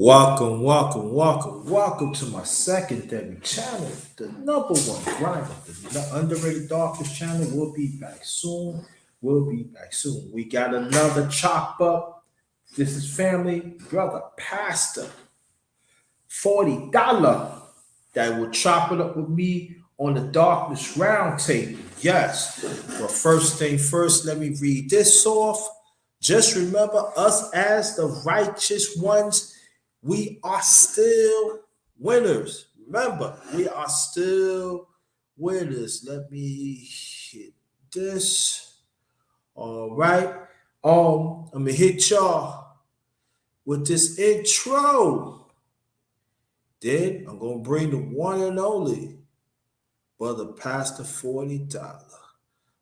Welcome to my secondary channel, the number one grinder, the underrated darkest channel. We'll be back soon. We got another chop up. This is family brother Pastor $40 that will chop it up with me on the darkness round table. Yes, but first thing first, let me read this off. Just remember us as the righteous ones. We are still winners. Remember, we are still winners. Let me hit this. All right. I'm gonna hit y'all with this intro. Then I'm gonna bring the one and only brother Pastor $40.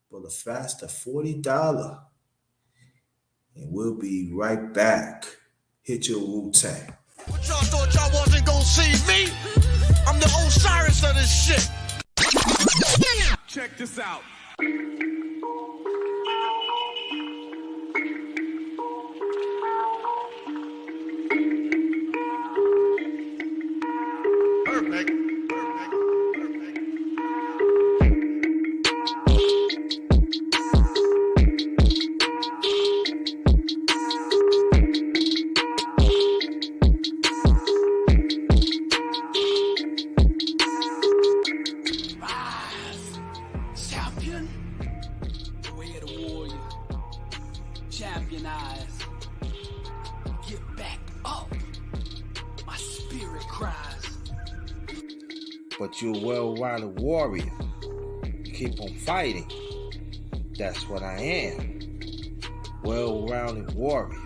Brother Pastor $40. And we'll be right back. Hit your Wu-Tang. What y'all thought y'all wasn't gonna see me? I'm the Osiris of this shit. Check this out. Perfect. But you're a well-rounded warrior. You keep on fighting. That's what I am. Well-rounded warrior.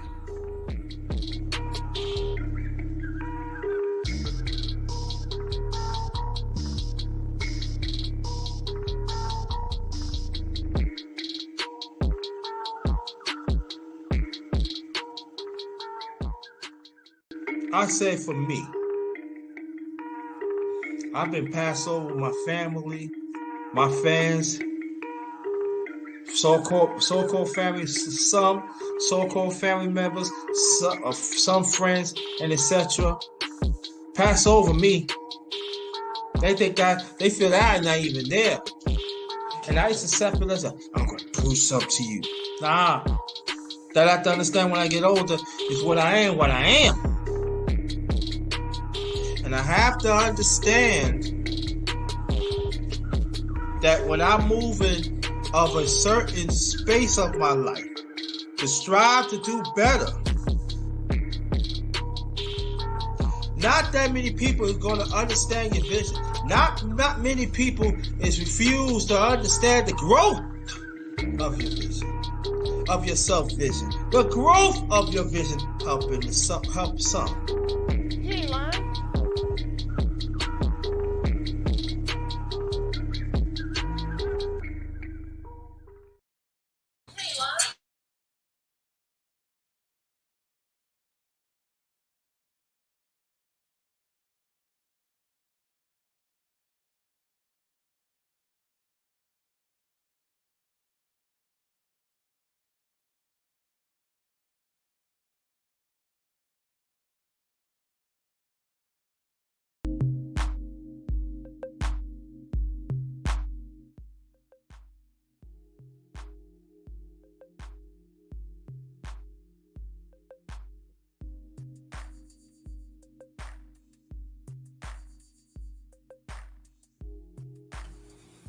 I say for me, I've been passed over with my family, my fans, so-called family, some so-called family members, some friends, and etc. Pass over me. They feel that I'm not even there. And I used to accept it as I'm gonna prove something to you. Nah. That I have to understand when I get older is what I am. And I have to understand that when I'm moving of a certain space of my life to strive to do better, not that many people are going to understand your vision. Not many people is refused to understand the growth of your vision, of your self-vision. The growth of your vision help some. You ain't lying.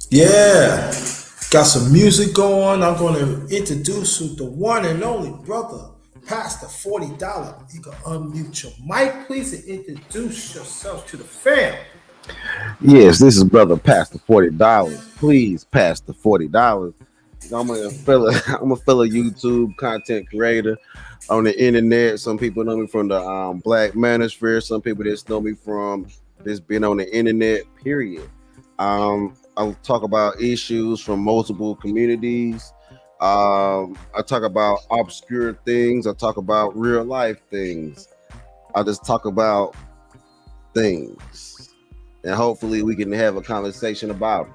Yeah, got some music going. I'm going to introduce you the one and only brother, Pastor $40. You can unmute your mic, please, and introduce yourself to the fam. Yes, this is brother Pastor $40. Please pass the $40. I'm a fellow YouTube content creator on the internet. Some people know me from the Black Manosphere. Some people just know me from just being on the internet, period. I'll talk about issues from multiple communities. I talk about obscure things. I talk about real life things. I just talk about things. And hopefully we can have a conversation about it.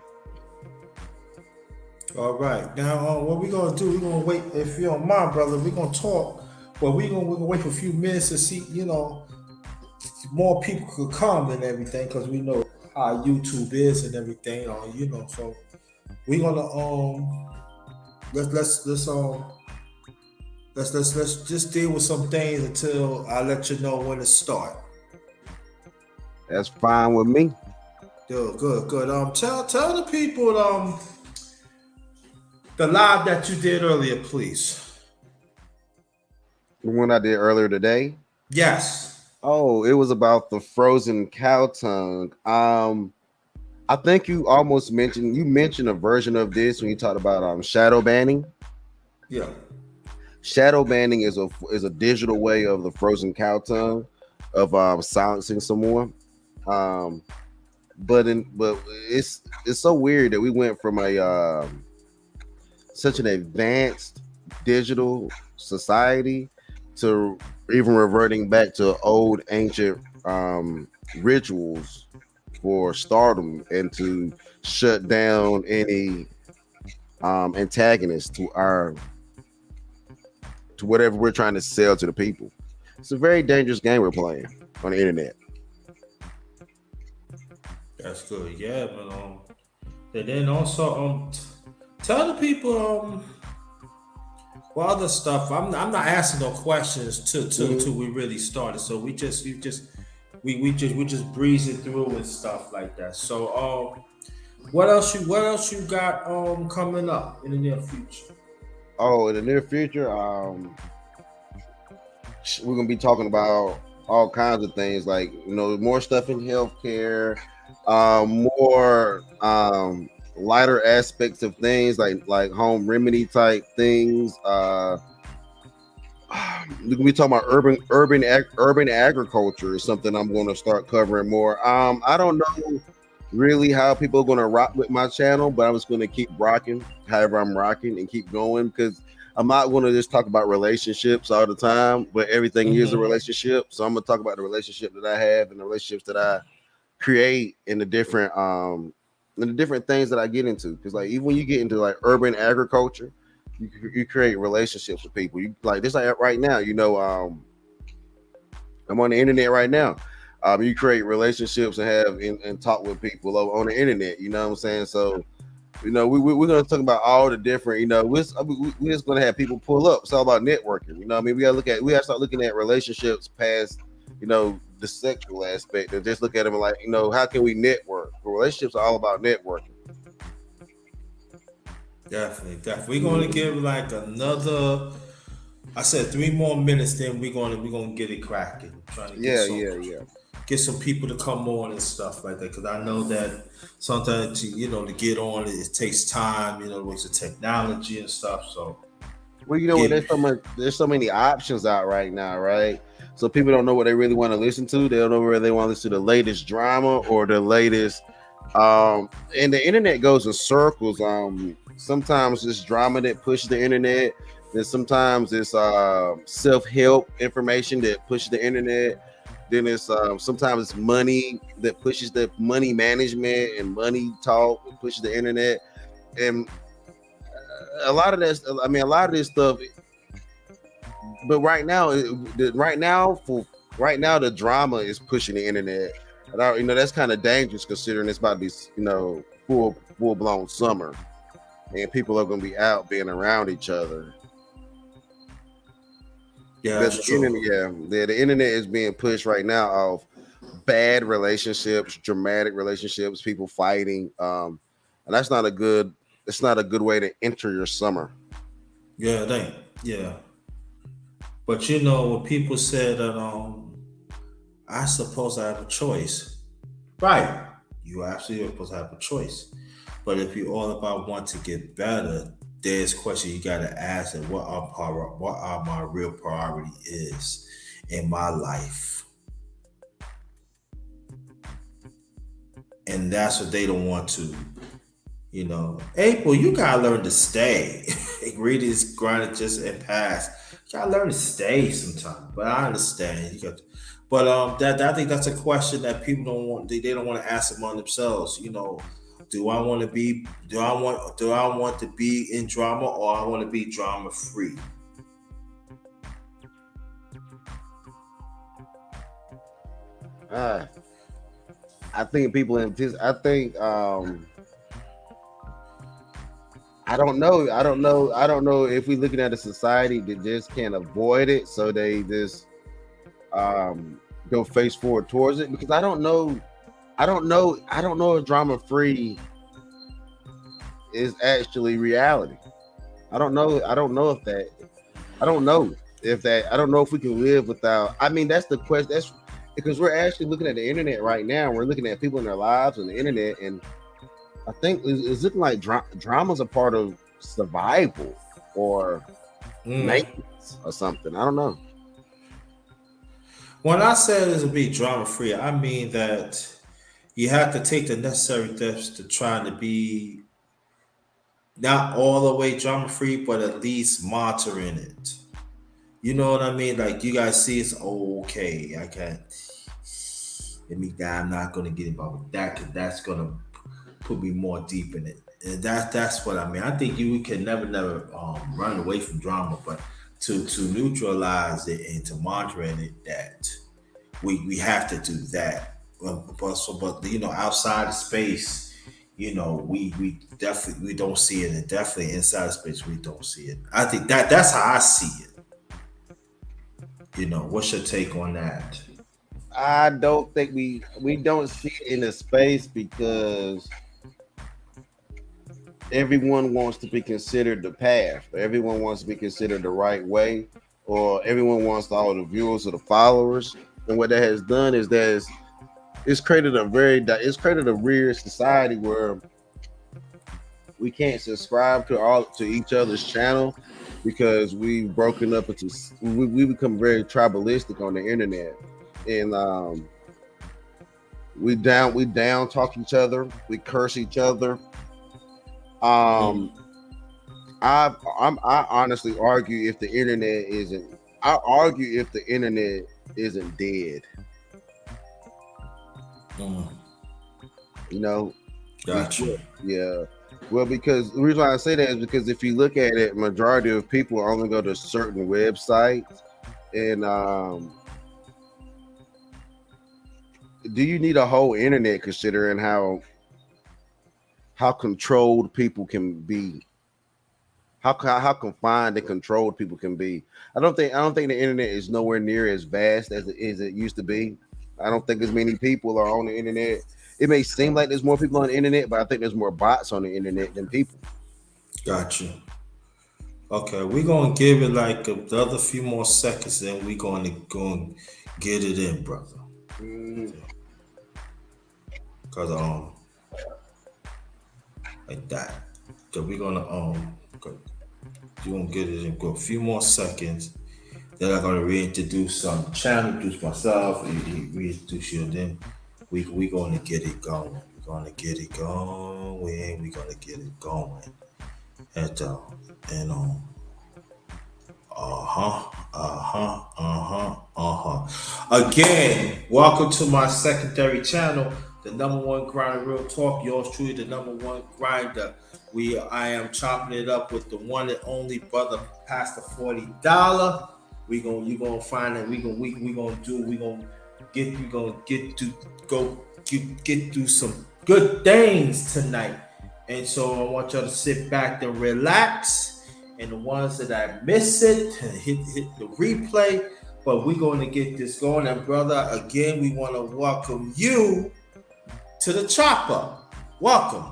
All right. Now, what we're going to do, we're going to wait, if you don't mind, brother, we're going to talk. But we're going to wait for a few minutes to see, more people could come and everything because we know how YouTube is and everything. So we're gonna let's just deal with some things until I let you know when to start. That's fine with me. Good. Tell the people the live that you did earlier, please. The one I did earlier today. Yes. Oh, it was about the frozen cow tongue. I think you mentioned a version of this when you talked about shadow banning. Yeah. Shadow banning is a digital way of the frozen cow tongue of silencing someone. But it's so weird that we went from a such an advanced digital society to even reverting back to old ancient rituals for stardom and to shut down any antagonist to whatever we're trying to sell to the people. It's a very dangerous game we're playing on the internet. That's good. Yeah, but and then also tell the people what other stuff. I'm not asking no questions till we really started. So we just breezing through and stuff like that. So what else you got coming up in the near future? Oh, in the near future, we're gonna be talking about all kinds of things, like more stuff in healthcare, more lighter aspects of things like home remedy type things. We're gonna be talking about urban agriculture is something I'm going to start covering more. I don't know really how people are going to rock with my channel, but I'm just going to keep rocking however I'm rocking and keep going, because I'm not going to just talk about relationships all the time, but everything is a relationship. So I'm going to talk about the relationship that I have and the relationships that I create in the different things that I get into. Because like even when you get into like urban agriculture, you create relationships with people. You like this like right now, I'm on the internet right now. You create relationships and have and talk with people on the internet. You know what I'm saying? So, we're going to talk about all the different, we're just going to have people pull up. It's all about networking. You know what I mean? We got to start looking at relationships past, the sexual aspect, and just look at them like, how can we network? Relationships are all about networking. Definitely. We're going to give like another, I said 3 more minutes, then we're gonna get it cracking. Trying to get some people to come on and stuff like that, because I know that sometimes to get on it takes time, with the technology and stuff. So there's so many options out right now, right? So people don't know what they really want to listen to. They don't know whether they want to listen to the latest drama or the latest and the internet goes in circles. Sometimes it's drama that pushes the internet. Then sometimes it's self-help information that pushes the internet. Then it's sometimes it's money that pushes the money management and money talk that pushes the internet. And a lot of this stuff. But right now the drama is pushing the internet. And that's kind of dangerous considering it's about to be full blown summer, and people are going to be out being around each other. Yeah, that's true. The internet is being pushed right now off bad relationships, dramatic relationships, people fighting, and that's not a good way to enter your summer. Yeah, it ain't. Yeah, but when people said that I suppose I have a choice, right? You absolutely are supposed to have a choice, but if you're all about want to get better, there's a question you got to ask: and what are my real priority is in my life? And that's what they don't want to. April, you gotta learn to stay. Ingredients grinded just and pass. You gotta learn to stay sometimes. But I understand. But that I think that's a question that people don't want. They don't want to ask among themselves. Do I want to be in drama, or I want to be drama free? Uh, I think people in this. I think. I don't know. I don't know. I don't know if we're looking at a society that just can't avoid it, so they just go face forward towards it. Because I don't know. I don't know. I don't know if drama free is actually reality. I don't know. I don't know if that. I don't know if that. I don't know if we can live without. I mean, that's the question. That's because we're actually looking at the internet right now. We're looking at people in their lives on the internet, and I think it's looking like drama's a part of survival or maintenance or something. I don't know. When I said it's to be drama free, I mean that you have to take the necessary steps to try to be not all the way drama free, but at least monitoring it. You know what I mean? Like you guys see, it's okay. I can't. Let me die. I'm not gonna get involved with that because that's gonna put me more deep in it. And that's what I mean. I think we can never run away from drama, but to neutralize it and to monitor it, that we have to do that. But you know, outside of space, you know, we definitely we don't see it, and definitely inside of space we don't see it. I think that's how I see it. You know, what's your take on that? I don't think we don't see it in the space because everyone wants to be considered the path. Everyone wants to be considered the right way, or everyone wants all the viewers or the followers. And what that has done is that it's created a weird society where we can't subscribe to each other's channel because we've broken up into we become very tribalistic on the internet, and we down talk each other, we curse each other. I honestly argue if the internet isn't. I argue if the internet isn't dead. You know. Gotcha. Yeah. Well, because the reason why I say that is because if you look at it, majority of people only go to certain websites, and do you need a whole internet considering how controlled people can be? How confined and controlled people can be. I don't think the internet is nowhere near as vast as it used to be. I don't think as many people are on the internet. It may seem like there's more people on the internet, but I think there's more bots on the internet than people. Gotcha. Okay, we're gonna give it like another few more seconds, then we're going to go and get it in, brother. Cause like that. So we're gonna you gonna get it in. Go a few more seconds. Then I'm gonna reintroduce channel, introduce myself, reintroduce you, and then we gonna get it going. We're gonna get it going. We're gonna get it going. And Again, welcome to my secondary channel, the number one grinder, Real Talk. Yours truly, the number one grinder. I am chopping it up with the one and only brother, Pastor $40. You gonna find it. We gonna get through some good things tonight. And so I want y'all to sit back and relax. And the ones that I miss it, hit the replay. But we're going to get this going. And brother, again, we want to welcome you to the chopper. Welcome.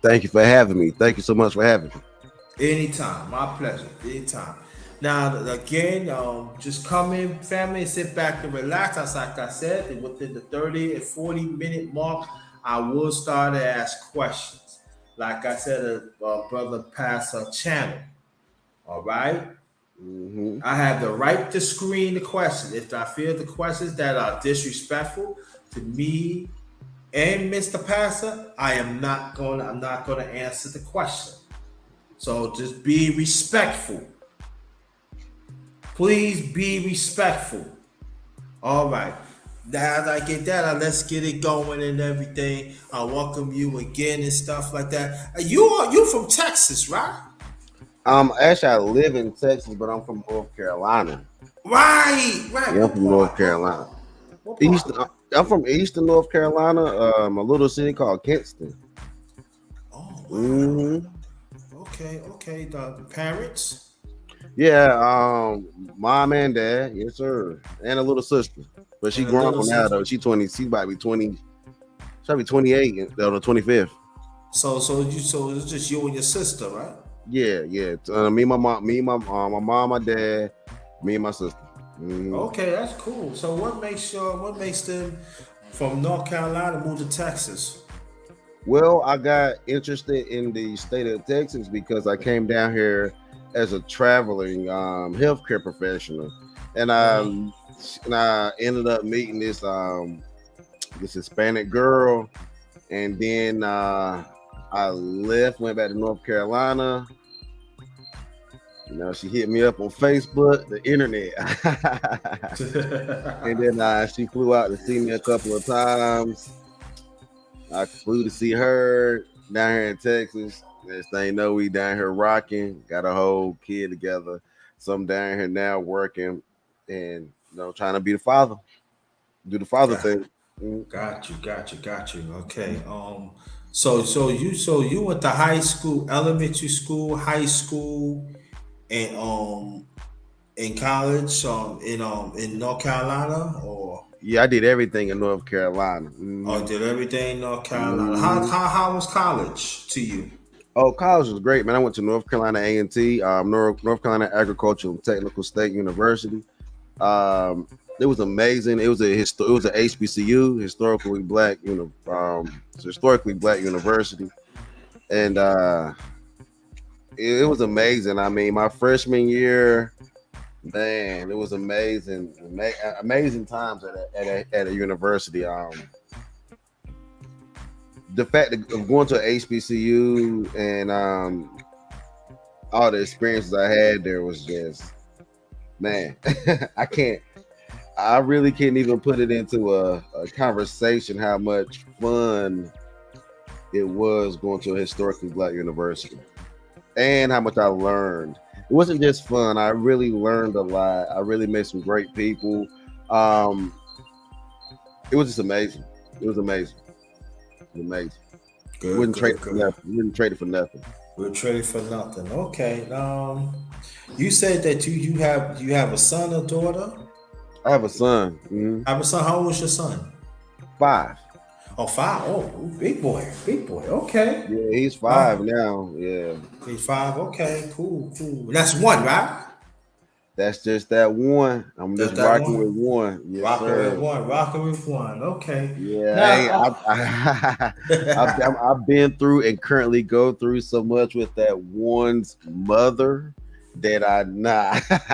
Thank you for having me. Thank you so much for having me. Anytime. My pleasure. Anytime. Now, again, just come in, family, and sit back and relax. As like I said, and within the 30 and 40-minute mark, I will start to ask questions. Like I said, brother passed a channel. All right? I have the right to screen the questions. If I feel the questions that are disrespectful to me and Mr. Pastor, I'm not gonna answer the question. So just be respectful. Please be respectful. All right. Now as I get that, let's get it going and everything. I welcome you again and stuff like that. You from Texas, right? Actually, I live in Texas, but I'm from North Carolina. Right. Yeah, I'm from North Carolina. What Eastern. I'm from Eastern North Carolina. A little city called Kinston. Oh wow. hmm Okay. The parents. Yeah. Mom and dad. Yes, sir. And a little sister, but she And a grown little now sister. though. She 20. She about to be 20. She'll be 28 on the 25th. So it's just you and your sister, right? Yeah. Me, my mom, my mom, my dad, me and my sister. Mhm. Okay, that's cool. So what makes them from North Carolina move to Texas? Well, I got interested in the state of Texas because I came down here as a traveling healthcare professional, and Uh-huh. I ended up meeting this Hispanic girl, and then I left, went back to North Carolina. She hit me up on Facebook, the internet, and then she flew out to see me a couple of times. I flew to see her down here in Texas. Next thing you know, we down here rocking, got a whole kid together. So I'm down here now working and trying to be the father, do the father got, thing. Mhm. got you. Okay. So you went to high school, elementary school, high school, and in college, in North Carolina, Yeah, I did everything in North Carolina. or did everything in North Carolina. How Mhm. how how was college to you? Oh, college was great, man. I went to North Carolina A&T, North Carolina Agricultural and Technical State University. Um, it was amazing. It was a HBCU, historically black university, and it was amazing. I mean, my freshman year, man, it was amazing, amazing times at a university. The fact of going to a HBCU and all the experiences I had there was just, man, I can't. I really can't even put it into a conversation how much fun it was going to a historically black university and how much I learned. It wasn't just fun. I really learned a lot. I really met some great people. Um, it was just amazing. It was amazing. It was amazing. Good, Wouldn't trade it good, for good. nothing. Wouldn't trade it for nothing. We're trading for nothing. Okay. You said that you have a son or daughter. I have a son. I have a son. How old is your son? 5. Oh, five. Oh, big boy, big boy. Okay. Yeah, he's Uh, 5 now. Yeah. he's five. Okay, cool. That's one, right? That's just that one. I'm just That rocking with one. one. Yes, Rocking with sir. one. Rocking with one. Okay. Yeah, Now, I've been through and currently go through so much with that one's mother that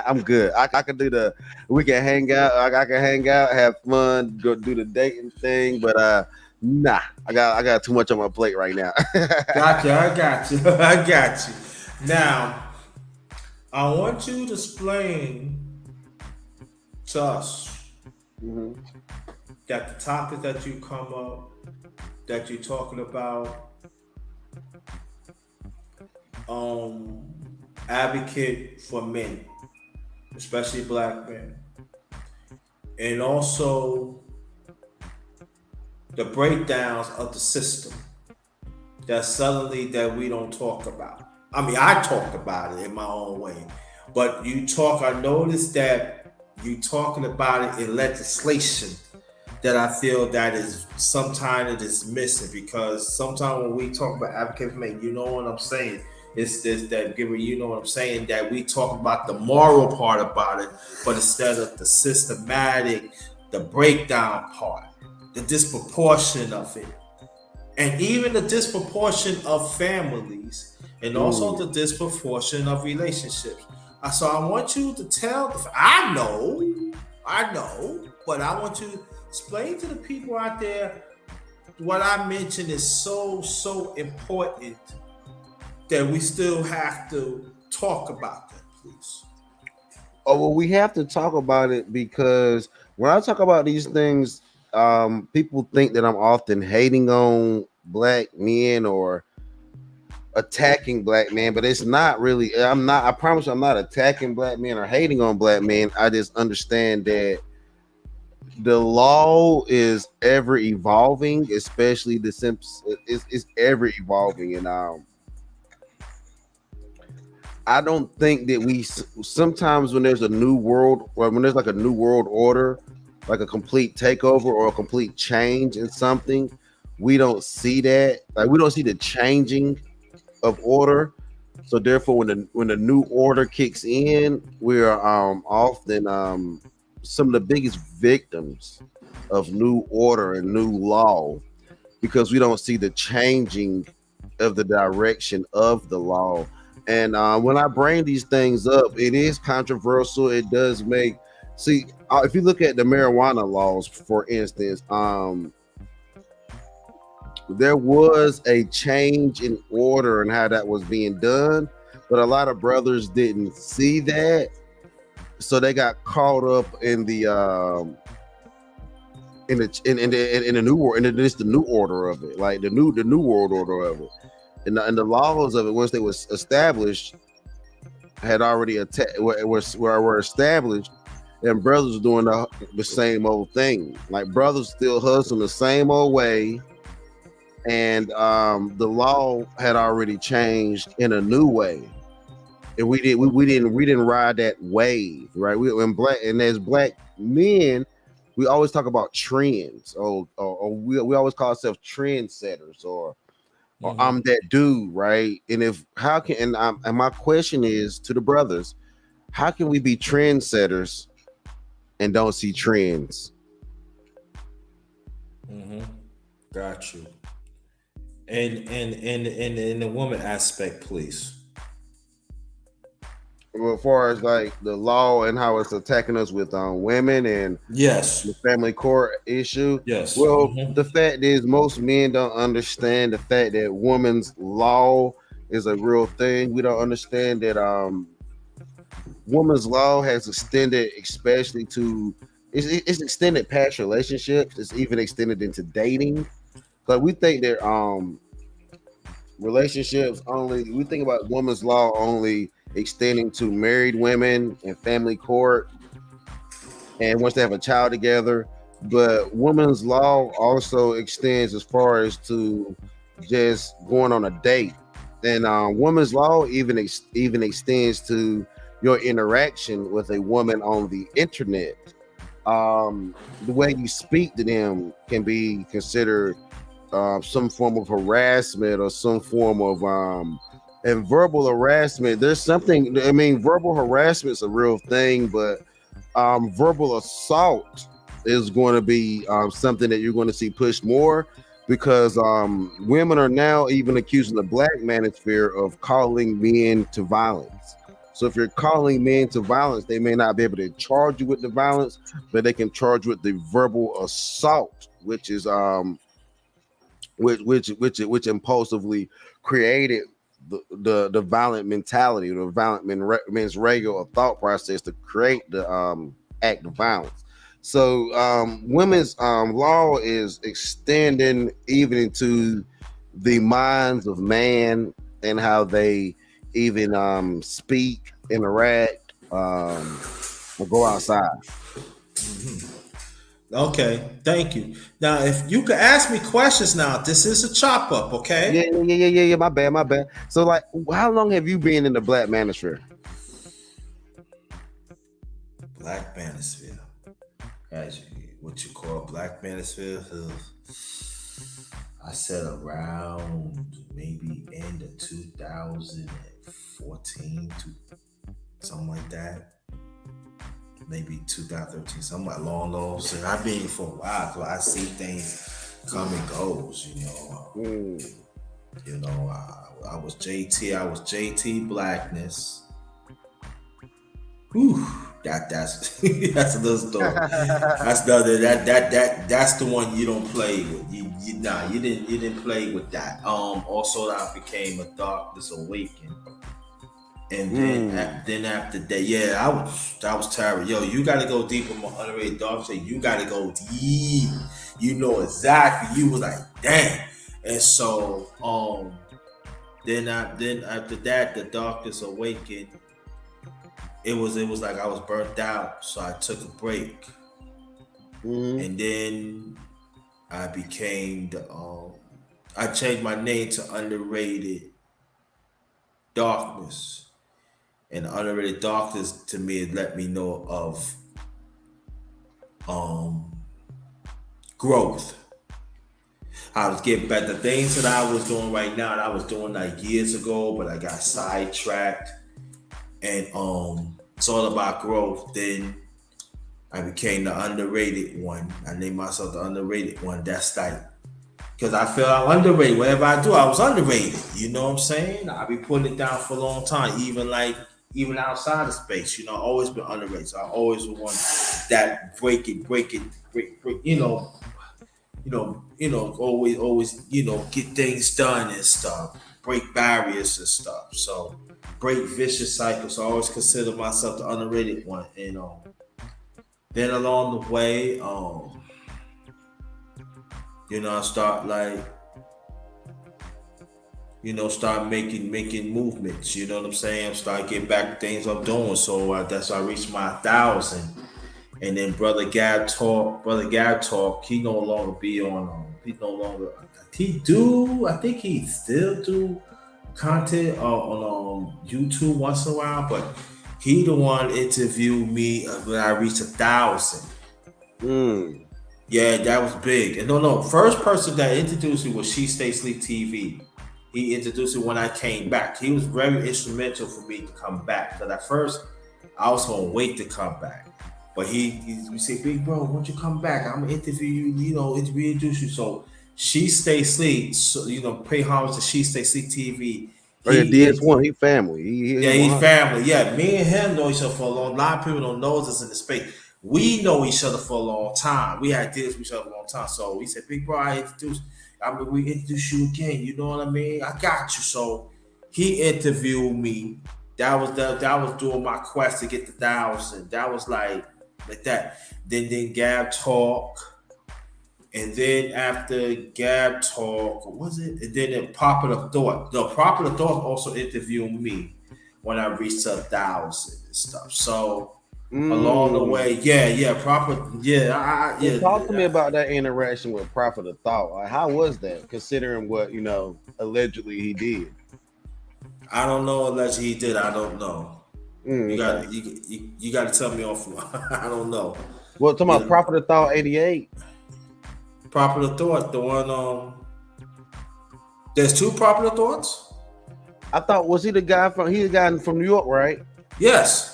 I'm good. I can do we can hang out. I can hang out, have fun, go do the dating thing, but nah, I got too much on my plate right now. got you. I got you. I got you. Now, I want you to explain to us Mhm. that the topic that you come up, that you're talking about, um, advocate for men, especially black men, and also the breakdowns of the system that suddenly that we don't talk about. I mean, I talk about it in my own way, but I noticed that you talking about it in legislation that I feel that is sometimes it is missing because sometimes when we talk about advocate for men, you know what I'm saying? It's this that giving you know what I'm saying that we talk about the moral part about it, but instead of the systematic, the breakdown part, the disproportion of it, and even the disproportion of families, and also Mm. the disproportion of relationships. So I want you to tell. I know, but I want you to explain to the people out there what I mentioned is so important that we still have to talk about that, please. Oh well, we have to talk about it because when I talk about these things, people think that I'm often hating on black men or attacking black men, but it's not really. I'm not. I promise you, I'm not attacking black men or hating on black men. I just understand that the law is ever evolving, especially the simps is ever evolving, and I don't think that sometimes when there's a new world, or when there's like a new world order, like a complete takeover or a complete change in something, we don't see that. Like we don't see the changing of order. So therefore, when the new order kicks in, we are often some of the biggest victims of new order and new law because we don't see the changing of the direction of the law. And when I bring these things up, it is controversial. It does make if you look at the marijuana laws, for instance, there was a change in order and how that was being done, but a lot of brothers didn't see that, so they got caught up in the in the new world, and it's the new order of it, like the new world order of it, and the laws of it once they was established had already were established, and brothers were doing the same old thing. Like brothers still hustling the same old way, and the law had already changed in a new way, and we didn't ride that wave, right? And as black men, we always talk about trends, or we always call ourselves trendsetters, or I'm that dude, right? And and my question is to the brothers, how can we be trendsetters and don't see trends? Got you. And in the woman aspect, please. Well, as far as like the law and how it's attacking us with women and Yes. the family court issue. Yes. Well, the fact is most men don't understand the fact that women's law is a real thing. We don't understand that women's law has extended, especially to it's extended past relationships. It's even extended into dating. But we think that relationships only, we think about women's law only extending to married women and family court and once they have a child together, but women's law also extends as far as to just going on a date, and women's law even extends to your interaction with a woman on the internet. The way you speak to them can be considered some form of harassment or some form of and verbal harassment. There's something, I mean, verbal harassment is a real thing, but verbal assault is going to be something that you're going to see pushed more because women are now even accusing the black manosphere of calling men to violence. So if you're calling men to violence, they may not be able to charge you with the violence, but they can charge you with the verbal assault, which is which impulsively created the violent mentality, the violent men's regular thought process to create the act of violence. So women's law is extending even into the minds of man and how they even speak, interact, or go outside. Okay, thank you. Now, if you could ask me questions now, this is a chop up, okay? Yeah. My bad. So, like, how long have you been in the black manosphere? Black manosphere. As what you call black manosphere? I said around maybe end of 2014 to something like that. Maybe 2013, something like long. So I've been here for a while, so I see things come and goes. I was JT Blackness. Whew, that's that's a little story. That's the one you don't play with. You didn't play with that. Also I became a Darkness Awakened. And then after that, I was tired. Yo, you gotta go deep with my underrated dog. Say you gotta go deep. You know exactly. You was like, damn. And so then after that, the Darkness Awakened. It was like I was burnt out, so I took a break. And then I became I changed my name to Underrated Darkness. And Underrated Darkness to me, it let me know of growth. I was getting better. The things that I was doing right now, that I was doing like years ago, but I got sidetracked. And it's all about growth. Then I became the underrated one. I named myself the underrated one. That's like, because I feel I'm underrated. Whatever I do, I was underrated. You know what I'm saying? I be putting it down for a long time, even outside of space. You know, I always been underrated. So I always want that break it, always, get things done and stuff, break barriers and stuff. So break vicious cycles. I always consider myself the underrated one. And then along the way, I start start making movements. You know what I'm saying? Start getting back to things I'm doing. So that's how I reached my 1,000. And then Brother Gab Talk, he no longer be on. He no longer. I think he still do content on YouTube once in a while, but he the one interviewed me when I reached 1,000. Yeah, that was big. And no, first person that introduced me was She Stay Sleep TV. He introduced me when I came back. He was very instrumental for me to come back. Because at first, I was gonna wait to come back. But he said, "Big bro, why don't you come back? I'm gonna interview you, introduce you." So She Stay Sleep, so pay homage to She Stay Sleep TV. DS1, he family. He family. Yeah, me and him know each other for a long. A lot of people don't know us in the space. We know each other for a long time. We had deals with each other a long time. So he said, "Big bro, we introduce you again. You know what I mean? I got you." So he interviewed me. That was doing my quest to get the 1,000. That was like that. Then Gab Talk. And then after Gab Talk, what was it? And then Popular Thought. The Popular Thought also interviewed me when I reached 1,000 and stuff. So along the way, Talk to me about that interaction with Prophet of Thought. Like, how was that, considering what allegedly he did? I don't know. Allegedly he did. I don't know. You got to tell me off. I don't know. Well, talking about Prophet of Thought 88. Popular Thought, the one. There's two Popular Thoughts. I thought was he the guy from New York, right? Yes.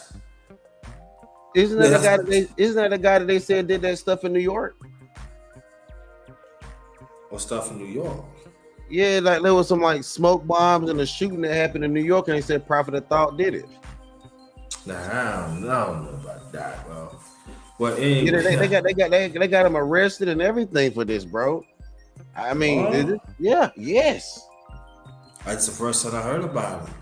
Isn't that the guy that they said did that stuff in New York? What stuff in New York? Yeah, like there was some like smoke bombs and a shooting that happened in New York, and they said Prophet of Thought did it. Nah, I don't know about that, bro. Well, anyway, they got him arrested and everything for this, bro. I mean, yes. That's the first time I heard about it.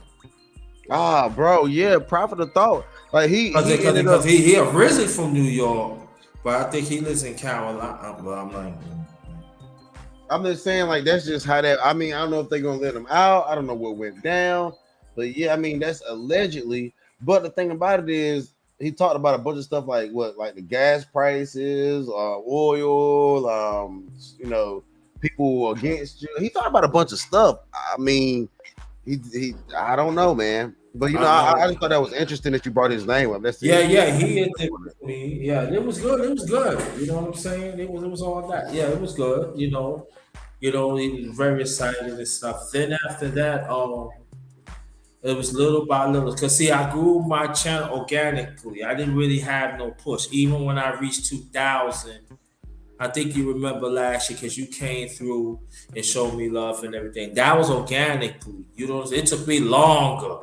Bro, yeah, Prophet of Thought. Like he originally from New York, but I think he lives in Carolina. But I'm just saying, like, that's just how that. I mean, I don't know if they're gonna let him out. I don't know what went down, but yeah, I mean, that's allegedly. But the thing about it is, he talked about a bunch of stuff like the gas prices, oil, people against you. He talked about a bunch of stuff. I mean, I don't know, man. But I just thought that was interesting that you brought his name up. He interviewed me. Yeah, it was good. It was good. You know what I'm saying? It was all that. Yeah, it was good. He was very excited and stuff. Then after that, it was little by little. Cause see, I grew my channel organically. I didn't really have no push. Even when I reached 2,000, I think you remember last year because you came through and showed me love and everything. That was organically. It took me longer.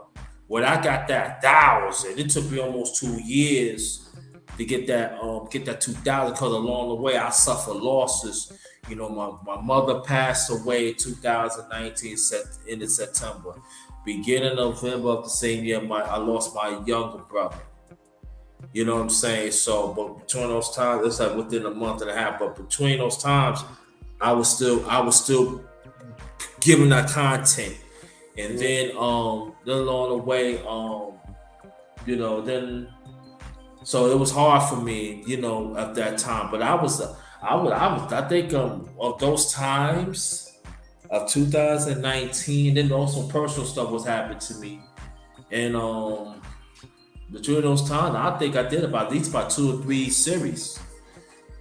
When I got that 1,000, it took me almost 2 years to get that 2,000. Because along the way I suffered losses. My mother passed away in 2019, end of September. Beginning of November of the same year, I lost my younger brother. You know what I'm saying? So, but between those times, it's like within a month and a half. But between those times, I was still giving that content. And then along the way, then So it was hard for me, at that time. But I think of those times of 2019. Then also personal stuff was happening to me, and during those times, I think I did about at least about 2 or 3 series,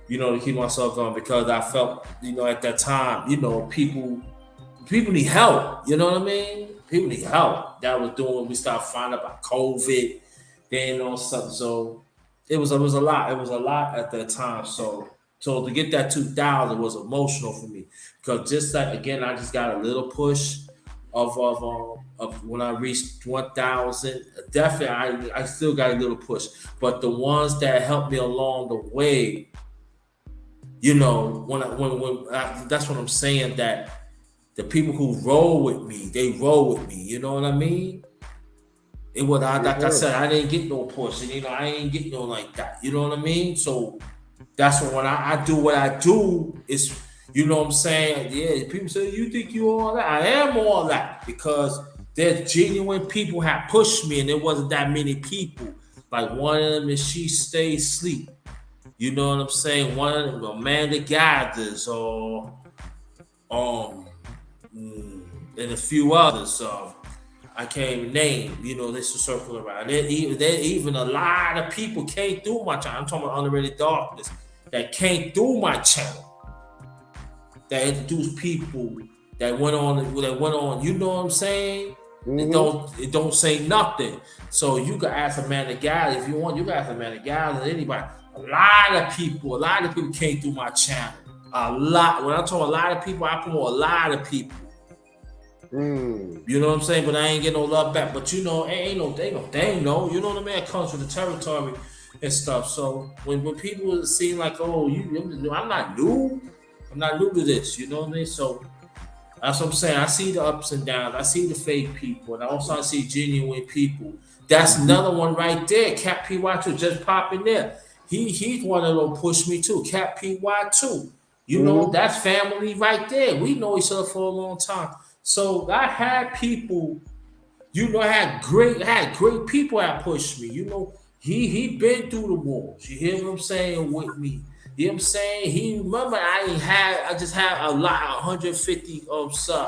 to keep myself going because I felt, at that time, people need help. You know what I mean? People need help. That was doing. We started finding about COVID, then something. So it was a lot. It was a lot at that time. So to get that 2,000 was emotional for me because just like again, I just got a little push of when I reached 1,000. Definitely, I still got a little push, but the ones that helped me along the way, that's what I'm saying. That the people who roll with me, they roll with me. You know what I mean? It was like I said, I didn't get no push, and I ain't get no like that. You know what I mean? So that's when I do what I do is, what I'm saying? Yeah, people say you think you all that. I am all that because there's genuine people have pushed me, and there wasn't that many people. Like one of them is She Stays Asleep. You know what I'm saying? One of them, Amanda Gathers, or and a few others. I can't even name. This is circle around. There even a lot of people came through my channel. I'm talking about Underrated Darkness that came through my channel. That introduced people that went on. You know what I'm saying? It don't say nothing. So you can ask Amanda Gathers if you want. You can ask Amanda Gathers, anybody. A lot of people came through my channel. A lot. When I talk a lot of people, I promote a lot of people. You know what I'm saying? But I ain't getting no love back. But ain't no thing, no. You know what I mean? It comes with the territory and stuff. So when people see like, oh, I'm not new. I'm not new to this. You know what I mean? So that's what I'm saying. I see the ups and downs. I see the fake people, and I see genuine people. That's another one right there. Cat PY2 just popping there. He's one of them push me too. Cat PY2. That's family right there. We know each other for a long time. So I had people, I had great people that pushed me. He been through the walls. You hear what I'm saying with me? You know what I'm saying? He remember I just had a lot, 150 subs. You know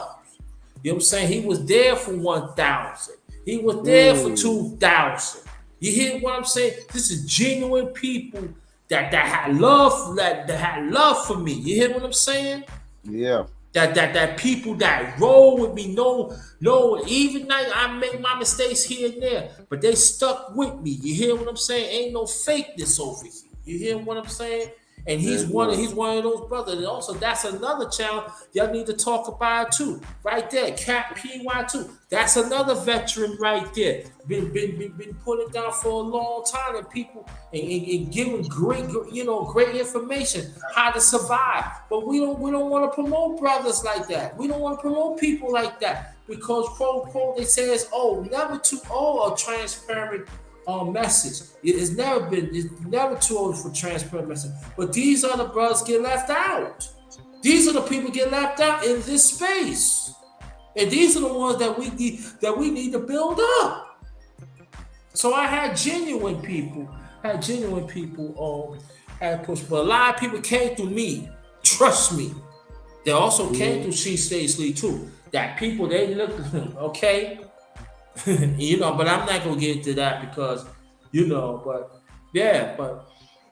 what I'm saying? He was there for 1,000. He was there for 2,000. You hear what I'm saying? This is genuine people that had love, that had love for me. You hear what I'm saying? Yeah. That people that roll with me, no, even like I make my mistakes here and there, but they stuck with me. You hear what I'm saying? Ain't no fakeness over here. You hear what I'm saying? And he's one of those brothers. And also, that's another channel y'all need to talk about too. Right there, Cat PY2. That's another veteran right there. Been putting it down for a long time, and people and giving great information how to survive. But we don't want to promote brothers like that. We don't want to promote people like that because quote unquote they say it's never too old or transparent. Message. It's never too old for transparent message. But these are the brothers get left out. These are the people get left out in this space. And these are the ones that we need to build up. So I had genuine people. Had pushed. But a lot of people came through me. Trust me. They also came through She Stays Asleep too. That people, they look okay. But I'm not gonna get into that because, but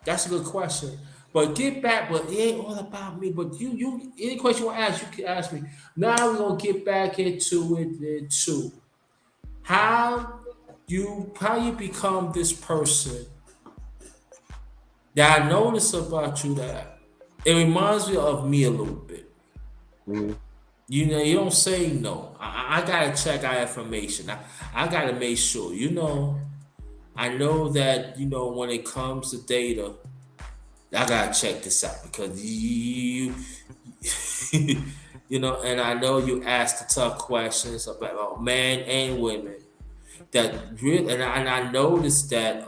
that's a good question. But get back, but it ain't all about me. But you any question you want to ask, you can ask me. Now we're gonna get back into it too. How you become this person that I notice about you that it reminds me of me a little bit. You don't say no. I gotta check our information. I gotta make sure. I know that when it comes to data, I gotta check this out because you and I know you ask the tough questions about men and women. That really, and I noticed that,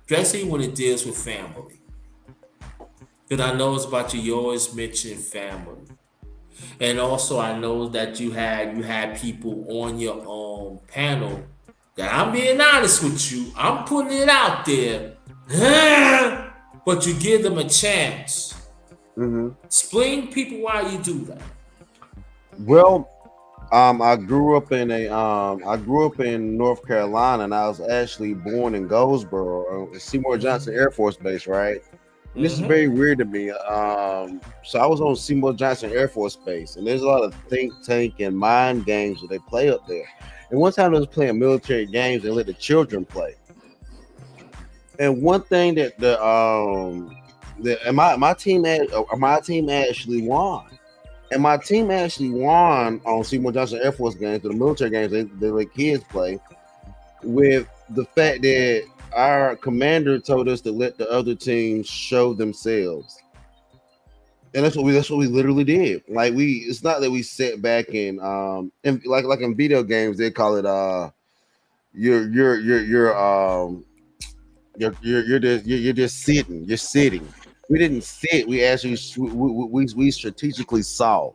especially when it deals with family, because I know it's about you. You always mention family. And also, I know that you had people on your panel that I'm being honest with you. I'm putting it out there. But you give them a chance. Explain people why you do that. Well, I grew up in North Carolina, and I was actually born in Goldsboro, Seymour Johnson Air Force Base, right? And this is very weird to me. So I was on Seymour Johnson Air Force Base, and there's a lot of think tank and mind games that they play up there. And one time they was playing military games and let the children play. And one thing that my team actually won. And my team actually won on Seymour Johnson Air Force games, the military games they let kids play, with the fact that our commander told us to let the other teams show themselves. And that's what we literally did. Like it's not that we sat back and like in video games they call it you're just sitting. You're sitting. We didn't sit. We actually we strategically saw.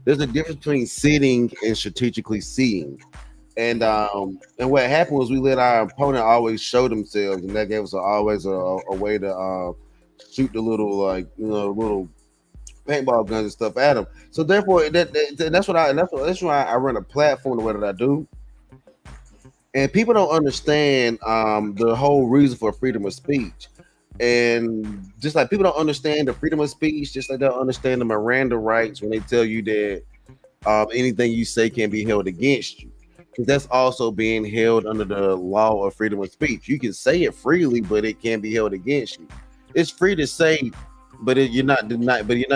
There's a difference between sitting and strategically seeing. And what happened was we let our opponent always show themselves, and that gave us always a way to shoot the little little paintball guns and stuff at them. So therefore, that's why I run a platform the way that I do. And people don't understand the whole reason for freedom of speech. And just like people don't understand the freedom of speech, just like they don't understand the Miranda rights when they tell you that anything you say can be held against you. Because that's also being held under the law of freedom of speech. You can say it freely, but it can be held against you. It's free to say, but you're not denied. But you're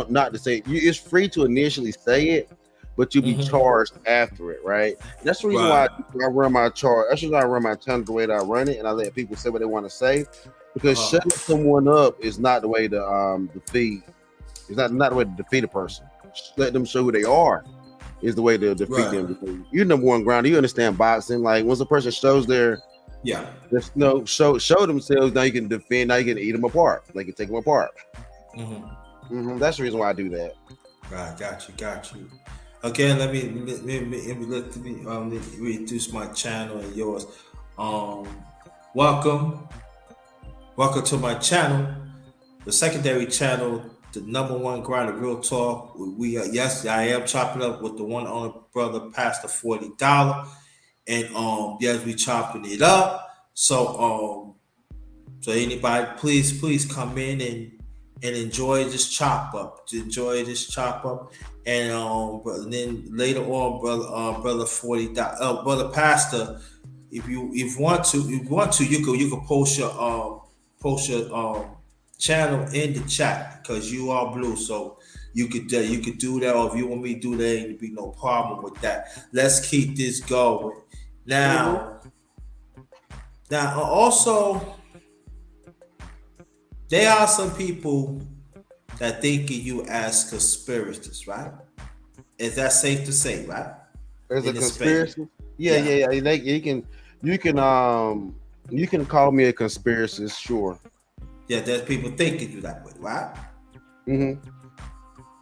not to say. It's free to initially say it, but you'll be charged after it, right? And that's the reason why I run my charge. That's the reason why I run my channel the way that I run it, and I let people say what they want to say. Because shutting someone up is not the way to defeat. It's not the way to defeat a person. Let them show who they are is the way to defeat them. Because you're number one grounder. You understand boxing. Like once a person shows show themselves, now you can defend. Now you can eat them apart. Like you can take them apart. That's the reason why I do that. Right, got you. Okay, let me reduce my channel and yours. Welcome to my channel, the secondary channel, the number one grinder, Real Talk. Yes, I am chopping up with the one on brother past the $40, and yes, we chopping it up. So anybody, please come in and enjoy this chop up. And then later on, brother $40, brother pastor, if you want to, you can post your channel in the chat because you are blue, so you could do that, or if you want me to do that, ain't be no problem with that. Let's keep this going. Now also, there are some people that think of you as conspirators, right? Is that safe to say, right? As a conspiracy? Yeah. You can call me a conspiracist, sure. Yeah, there's people thinking you that way, right?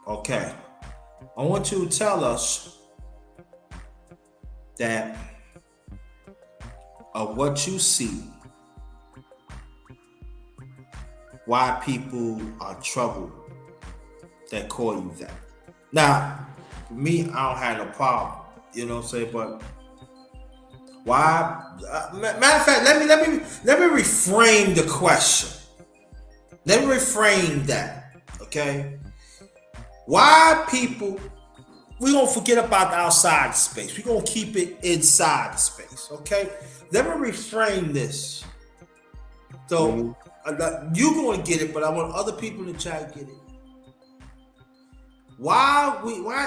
Okay. I want you to tell us that of what you see, why people are troubled that call you that. Now, for me, I don't have no problem, you know what I'm saying, but why? Matter of fact, let me reframe the question. Let me reframe that, okay? Why people? We're gonna forget about the outside space. We're gonna keep it inside the space, okay? Let me reframe this. So you're gonna get it, but I want other people to try to get it. Why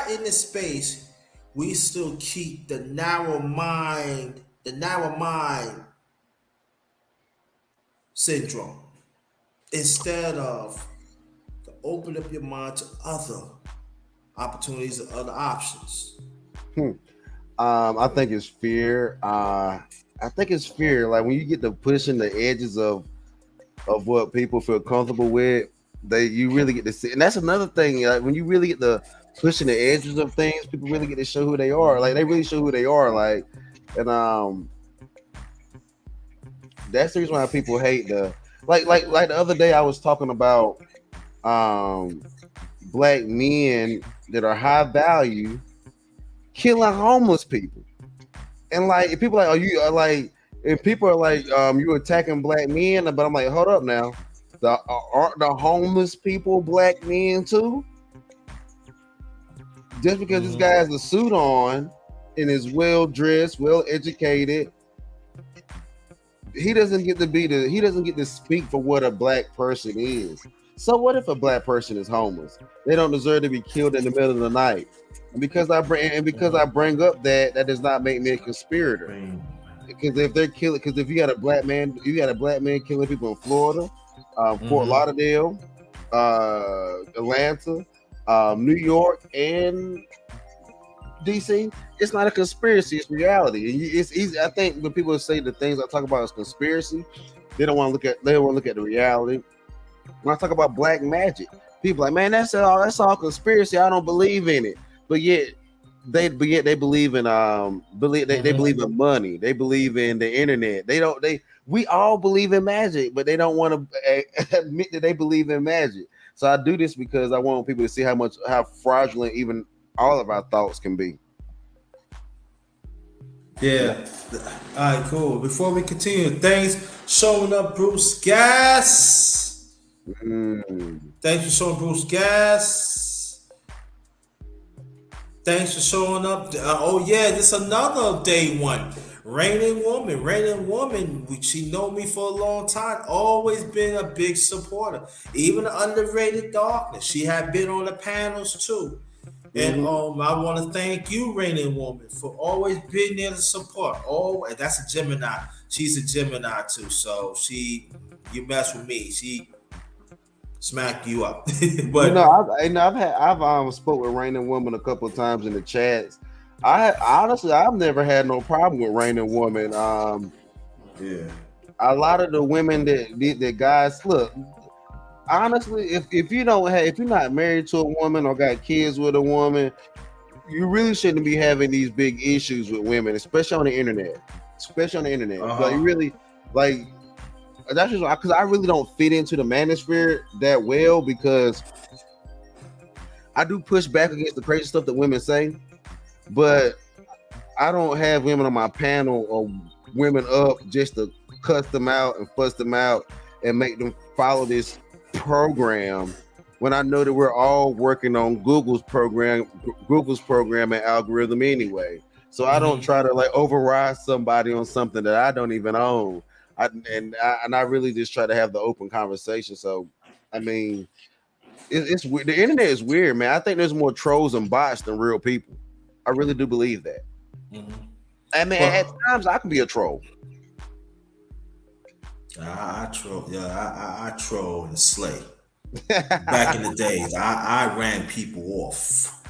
in this space we still keep the narrow mind syndrome instead of to open up your mind to other opportunities and other options? I think it's fear. I think it's fear. Like when you get to pushing the edges of what people feel comfortable with, you really get to see. And that's another thing. Like when you really get to pushing the edges of things, people really get to show who they are. Like they really show who they are. Like, and That's the reason why people hate the like the other day I was talking about black men that are high value killing homeless people. And like if people are like, are you are like if people are like you attacking black men, but I'm like, hold up now. Aren't the homeless people black men too? Just because this guy has a suit on and is well dressed, well educated, he doesn't get to speak for what a black person is. So what if a black person is homeless? They don't deserve to be killed in the middle of the night. And because I bring up that does not make me a conspirator. Because if they're killing, because if you got a black man killing people in Florida, Fort Lauderdale, Atlanta, New York, and DC, it's not a conspiracy, it's reality. And it's easy. I think when people say the things I talk about as conspiracy, they don't want to look at the reality. When I talk about black magic, people are like, man, that's all conspiracy. I don't believe in it. But yet they believe in they believe in money. They believe in the internet. We all believe in magic, but they don't want to admit that they believe in magic. So I do this because I want people to see how fraudulent even all of our thoughts can be. Yeah. All right, cool. Before we continue, thanks showing up, Bruce Gas. Thanks for showing Bruce Gas. Thanks for showing up. Oh yeah, this is another day one. Raining woman. She know me for a long time. Always been a big supporter. Even the underrated darkness. She had been on the panels too. And I want to thank you, Raining Woman, for always being there to support. Oh, and that's a Gemini. She's a Gemini too. So you mess with me, she smack you up. But I've spoke with Raining Woman a couple of times in the chats. I've never had no problem with Raining Woman. Yeah, a lot of the women that guys look. Honestly, if you're not married to a woman or got kids with a woman, you really shouldn't be having these big issues with women, especially on the internet. Like you really like. That's just because I really don't fit into the manosphere that well, because I do push back against the crazy stuff that women say, but I don't have women on my panel or women up just to cuss them out and fuss them out and make them follow this program when I know that we're all working on Google's program and algorithm anyway. So I don't try to like override somebody on something that I don't even own. I really just try to have the open conversation. So, I mean, it's weird. The internet is weird, man. I think there's more trolls and bots than real people. I really do believe that. I mean, at times I can be a troll. I troll. Yeah, I troll and slay. Back in the days, I ran people off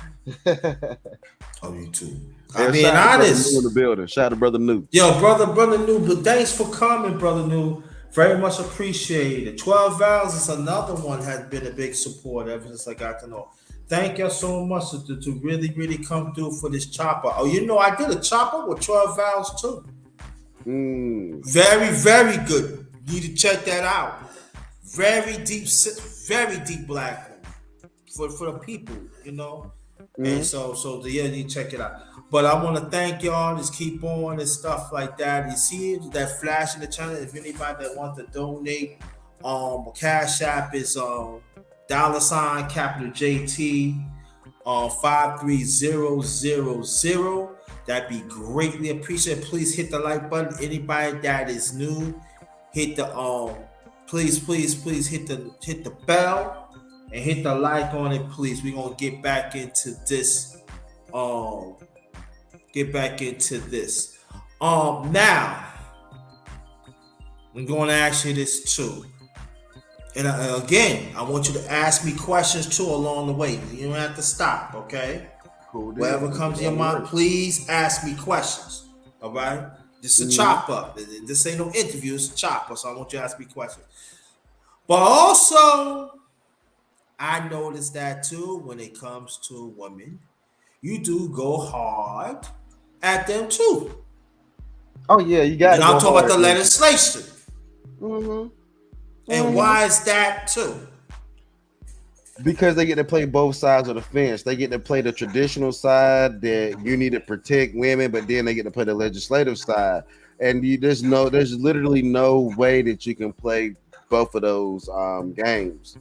on YouTube. I'm being honest. In the building. Shout out to Brother New. Yo, brother New. But thanks for coming, Brother New. Very much appreciated. 12 Vows is another one, has been a big support ever since I got to know. Thank y'all so much to really, really come through for this chopper. Oh, I did a chopper with 12 Vows too. Very, very good. Need to check that out. Very deep black one for the people, And so yeah, you check it out. But I want to thank y'all. Just keep on and stuff like that. You see that flash in the channel. If anybody that wants to donate, Cash App is $ capital JT 53000. That'd be greatly appreciated. Please hit the like button. Anybody that is new, hit the please hit the bell and hit the like on it, please. We're gonna get back into this. Now I'm gonna ask you this too. And again, I want you to ask me questions too along the way. You don't have to stop, okay? Cool. Whatever comes to your mind, please ask me questions. All right? This is a chop up. This ain't no interview, it's a chopper. So I want you to ask me questions. But also, I noticed that too when it comes to women, you do go hard at them too. Oh yeah, you got. And I'm talking about the legislation. And why is that too? Because they get to play both sides of the fence. They get to play the traditional side that you need to protect women, but then they get to play the legislative side. And there's literally no way that you can play both of those games.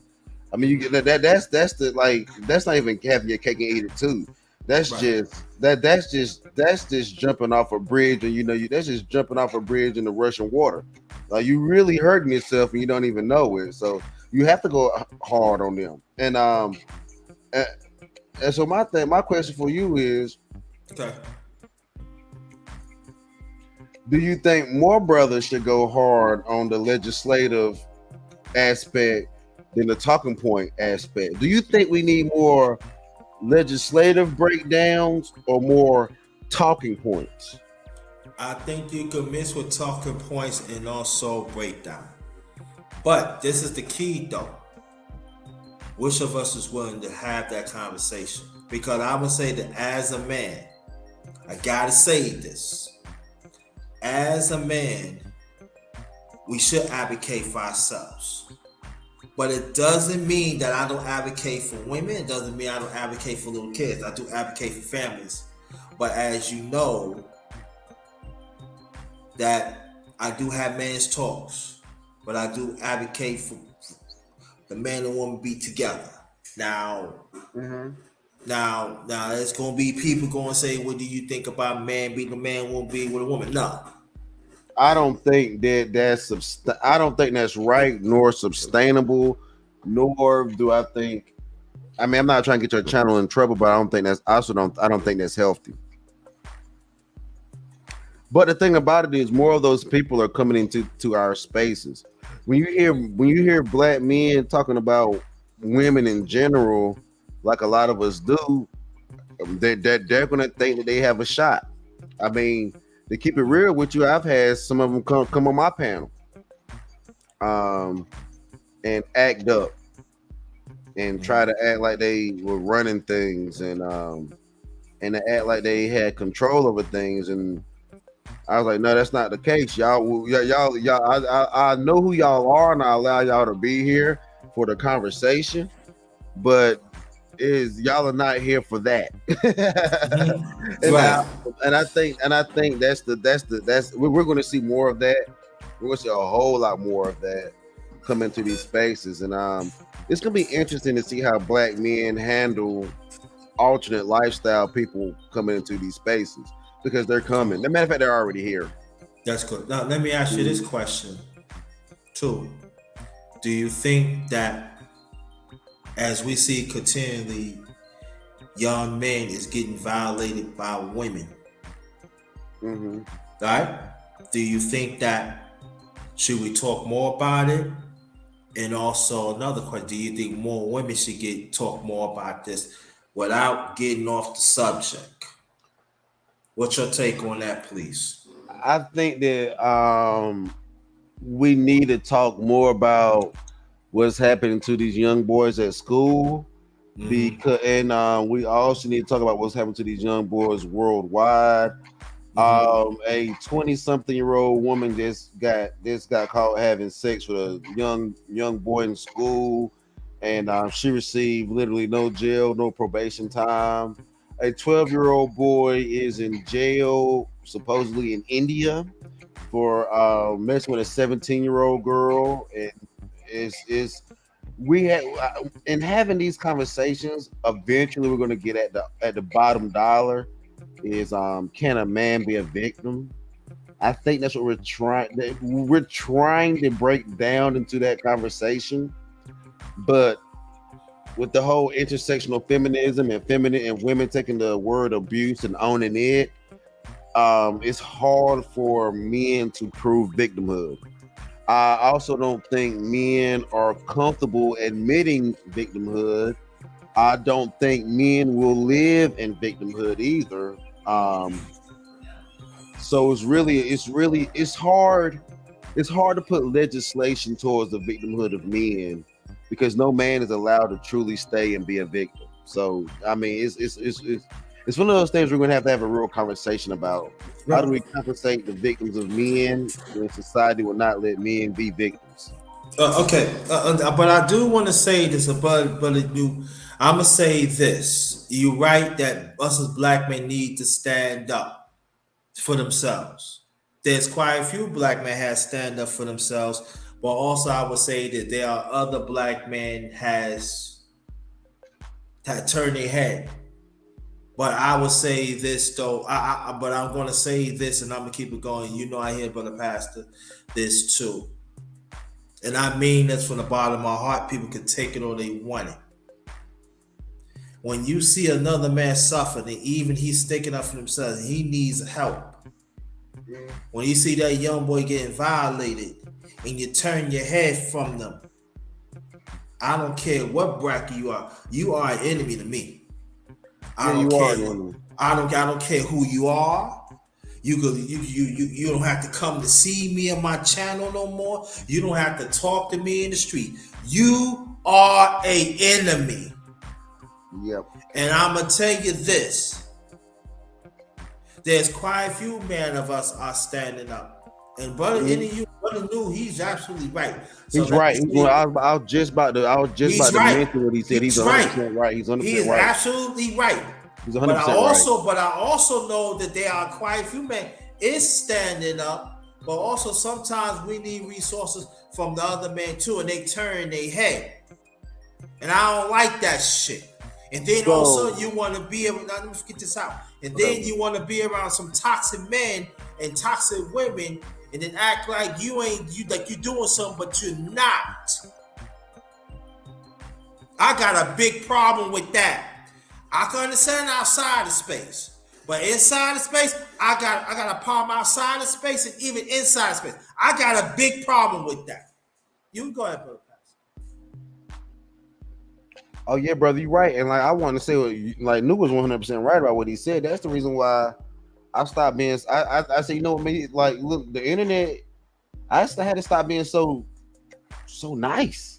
I mean, you get that's not even having your cake and eat it too. That's Right. that's just jumping off a bridge, and that's just jumping off a bridge in the Russian water. Like you really hurting yourself and you don't even know it. So you have to go hard on them. And so my question for you is, Okay. do you think more brothers should go hard on the legislative aspect than the talking point aspect? Do you think we need more legislative breakdowns or more talking points? I think you can mix with talking points and also breakdown. But this is the key though. Which of us is willing to have that conversation? Because I would say that as a man, I gotta say this. As a man, we should advocate for ourselves. But it doesn't mean that I don't advocate for women. It doesn't mean I don't advocate for little kids. I do advocate for families. But as you know, that I do have men's talks, but I do advocate for the man and woman be together. Now, now, there's gonna be people going to say, "What do you think about man being a man, woman being with a woman?" No, I don't think I don't think that's right nor sustainable, nor do I think. I mean, I'm not trying to get your channel in trouble, but I don't think that's healthy. But the thing about it is, more of those people are coming into our spaces. When you hear black men talking about women in general, like a lot of us do, they're going to think that they have a shot. I mean, to keep it real with you, I've had some of them come on my panel, and act up and try to act like they were running things and to act like they had control over things. And I was like, no, that's not the case. Y'all. I know who y'all are, and I allow y'all to be here for the conversation, but y'all are not here for that. right? And I think that's we're going to see more of that. We're going to see a whole lot more of that come into these spaces, and it's going to be interesting to see how black men handle alternate lifestyle people coming into these spaces, because they're coming. As a matter of fact, they're already here. That's good. Now, let me ask you this question too. Do you think that as we see continually young men is getting violated by women, right? Do you think that should we talk more about it? And also another question, do you think more women should talk more about this without getting off the subject? What's your take on that, please? I think that we need to talk more about what's happening to these young boys at school, because we also need to talk about what's happening to these young boys worldwide. A 20-something-year-old woman just got caught having sex with a young boy in school, and she received literally no jail, no probation time. A 12-year-old boy is in jail, supposedly in India, for messing with a 17-year-old girl. And in having these conversations, eventually we're going to get at the bottom dollar. Is can a man be a victim? I think that's what we're trying to break down into that conversation. But with the whole intersectional feminism and feminine and women taking the word abuse and owning it, it's hard for men to prove victimhood. I also don't think men are comfortable admitting victimhood. I don't think men will live in victimhood either. So it's hard to put legislation towards the victimhood of men, because no man is allowed to truly stay and be a victim. So I mean, it's one of those things we're gonna have a real conversation about. How Right. do we compensate the victims of men when society will not let men be victims? Okay, but I do want to say this, but I'm gonna say this. You're right that us as black men need to stand up for themselves. There's quite a few black men has stand up for themselves, but also I would say that there are other black men has that turn their head. But I would say this though. But I'm gonna say this, and I'm gonna keep it going. You know, I hear Brother Pastor this too. And I mean this from the bottom of my heart. People can take it or they want it. When you see another man suffering, and even he's sticking up for himself, and he needs help. When you see that young boy getting violated, and you turn your head from them, I don't care what bracket you are an enemy to me. I don't care. I don't care who you are. You don't have to come to see me on my channel no more. You don't have to talk to me in the street. You are an enemy. Yep. And I'm gonna tell you this. There's quite a few men of us are standing up. And brother New, he's absolutely right. So he's right. I was just about to mention what he said. He's 100% right. He's 100% right. He's absolutely right. He's 100% right. But I also know that there are quite a few men is standing up, but also sometimes we need resources from the other men too, and they turn their head. And I don't like that shit. And then also you want to be able, now let me get this out. And then you want to be around some toxic men and toxic women, and then act like you're doing something, but you're not. I got a big problem with that. I can understand outside of space, but inside of space, I got a problem outside of space and even inside of space. I got a big problem with that. You can go ahead, brother. Oh yeah, brother, you're right. And like I want to say, like New was 100% right about what he said. That's the reason why I stopped being. I say, you know what, man? Like, look, the internet. I had to stop being so nice.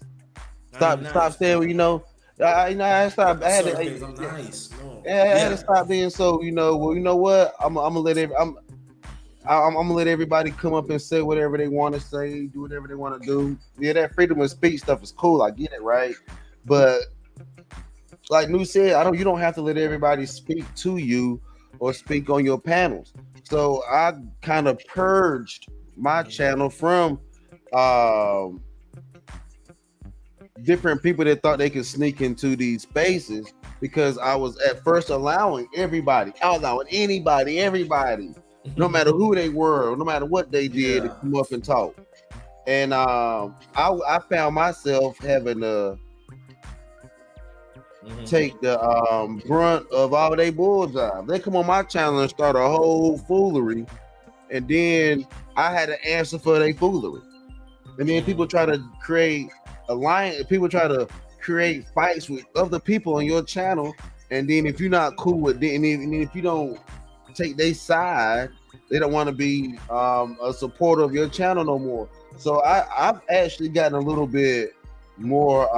Stop saying, you know. I had to stop being so, you know. Well, you know what? I'm gonna let everybody come up and say whatever they want to say, do whatever they want to do. Yeah, that freedom of speech stuff is cool. I get it, right? But like New said, you don't have to let everybody speak to you or speak on your panels. So I kind of purged my channel from different people that thought they could sneak into these spaces, because I was at first allowing everybody, everybody, no matter who they were, no matter what they did, to come up and talk. And I found myself having to take the brunt of all they bull jobs. They come on my channel and start a whole foolery, and then I had to answer for their foolery. And then people try to create alliance. People try to create fights with other people on your channel, and then if you're not cool with them, and if you don't take their side, they don't want to be a supporter of your channel no more. So I've actually gotten a little bit more.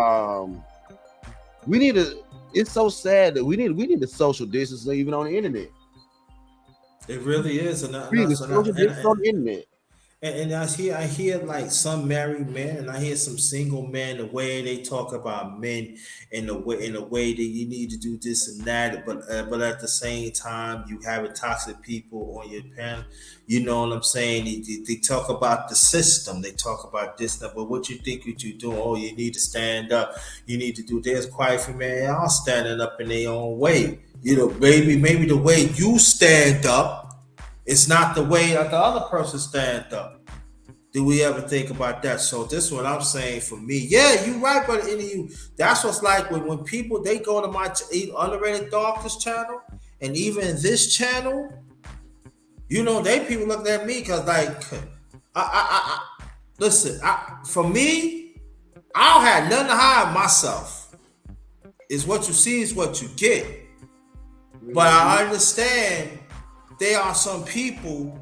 It's so sad that we need a social distance even on the internet. It really is, social distance on the internet. And I hear like some married men, and I hear some single men, the way they talk about men in the way that you need to do this and that, but at the same time you have toxic people on your panel. You know what I'm saying? They talk about the system, they talk about this stuff, but what you think what you doing? Oh, you need to stand up. You need to do. There's quite a few men are standing up in their own way. You know, maybe the way you stand up, it's not the way that the other person stand up. Do we ever think about that? So this is what I'm saying for me. Yeah, you right, but that's what's like when people, they go to my Underrated Darkness channel, and even this channel, you know, people look at me because like, listen, for me, I don't have nothing to hide myself. It's what you see is what you get. But I understand there are some people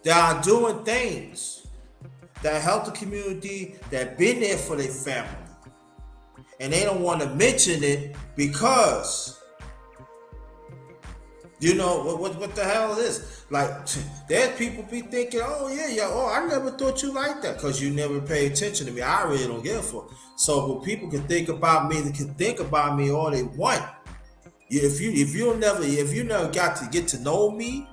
that are doing things that help the community, that been there for their family, and they don't want to mention it because You know what the hell is like? There's people be thinking, oh yeah, oh I never thought you like that because you never pay attention to me. I really don't give a fuck. So, but people can think about me. They can think about me all they want. If you never got to get to know me,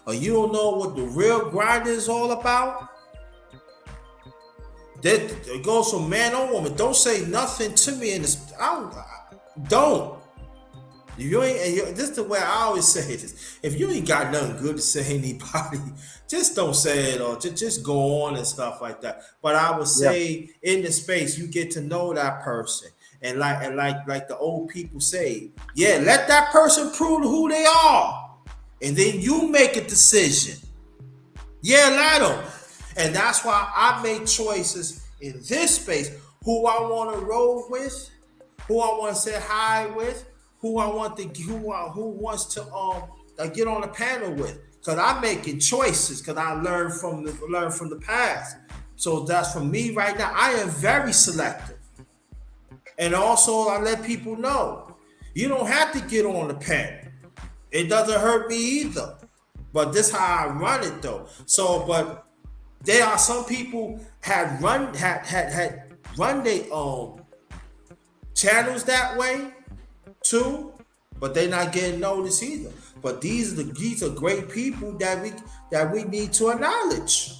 or you don't know what the real grind is all about, that it goes from man or woman. Don't say nothing to me in this. Don't. If you ain't, this is the way I always say this. If you ain't got nothing good to say to anybody, just don't say it or just go on and stuff like that. But I would say in the space, you get to know that person. And like the old people say, yeah, let that person prove who they are. And then you make a decision. Yeah, let them. And that's why I make choices in this space. Who I want to roll with, who I want to say hi with, who I want to who wants to get on the panel with, because I'm making choices because I learned from the past. So that's for me right now. I am very selective, and also I let people know you don't have to get on the panel. It doesn't hurt me either. But this how I run it though. So, but there are some people had run their channels that way too, but they're not getting noticed either. But these are great people that we need to acknowledge.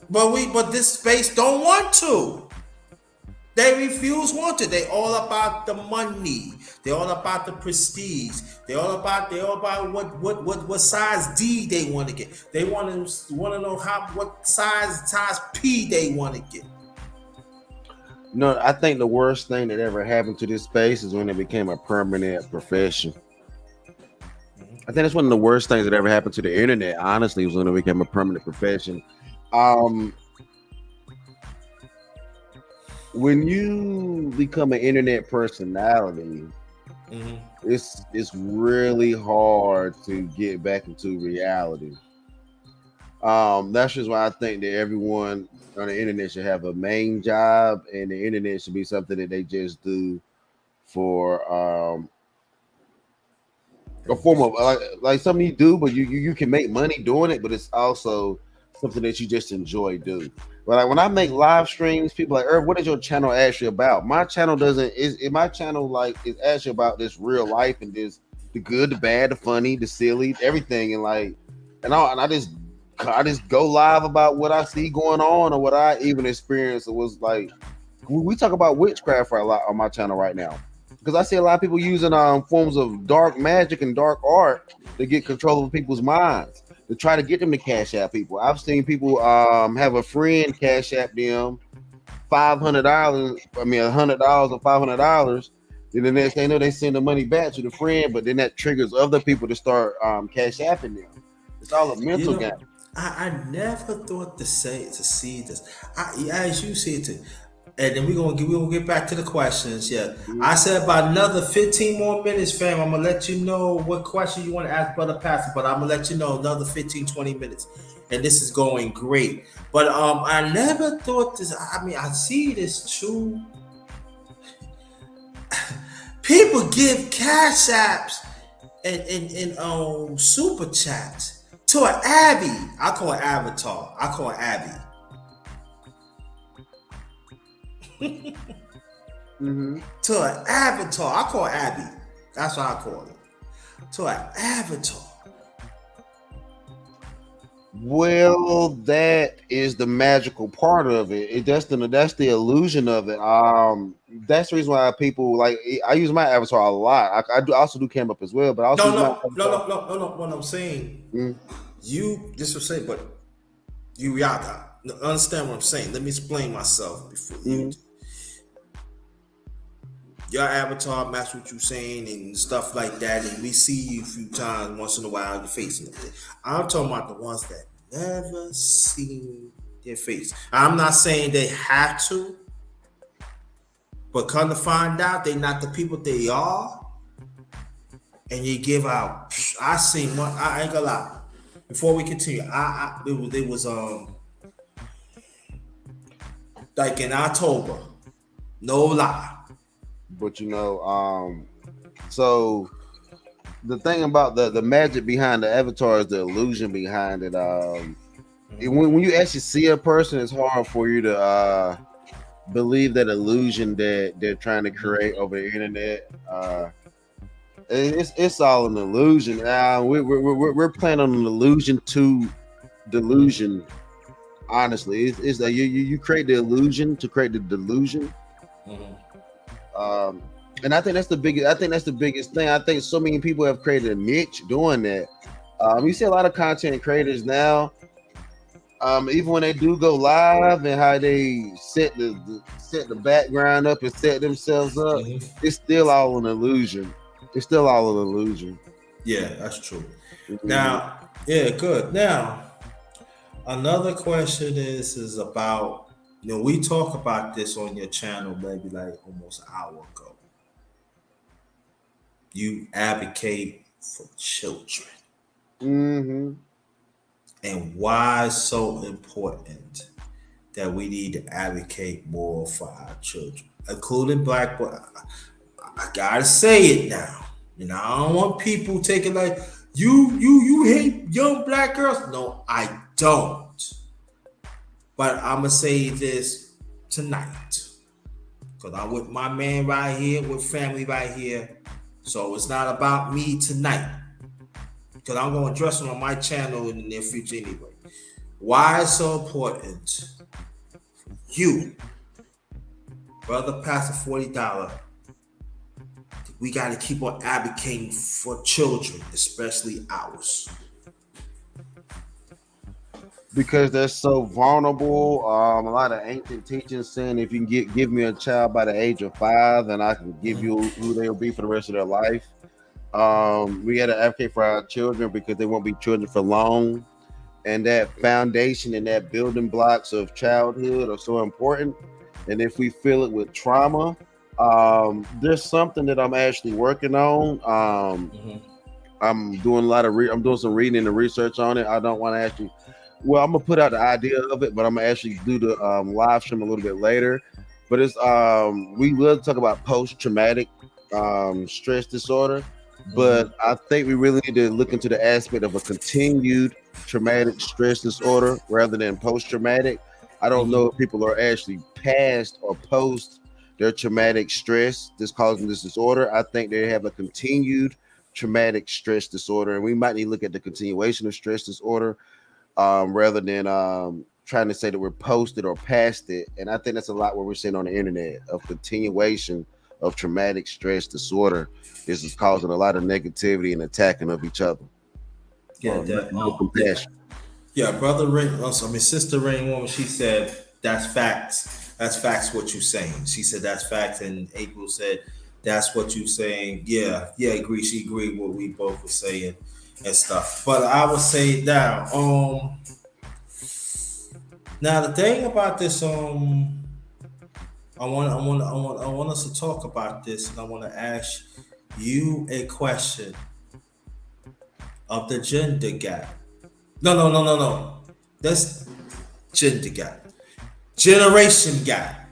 But this space don't want to. They refuse want to. They all about the money. They all about the prestige. They all about what size D they want to get. They want to know what size P they want to get. No, I think the worst thing that ever happened to this space is when it became a permanent profession. I think that's one of the worst things that ever happened to the internet. Honestly, was when it became a permanent profession. When you become an internet personality, it's really hard to get back into reality. That's just why I think that everyone on the internet should have a main job, and the internet should be something that they just do for a form of like something you do, but you can make money doing it, but it's also something that you just enjoy doing. But like when I make live streams, people are like, Irv, what is your channel actually about? My channel my channel is actually about this real life and this the good, the bad, the funny, the silly, everything, and I just go live about what I see going on or what I even experienced. It was like we talk about witchcraft a lot on my channel right now because I see a lot of people using forms of dark magic and dark art to get control of people's minds, to try to get them to cash out people. I've seen people have a friend cash out them $500. I mean $100 or $500. Then the next thing you know, they send the money back to the friend, but then that triggers other people to start cash apping them. It's all a mental game. I never thought to see this. As you see it, and then we're gonna get back to the questions. Yeah, I said about another 15 more minutes, fam. I'm gonna let you know what question you want to ask Brother Pastor, but I'm gonna let you know another 15, 20 minutes, and this is going great. But I never thought this. I mean, I see this too. People give cash apps and super chats to an Abby. I call it Avatar. I call it Abby. To an avatar. I call it Abby. That's what I call it. To an avatar. Well, that is the magical part of it. That's the illusion of it. That's the reason why people I use my avatar a lot. I also do cam up as well, but I also no. What I'm saying, you just was saying, but you yada. Understand what I'm saying? Let me explain myself before you. Your avatar match what you're saying and stuff like that, and we see you a few times once in a while. You're facing it. I'm talking about the ones that never seen their face. I'm not saying they have to, but come to find out, they're not the people they are, and you give out. I seen one. I ain't gonna lie. Before we continue, it was like in October. No lie. But so the thing about the magic behind the avatar is the illusion behind it. When you actually see a person, it's hard for you to believe that illusion that they're trying to create over the internet. It's all an illusion. We're playing on an illusion to delusion. Honestly, it's like you create the illusion to create the delusion. And I think that's the biggest. I think that's the biggest thing. I think so many people have created a niche doing that. You see a lot of content creators now. Even when they do go live and how they set the background up and set themselves up, it's still all an illusion. It's still all an illusion. Yeah, that's true. Now, yeah, good. Now, another question is about, we talk about this on your channel maybe like almost an hour ago. You advocate for children. And why it's so important that we need to advocate more for our children, including black boys. I gotta say it now. I don't want people taking like you hate young black girls. No, I don't. But I'm gonna say this tonight because I'm with my man right here, with family right here. So it's not about me tonight, because I'm going to address it on my channel in the near future anyway. Why it's so important for you, brother Pastor $40, we got to keep on advocating for children, especially ours. Because they're so vulnerable. A lot of ancient teachings saying if you can give me a child by the age of 5, and I can give you who they'll be for the rest of their life. We got to advocate for our children because they won't be children for long. And that foundation and that building blocks of childhood are so important. And if we fill it with trauma, there's something that I'm actually working on. I'm doing I'm doing some reading and research on it. I don't want to actually, I'm gonna put out the idea of it, but I'm gonna actually do the live stream a little bit later. But it's we will talk about post-traumatic stress disorder. But I think we really need to look into the aspect of a continued traumatic stress disorder rather than post-traumatic. I don't know if people are actually past or post their traumatic stress that's causing this disorder. I think they have a continued traumatic stress disorder, and we might need to look at the continuation of stress disorder rather than trying to say that we're posted or past it. And I think that's a lot what we're seeing on the internet of continuation of traumatic stress disorder. This is causing a lot of negativity and attacking of each other. Yeah, compassion. Yeah, brother Ring, Sister Rain Woman, she said that's facts. That's facts what you're saying. She said that's facts, and April said that's what you're saying. Yeah, agree. She agreed what we both were saying and stuff. But I would say now, now the thing about this, I want us to talk about this, and I want to ask you a question of the gender gap. No. That's gender gap. Generation gap.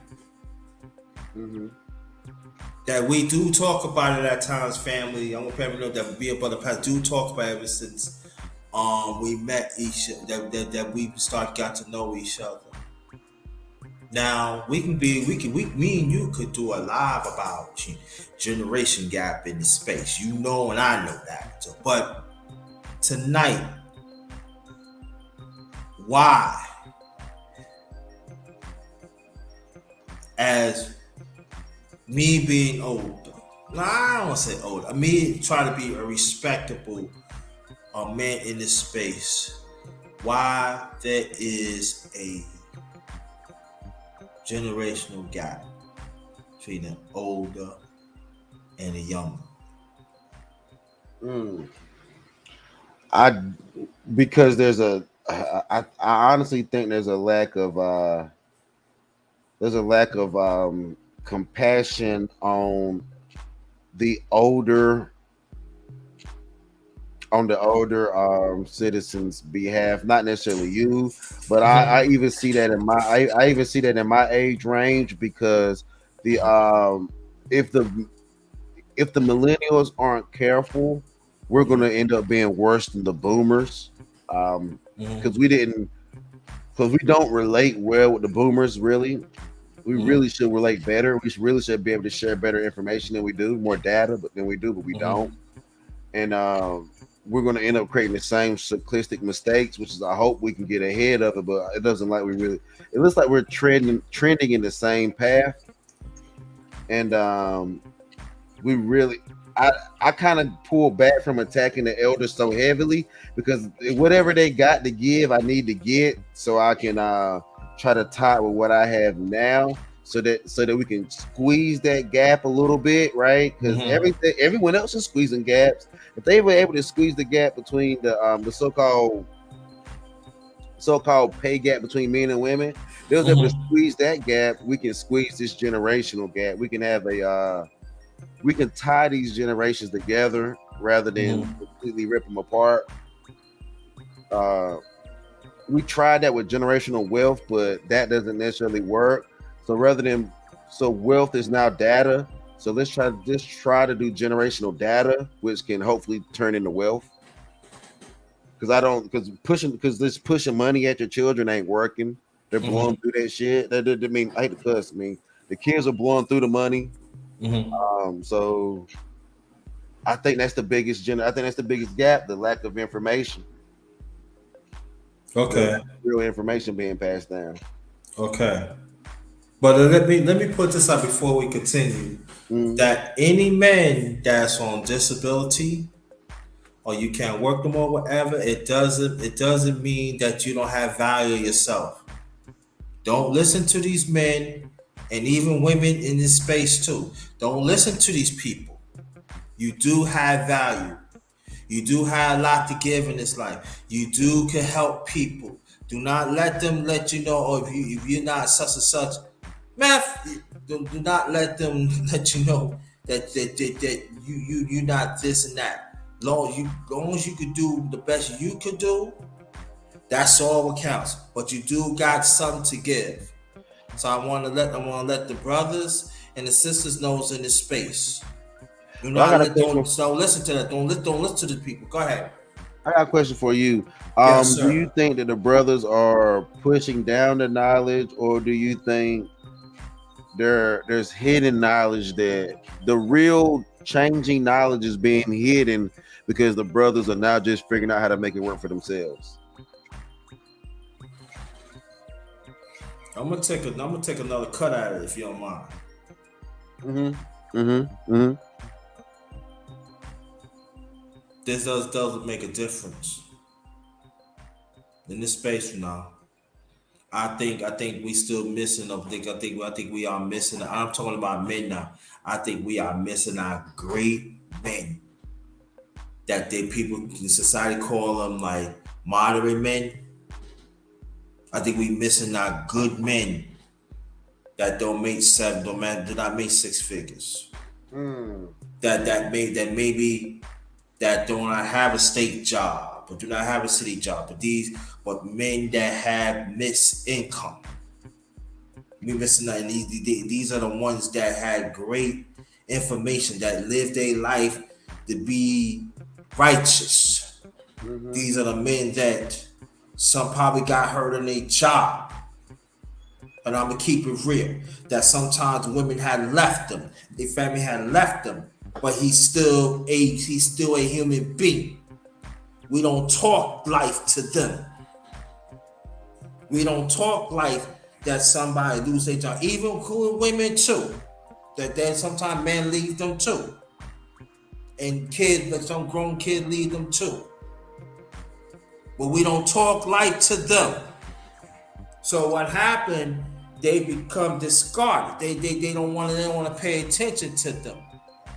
That we do talk about it at times, family. I want family to know that we brother Pat do talk about it ever since we met each that we got to know each other. Now me and you could do a live about generation gap in the space, and I know that. So, but tonight, why, as me being older, I don't want to say older, me trying to be a respectable man in this space, why there is a generational gap between the older and the younger. Because I honestly think there's a lack of compassion on the older citizens' behalf. Not necessarily you, but I even see that in my age range, because the if the millennials aren't careful, we're going to end up being worse than the boomers, because we don't relate well with the boomers. Really, we really should relate better. We really should be able to share better information than we do, more data, but we don't. And we're going to end up creating the same simplistic mistakes, which is I hope we can get ahead of it, but it doesn't like we really. It looks like we're trending in the same path, and we really. I kind of pull back from attacking the elders so heavily because whatever they got to give, I need to get so I can try to tie with what I have now, so that we can squeeze that gap a little bit, right? Because everyone else is squeezing gaps. If they were able to squeeze the gap between the so-called pay gap between men and women, they was able to squeeze that gap. We can squeeze this generational gap. We can have we can tie these generations together rather than completely rip them apart. We tried that with generational wealth, but that doesn't necessarily work. So wealth is now data. So let's try to do generational data, which can hopefully turn into wealth. Because this pushing money at your children ain't working. They're blowing through that shit. I hate to cuss. The kids are blowing through the money. So I think that's the biggest gap, the lack of information. Okay. Real information being passed down. Okay. But let me put this up before we continue. That any man that's on disability or you can't work no more, whatever, it doesn't mean that you don't have value yourself. Don't listen to these men and even women in this space too. Don't listen to these people. You do have value. You do have a lot to give in this life. You can help people. Do not let them let you know, or if you're not such and such, man, do not let them let you know that you're not this and that. Long as you could do the best you could do, that's all what counts. But you do got something to give. So I want to let the brothers and the sisters know in this space. Don't listen to that. Don't listen to the people. Go ahead. I got a question for you. Yes, sir. Do you think that the brothers are pushing down the knowledge, or do you think there's hidden knowledge that the real changing knowledge is being hidden because the brothers are now just figuring out how to make it work for themselves? I'm gonna take another cut at it if you don't mind. This doesn't make a difference in this space now. I think we still missing. I think we are missing. I'm talking about men now. I think we are missing our great men that people in society call them like moderate men. I think we missing our good men that do not make six figures. That do not have a state job, but do not have a city job. But men that have missed income. We missing that. These are the ones that had great information, that lived their life to be righteous. These are the men that some probably got hurt in their job. But I'm gonna keep it real. That sometimes women had left them, their family had left them, but he's still a human being. We don't talk life to them. We don't talk life that somebody lose their job. Even cool women too. That sometimes men leave them too. And kids, like some grown kid leave them too. But we don't talk life to them. So what happened? They become discarded. They don't want to pay attention to them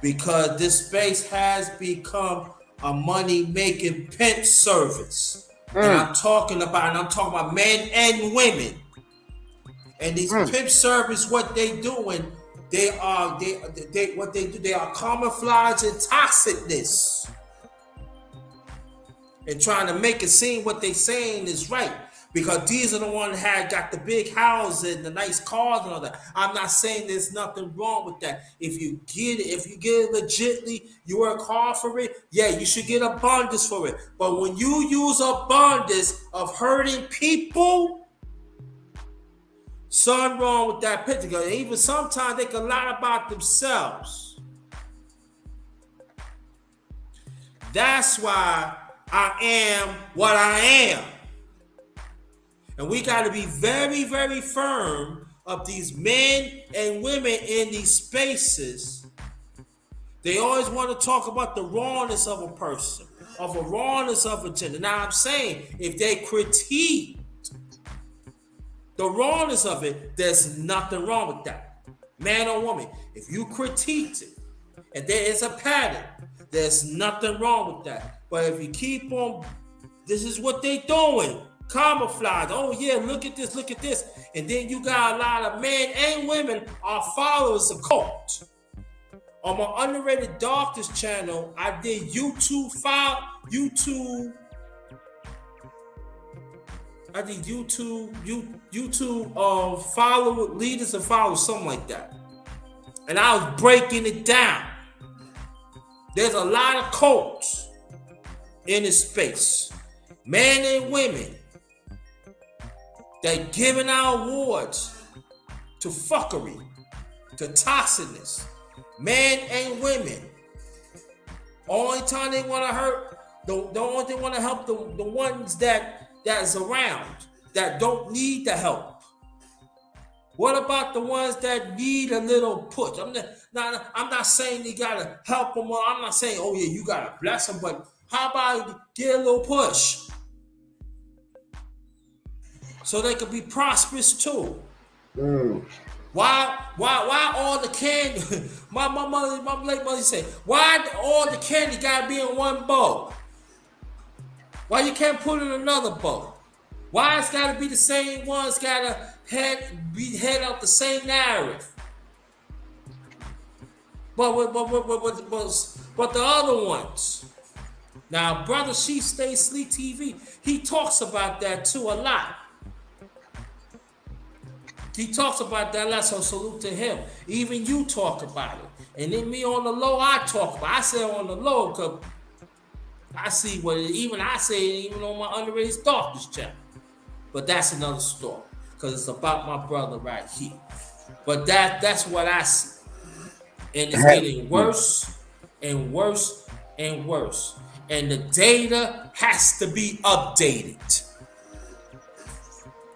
because this space has become a money-making pimp service. And I'm talking about men and women. And these pimp service, what they doing? They are camouflaging toxicness and trying to make it seem what they saying is right. Because these are the ones that got the big houses and the nice cars and all that. I'm not saying there's nothing wrong with that. If you get it legitly, you work hard for it, yeah, you should get abundance for it. But when you use abundance of hurting people, something wrong with that picture. Because even sometimes they can lie about themselves. That's why I am what I am. And we got to be very, very firm of these men and women in these spaces. They always want to talk about the rawness of a person, of a rawness of a gender. Now I'm saying if they critique the rawness of it, there's nothing wrong with that. Man or woman, if you critique it and there is a pattern, there's nothing wrong with that. But if you keep on, this is what they doing. Camouflage. Oh yeah, look at this, and then you got a lot of men and women are followers of cult. On my underrated doctors channel, I did YouTube follow leaders and followers, something like that, and I was breaking it down. There's a lot of cults in this space, men and women. They giving out awards to fuckery, to toxicness, men and women. Only time they want to hurt, the only thing want to help the ones that's around, that don't need the help. What about the ones that need a little push? I'm not saying you gotta help them. I'm not saying, oh yeah, you gotta bless them, but how about get a little push? So they could be prosperous too. Why all the candy? My late mother said, why all the candy gotta be in one bowl? Why you can't put it in another bowl? Why it's gotta be the same ones? Gotta head out the same narrative. But the other ones. Now, Brother She Stay Sleep TV, he talks about that too a lot. He talks about that a lot, so salute to him. Even you talk about it. And then me on the low, I talk about it. I say on the low because I see what I say even on my underrated doctor's channel. But that's another story because it's about my brother right here. But that's what I see. And it's getting worse and worse and worse. And the data has to be updated.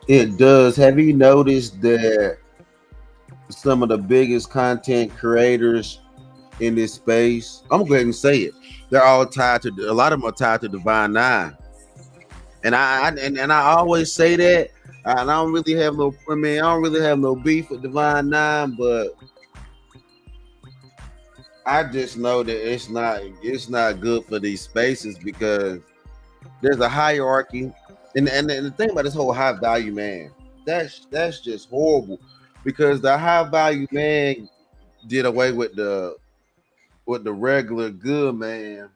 It does. Have you noticed that some of the biggest content creators in this space, I'm going to go ahead and say it, they're all tied to, a lot of them are tied to Divine Nine. And I always say that, and I don't really have no beef with Divine Nine, but I just know that it's not good for these spaces because there's a hierarchy. And the thing about this whole high value man, that's just horrible because the high value man did away with the regular good man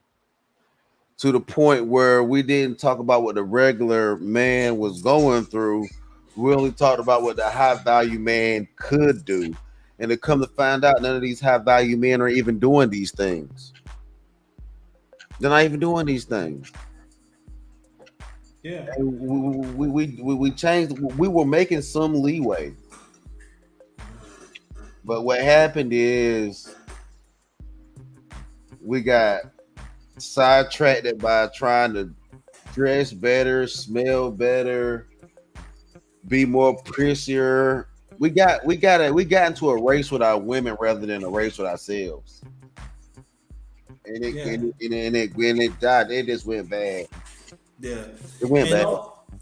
to the point where we didn't talk about what the regular man was going through. We only talked about what the high value man could do. And to come to find out, none of these high value men are even doing these things. They're not even doing these things. Yeah. And we changed. We were making some leeway, but what happened is we got sidetracked by trying to dress better, smell better, be more prettier. We got into a race with our women rather than a race with ourselves, and it died. It just went bad. Yeah, it went bad.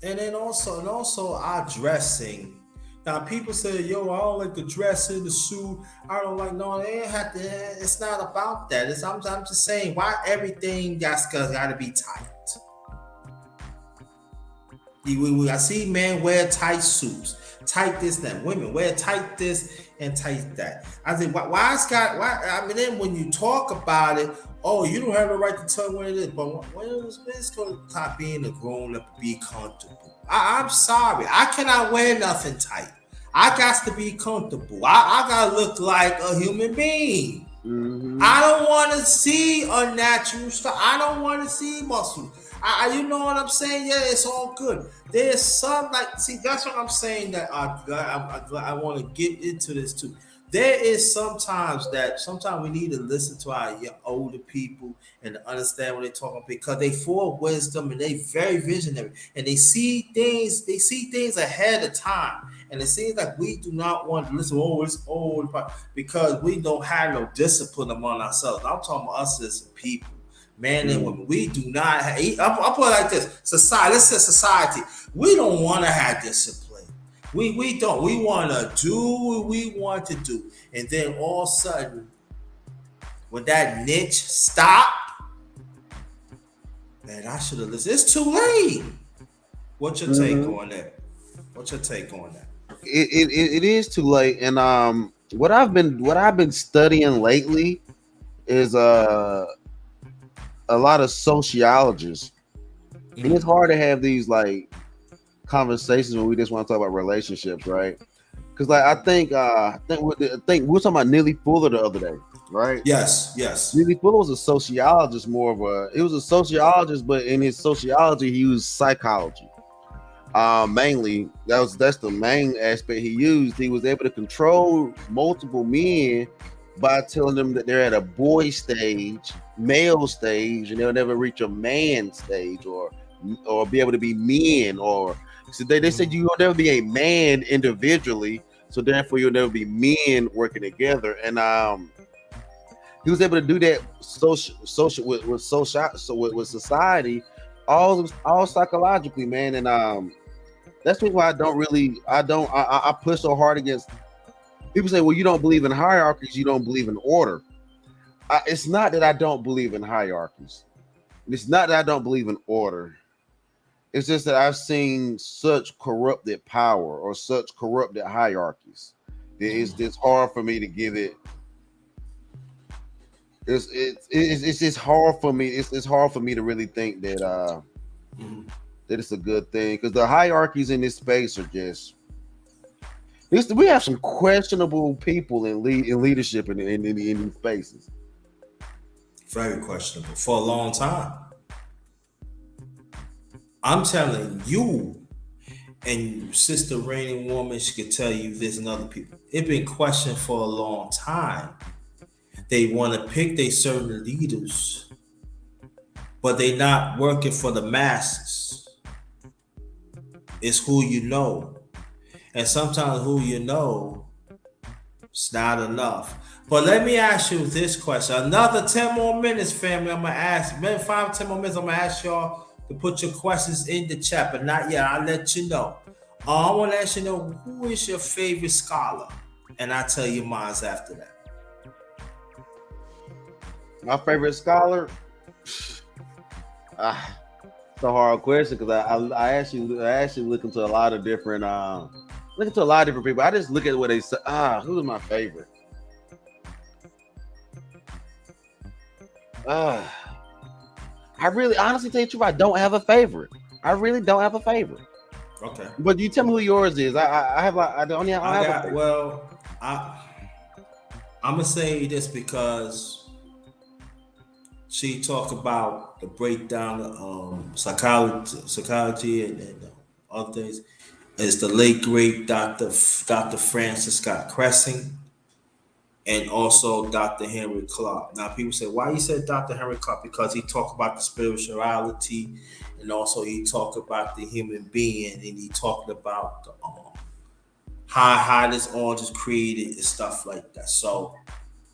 And then also our dressing. Now people say, "Yo, I don't like the dress in the suit. I don't like." No, they ain't have to. It's not about that. I'm just saying, why everything got to be tight. I see men wear tight suits, tight this, that. Women wear tight this, and type that. I think why it's got why I mean then when you talk about it, oh you don't have the right to tell when it is, but when it's going to stop being a grown up, be comfortable. I'm sorry, I cannot wear nothing tight. I got to be comfortable. I gotta look like a human being. I don't want to see unnatural stuff. I don't want to see muscle. You know what I'm saying? Yeah, it's all good. There's some like, see, that's what I'm saying. That I want to get into this too. There is sometimes we need to listen to our older people and understand what they're talking, because they full of wisdom and they very visionary and they see things. They see things ahead of time. And it seems like we do not want to listen. Oh, it's old, because we don't have no discipline among ourselves. I'm talking about us as people, man and women. We do not have. I'll put it like this: society. Let's say society. We don't want to have discipline. We don't. We want to do what we want to do, and then all of a sudden, when that niche stop, man, I should have listened. It's too late. What's your take on that? What's your take on that? It is too late, and what I've been studying lately is a lot of sociologists, and it's hard to have these like conversations when we just want to talk about relationships, right? Because like I think we were talking about Neely Fuller the other day, right? Yes. Neely Fuller was a sociologist, he was a sociologist, but in his sociology he used psychology. Mainly that's the main aspect he used. He was able to control multiple men by telling them that they're at a boy stage, male stage, and they'll never reach a man stage or be able to be men. Or so they said you'll never be a man individually, so therefore you'll never be men working together. And he was able to do that with society, all psychologically, man. And that's why I push so hard against people say, well, you don't believe in hierarchies, you don't believe in order. It's not that I don't believe in hierarchies. It's not that I don't believe in order. It's just that I've seen such corrupted power or such corrupted hierarchies. It's just hard for me to give it. It's just hard for me. It's hard for me to really think that that it's a good thing, because the hierarchies in this space are just. We have some questionable people in leadership in these spaces. Very questionable for a long time. I'm telling you, and Sister Reigning Woman, she could tell you this and other people. It's been questioned for a long time. They want to pick their certain leaders, but they not working for the masses. It's who you know. And sometimes who you know is not enough. But let me ask you this question. Another 10 more minutes, family. I'm going to ask, 5-10 more minutes, I'm going to ask y'all to put your questions in the chat, but not yet. I'll let you know. I want to ask you who is your favorite scholar? And I'll tell you mine after that. My favorite scholar? It's a hard question, because I actually look into a lot of different people. I just look at what they say. Who's my favorite? I really, honestly, tell you the truth, I don't have a favorite. I really don't have a favorite. Okay. But you tell me who yours is. I'm gonna say this because she talked about the breakdown of psychology and other things. Is the late great Dr. Francis Scott Cressing, and also Dr. Henry Clark. Now people say, why you said Dr. Henry Clark? Because he talked about the spirituality, and also he talked about the human being, and he talked about the, how this all just created and stuff like that. So,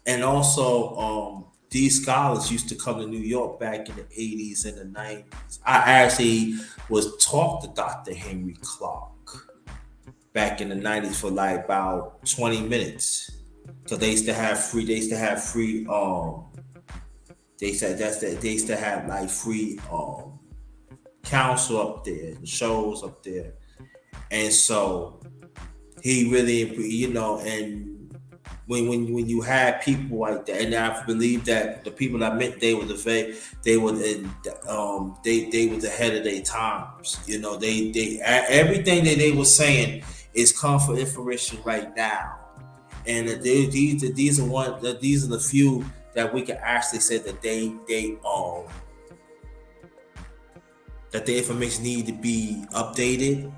and also these scholars used to come to New York back in the 80s and the 90s. I actually was talked to Dr. Henry Clark back in the 90s for like about 20 minutes. So they used to have free counsel up there, shows up there. And so he really, and when you had people like that, and I believe that the people I met, they were they were they was ahead of their times. You know, they everything that they were saying is come for information right now, and these are these are the few that we can actually say that that the information need to be updated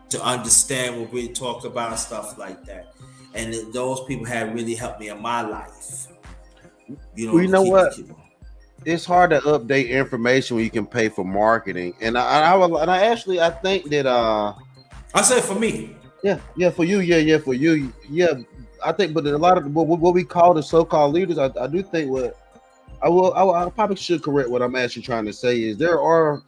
to understand what we talk about and stuff like that. And those people have really helped me in my life. You Well, know, you know what? It's hard to update information when you can pay for marketing. And I think that I say for me. yeah, for you, yeah, for you, yeah. I think, but a lot of what we call the so-called leaders, I do think what I probably should correct what I'm actually trying to say is there are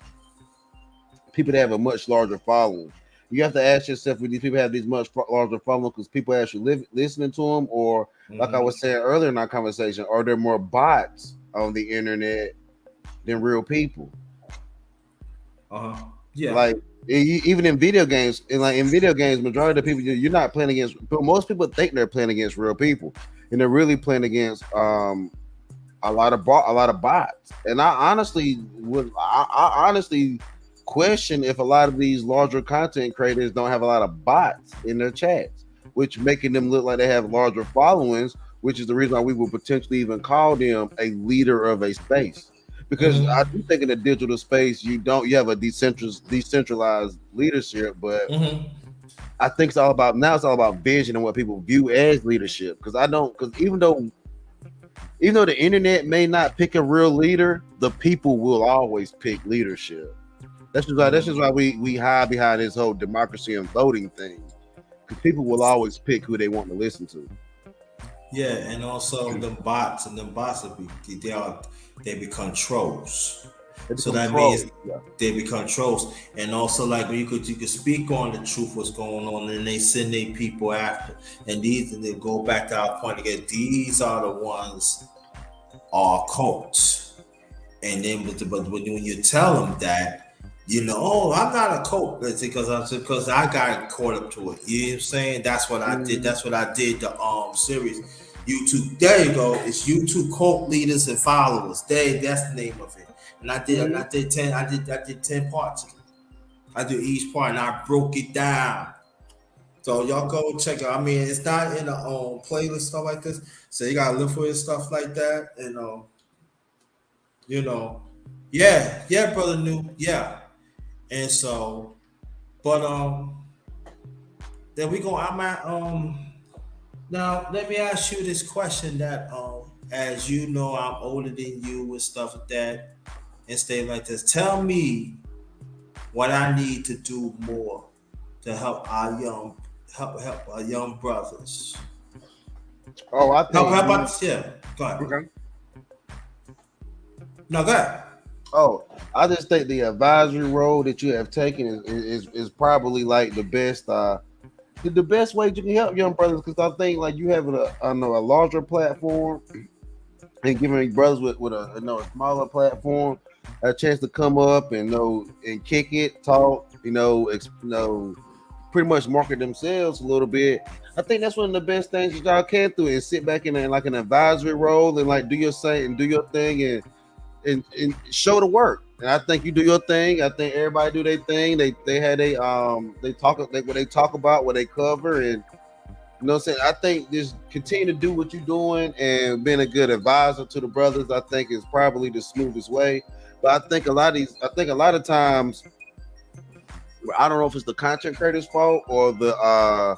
people that have a much larger following. You have to ask yourself, when these people have these much larger following because people actually listening to them, or like I was saying earlier in our conversation, are there more bots on the internet than real people? Yeah. Like even in video games, majority of the people you're not playing against. But most people think they're playing against real people, and they're really playing against a lot of bots. And I honestly question if a lot of these larger content creators don't have a lot of bots in their chats, which making them look like they have larger followings, which is the reason why we would potentially even call them a leader of a space. Because I do think in the digital space, you have a decentralized leadership, but I think it's all about vision and what people view as leadership. Because even though the internet may not pick a real leader, the people will always pick leadership. That's just why we hide behind this whole democracy and voting thing, because people will always pick who they want to listen to. Yeah, and also the bots they become trolls. So that means they become trolls, and also like when you could speak on the truth, what's going on, and they send their people after, and they go back to our point again. These are the ones are cults, and then but when you tell them that. You know, oh, I'm not a cult because I got caught up to it. You know what I'm saying? That's what I did. That's what I did. The series, YouTube. There you go. It's YouTube cult leaders and followers. That's the name of it. And I did 10 parts. I did each part and I broke it down. So y'all go check it. I mean, it's not in a playlist stuff like this. So you gotta look for it stuff like that. And yeah, brother new, yeah. And so, but then we go. I'm at now. Let me ask you this question that as you know, I'm older than you and stuff like that, and stay like this. Tell me what I need to do more to help our young brothers. Oh, I think yeah. Go ahead. Okay. No, go ahead. Oh, I just think the advisory role that you have taken is probably like the best way you can help young brothers, because I think like you have a larger platform and giving brothers with a smaller platform a chance to come up and kick it, talk, pretty much market themselves a little bit. I think that's one of the best things that y'all can do, is sit back in like an advisory role and like do your thing and show the work. And I think you do your thing. I think everybody do their thing. They had what they talk about, what they cover, and what I'm saying. I think just continue to do what you're doing and being a good advisor to the brothers, I think, is probably the smoothest way. But I think a lot of times, I don't know if it's the content creator's fault or the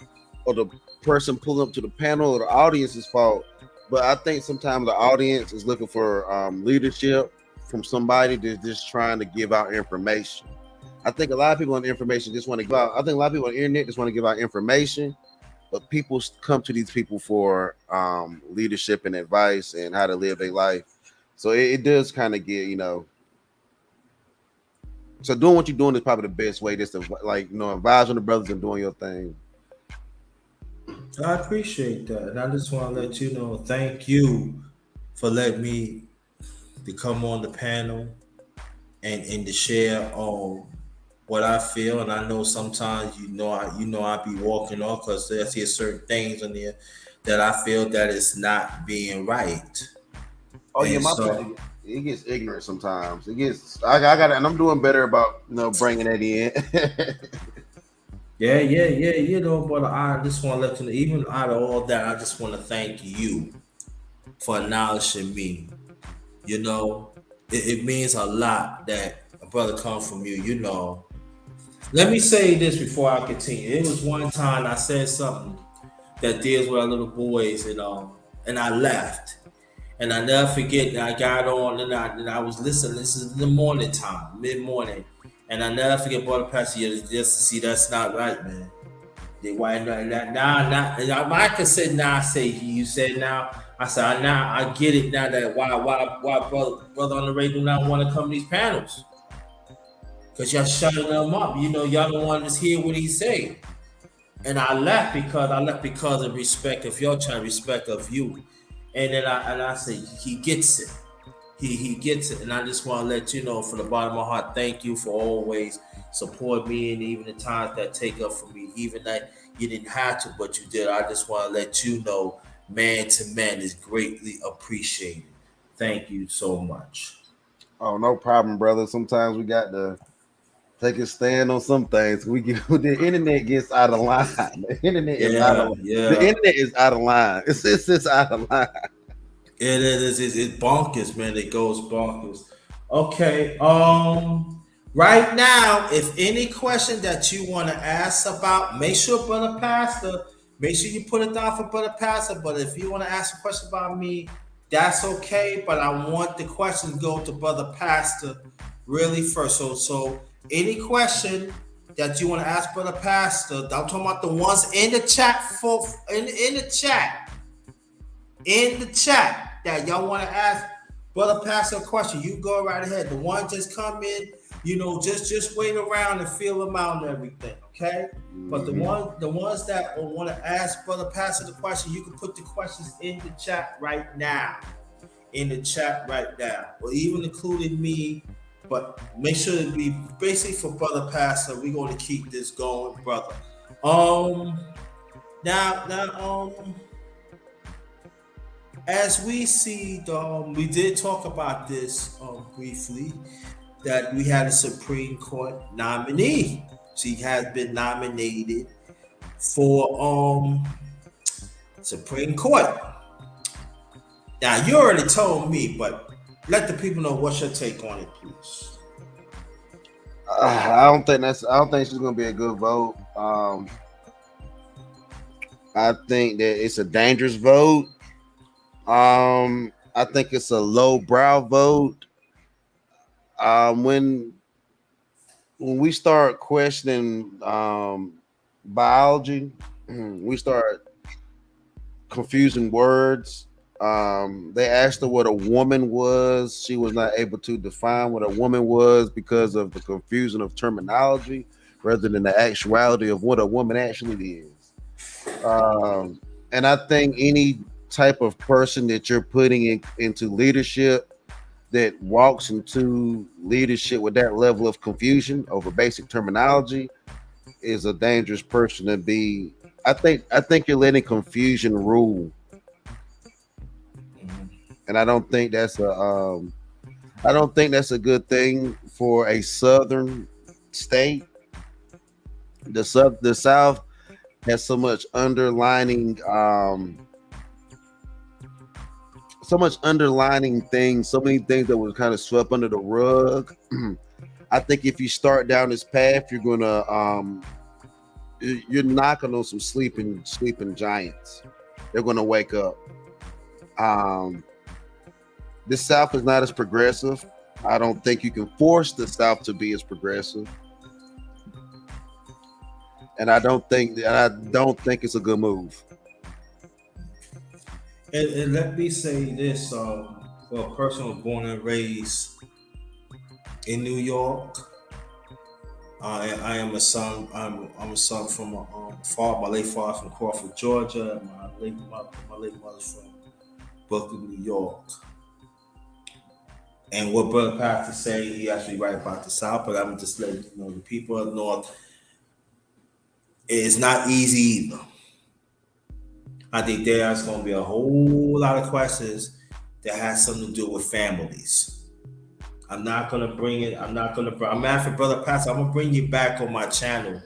person pulling up to the panel or the audience's fault. But I think sometimes the audience is looking for leadership from somebody that's just trying to give out information. I think a lot of people on the information just want to give out. I think a lot of people on the internet just want to give out information, but people come to these people for leadership and advice and how to live their life. So it does kind of get, So doing what you're doing is probably the best way, just to advising the brothers and doing your thing. I appreciate that, and I just want to let you know, thank you for letting me to come on the panel and to share what I feel. And I know sometimes I be walking off because I see certain things on there that I feel that it's not being right. Oh yeah, And my so family, it gets ignorant sometimes. It gets I got it, and I'm doing better about bringing that in. yeah, but I just want to let you know, even out of all that, I just want to thank you for acknowledging me. You know, it means a lot that a brother come from you. Let me say this before I continue. It was one time I said something that deals with our little boys, and I left. And I never forget that I got on and I was listening. This is in the morning time, mid morning. And I never forget, Brother Pastor, just to see that's not right, man. They why not now and I can say now. I say you said now. I said now I get it now that why brother on the radio not want to come to these panels because y'all shutting them up. Y'all don't want to hear what he say. And I left because of respect of your time, respect of you. And then I say he gets it. He gets it. And I just want to let you know from the bottom of my heart, thank you for always support me and even the times that take up for me. Even that you didn't have to, but you did. I just want to let you know, man to man is greatly appreciated. Thank you so much. Oh, no problem, brother. Sometimes we got to take a stand on some things. The internet gets out of line. The internet is out of Yeah, line. The yeah. internet is out of line. It's out of line. It is. It's bonkers, man. It goes bonkers. Okay. Right now, if any question that you want to ask about, make sure, brother pastor, make sure you put it down for brother pastor. But if you want to ask a question about me, that's okay. But I want the question to go to brother pastor really first. So any question that you want to ask brother pastor, I'm talking about the ones in the chat in the chat that y'all want to ask brother pastor a question, you go right ahead. The one just come in, just wait around and feel them out and everything, okay? But the ones that want to ask brother pastor the question, you can put the questions in the chat right now, or even including me. But make sure it be basically for brother pastor. We're going to keep this going, brother. Now, as we see, we did talk about this briefly, that we had a Supreme Court nominee. She has been nominated for Supreme Court. Now, you already told me, but let the people know what's your take on it, please. I don't think she's gonna be a good vote. I think that it's a dangerous vote. I think it's a low brow vote. When we start questioning biology, we start confusing words. They asked her what a woman was. She was not able to define what a woman was because of the confusion of terminology rather than the actuality of what a woman actually is. And I think any type of person that you're putting into leadership that walks into leadership with that level of confusion over basic terminology is a dangerous person to be. I think you're letting confusion rule, and I don't think that's a good thing for a southern state. The South has so much underlining things, so many things that were kind of swept under the rug. I think if you start down this path, you're knocking on some sleeping giants. They're gonna wake up. The South is not as progressive. I don't think you can force the South to be as progressive, and I don't think it's a good move. And let me say this: for a person who was born and raised in New York, I am a son. I'm a son from my late father from Crawford, Georgia. My late mother's from Brooklyn, New York. And what Brother Pastor say, he actually right about the South, but I'm just letting you know the people of the North. It's not easy either. I think there's going to be a whole lot of questions that has something to do with families. I'm not gonna bring it. I'm not gonna. I'm mad for brother Pastor. I'm gonna bring you back on my channel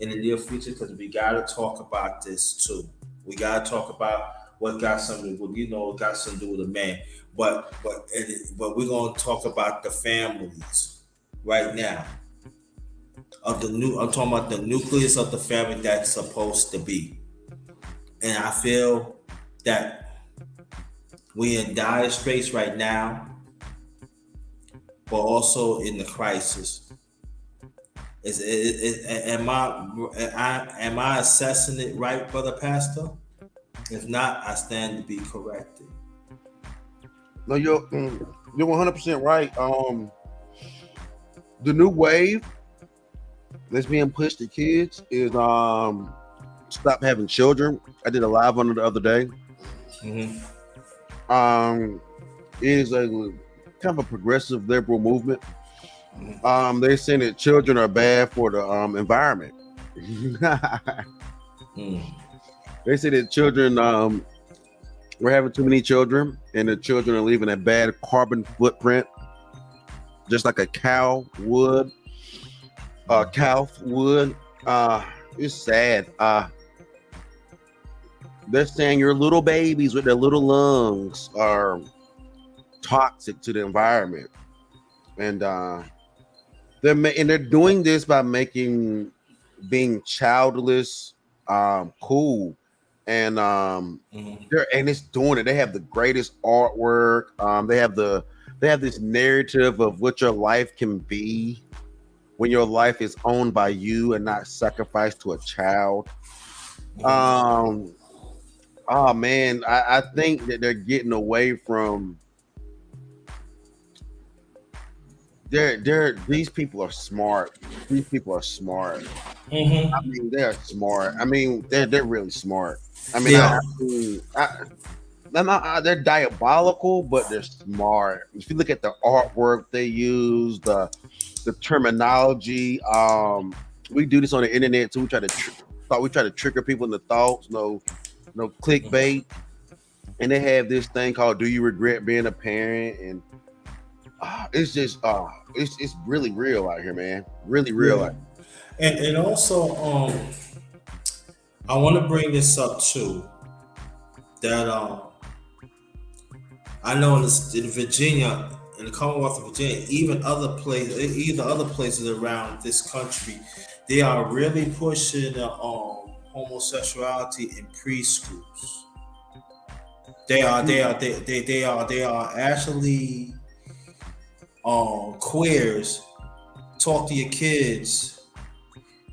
in the near future because we gotta talk about this too. We gotta talk about what got something with got something to do with a man. But we're gonna talk about the families right now of the new. I'm talking about the nucleus of the family that's supposed to be, and I feel that we in dire straits right now, but also in the crisis. Am I assessing it right, brother Pastor? If not, I stand to be corrected. No, you're 100% right. The new wave that's being pushed to kids is stop having children. I did a live on it the other day. Mm-hmm. It is a kind of a progressive liberal movement. They're saying that children are bad for the environment. They say that children, we're having too many children, and the children are leaving a bad carbon footprint, just like a cow would. It's sad. They're saying your little babies with their little lungs are toxic to the environment, and they're doing this by making being childless cool, and it's doing it. They have the greatest artwork. They have this narrative of what your life can be when your life is owned by you and not sacrificed to a child. Oh man, I think that they're getting away from. These people are smart. These people are smart. Mm-hmm. I mean, they're smart. I mean, they're really smart. I mean, they're diabolical, but they're smart. If you look at the artwork they use, the terminology, we do this on the internet too. We try to trigger people in the thoughts. No clickbait, and they have this thing called "Do you regret being a parent?" and it's just it's really real out here, man. Really real. Yeah. And also, I want to bring this up too. That I know in Virginia, in the Commonwealth of Virginia, even other places around this country, they are really pushing homosexuality in preschools. They are actually queers talk to your kids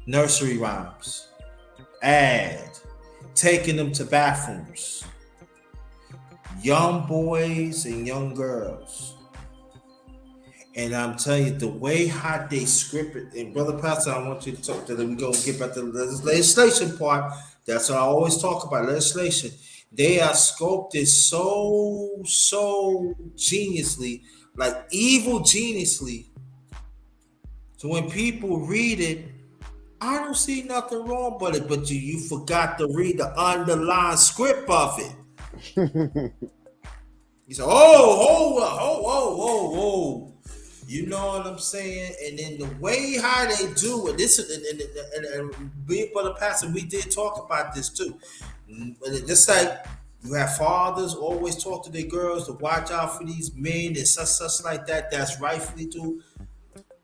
nursery rhymes, taking them to bathrooms, young boys and young girls. And I'm telling you, the way how they script it, and Brother Pastor, I want you to talk to them. We're going to get back to the legislation part. That's what I always talk about, legislation. They are sculpted so geniusly, like evil geniusly. So when people read it, I don't see nothing wrong with it, but you forgot to read the underlying script of it. You say, oh. You know what I'm saying? And then the way how they do it, this and being Brother Pastor, we did talk about this too. Just like you have fathers always talk to their girls to watch out for these men and such like that. That's rightfully too.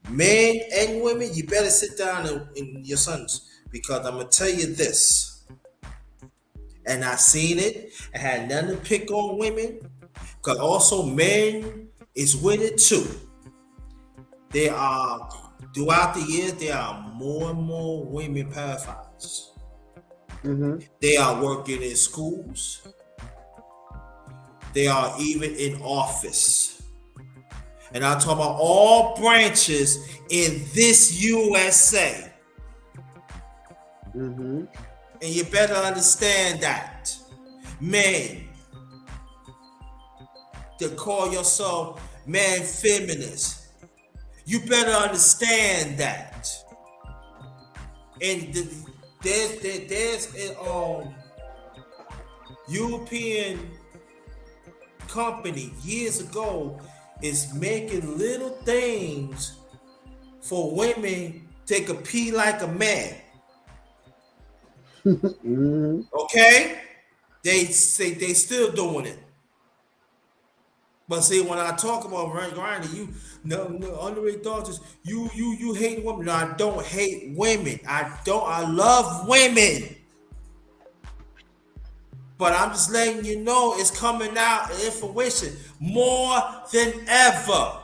Men and women, you better sit down and your sons, because I'm gonna tell you this, and I seen it. I had nothing to pick on women, because also men is with it too. They are throughout the years. There are more and more women pedophiles. Mm-hmm. They are working in schools. They are even in office. And I'm talking about all branches in this USA. Mm-hmm. And you better understand that. Men, to call yourself man feminist, you better understand that. And there's European company years ago is making little things for women they could pee like a man. Mhm. Okay? They say they still doing it. But see, when I talk about Grinda, you no underage daughters, you hate women. No, I don't hate women. I love women. But I'm just letting you know it's coming out in fruition more than ever.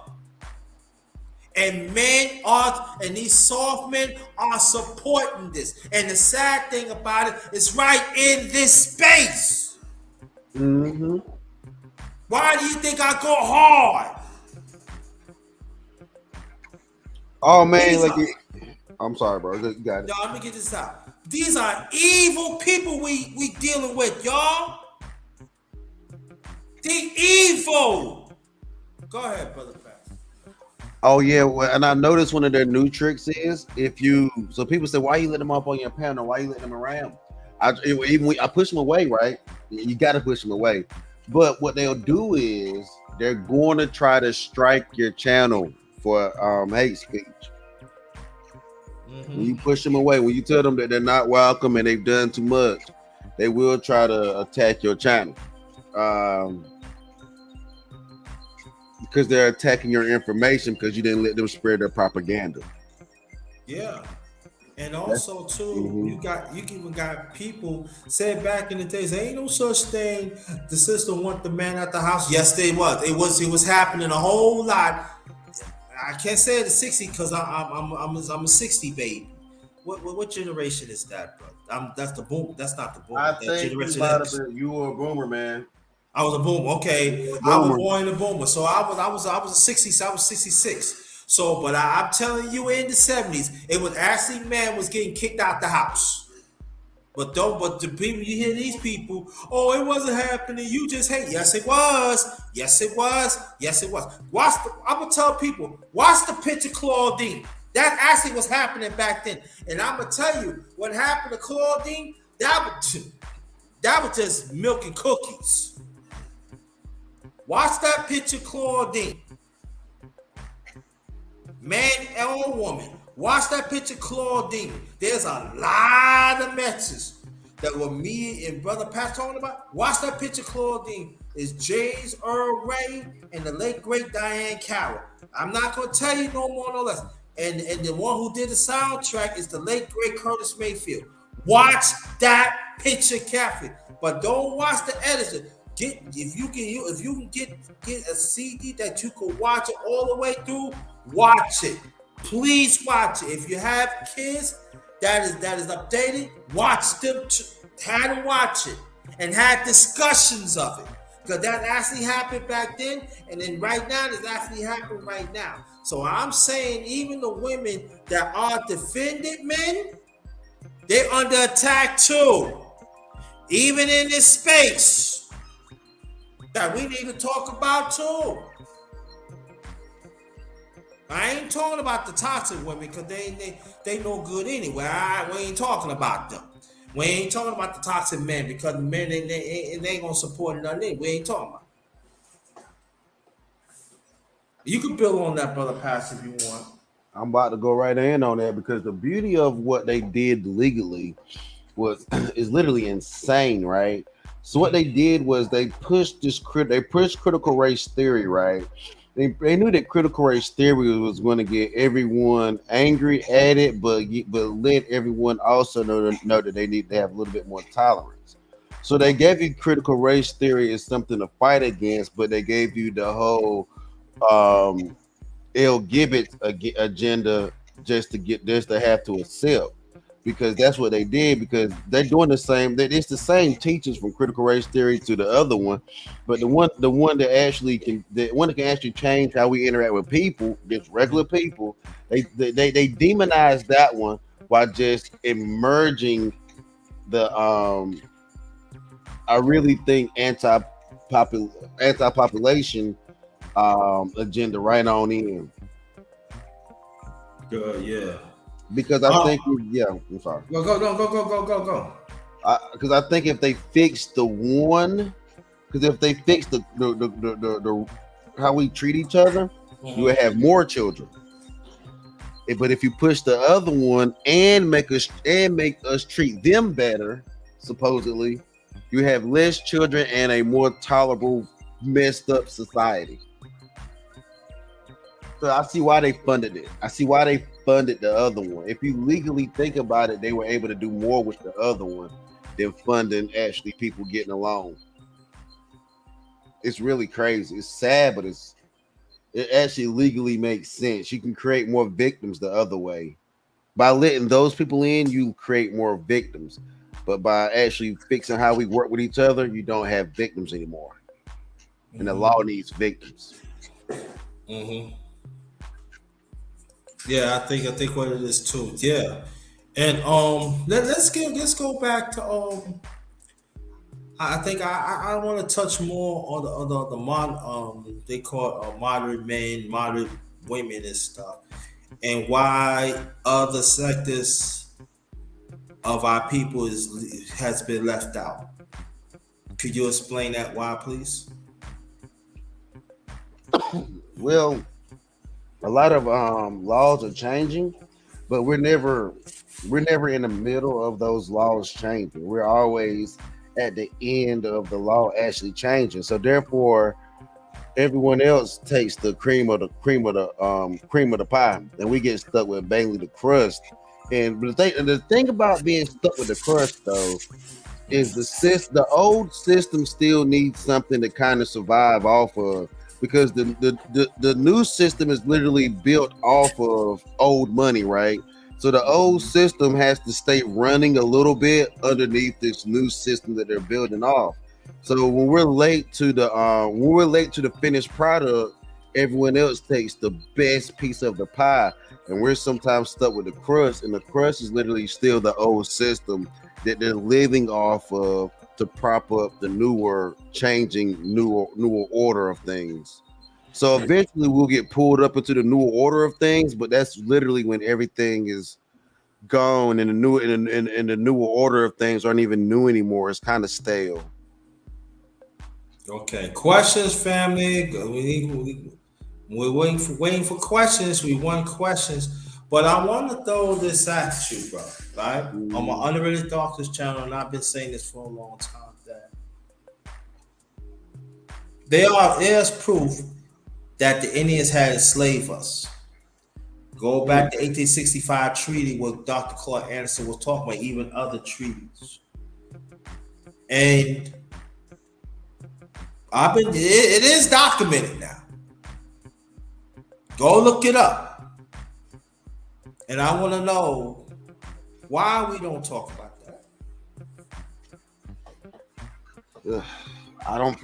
And men are, and these soft men are supporting this. And the sad thing about it is right in this space. Mhm. Why do you think I go hard? Oh man, These like are, I'm sorry, bro. You got it. y'all, let me get this out. These are evil people we dealing with, y'all. They evil. Go ahead, brother Pat. Oh yeah, well, and I noticed one of their new tricks is if you. So people say, "Why you letting them up on your panel? Why you letting them around?" Even when I push them away, right? You got to push them away. But what they'll do is they're going to try to strike your channel for hate speech. When you push them away, when you tell them that they're not welcome and they've done too much, they will try to attack your channel. Because they're attacking your information because you didn't let them spread their propaganda. Yeah. And also too, you even got people said back in the days, ain't no such thing. The sister want the man at the house. Yes, they was. It was happening a whole lot. I can't say the 60 because I'm a 60 baby. What generation is that, bro? That's the boom. That's not the boom. I That think you generation might have X. been. You were a boomer, man. I was a boomer. Okay, You were a I was boomer. born in a boomer, so I was a 60s. I was 66. So, but I'm telling you, in the 70s, it was actually man was getting kicked out the house. But the people you hear these people, oh, it wasn't happening. You just hate. Yes, it was. Yes, it was. Yes, it was. I'm gonna tell people, watch the picture Claudine. That actually was happening back then. And I'm gonna tell you what happened to Claudine. That was just milk and cookies. Watch that picture Claudine. Man or woman. Watch that picture Claudine. There's a lot of messages that were me and Brother Pat talking about. Watch that picture Claudine. It's Jay's Earl Ray and the late great Diane Carroll. I'm not gonna tell you no more, no less. And the one who did the soundtrack is the late great Curtis Mayfield. Watch that picture carefully, but don't watch the editor. If you can get a CD that you can watch it all the way through, watch it. Please watch it. If you have kids that is updated, watch them. Have them watch it and have discussions of it. Because that actually happened back then, and then right now it's actually happening right now. So I'm saying even the women that are defended men, they're under attack too. Even in this space that we need to talk about too. I ain't talking about the toxic women because they no good anyway. We ain't talking about them. We ain't talking about the toxic men because the men they ain't gonna support nothing. We ain't talking about. You can build on that, brother Pass, if you want. I'm about to go right in on that because the beauty of what they did legally was is literally insane, right? So what they did was they pushed critical race theory, right? They knew that critical race theory was going to get everyone angry at it, but let everyone also know that they need to have a little bit more tolerance. So they gave you critical race theory as something to fight against, but they gave you the whole L. Gibbets agenda just to have to accept, because that's what they did, because they're doing the same. It's the same teachers from critical race theory to the other one, but the one that can actually change how we interact with people, just regular people. They demonize that one by just emerging the I really think anti-population agenda right on in. Yeah. Because I think, I'm sorry. Go. Because I think if they fix the one, because if they fix the how we treat each other, you would have more children. But if you push the other one and make us treat them better, supposedly, you have less children and a more tolerable, messed up society. So I see why they funded it. I see why they funded the other one. If you legally think about it, they were able to do more with the other one than funding actually people getting along. It's really crazy. It's sad, but it actually legally makes sense. You can create more victims the other way. By letting those people in, you create more victims. But by actually fixing how we work with each other, you don't have victims anymore. And the law needs victims. Yeah, I think what it is too. Yeah, and let's go back to I think I want to touch more on the they call it moderate men, moderate women and stuff, and why other sectors of our people has been left out. Could you explain that why, please? Well, a lot of laws are changing, but we're never in the middle of those laws changing. We're always at the end of the law actually changing. So therefore, everyone else takes the cream of the pie, and we get stuck with mainly the crust. And the thing about being stuck with the crust though is the old system still needs something to kind of survive off of, because the new system is literally built off of old money, right? So the old system has to stay running a little bit underneath this new system that they're building off. So when we're late to the finished product, everyone else takes the best piece of the pie, and we're sometimes stuck with the crust, and the crust is literally still the old system that they're living off of to prop up the newer order of things. So eventually we'll get pulled up into the newer order of things, but that's literally when everything is gone and the newer order of things aren't even new anymore. It's kind of stale. Okay, questions, family. We're waiting for questions. We want questions, but I want to throw this at you, bro. Right? On my Underrated Doctors channel, and I've been saying this for a long time, that there's proof that the Indians had enslaved us. Go back to 1865 treaty where Dr. Claude Anderson was talking about, even other treaties. And it is documented now. Go look it up. And I want to know why we don't talk about that. I don't.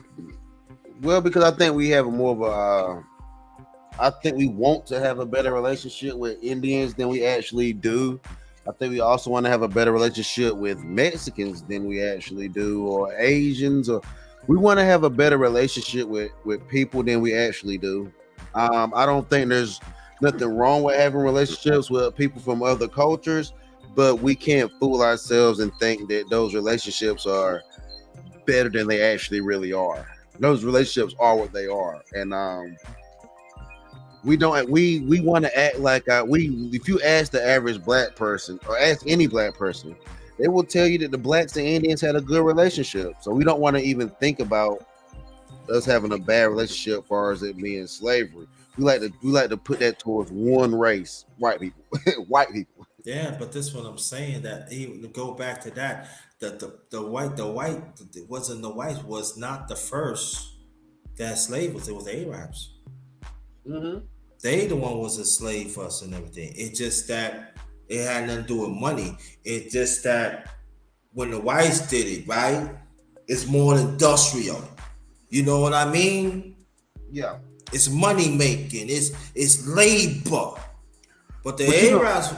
Well, because I think we have more of a. I think we want to have a better relationship with Indians than we actually do. I think we also want to have a better relationship with Mexicans than we actually do, or Asians, or we want to have a better relationship with people than we actually do. I don't think there's nothing wrong with having relationships with people from other cultures, but we can't fool ourselves and think that those relationships are better than they actually really are. Those relationships are what they are, and we want to act like if you ask the average black person or ask any black person, they will tell you that the blacks and Indians had a good relationship. So we don't want to even think about us having a bad relationship as far as it being slavery. We like to put that towards one race, white people. White people. Yeah, but this is what I'm saying, that even to go back to that, the white wasn't the white was not the first that slave was. It was the Arabs. They the one was enslaved us and everything. It's just that it had nothing to do with money. It's just that when the whites did it, right, it's more industrial. You know what I mean? Yeah. It's money making. It's labor. But the Arabs,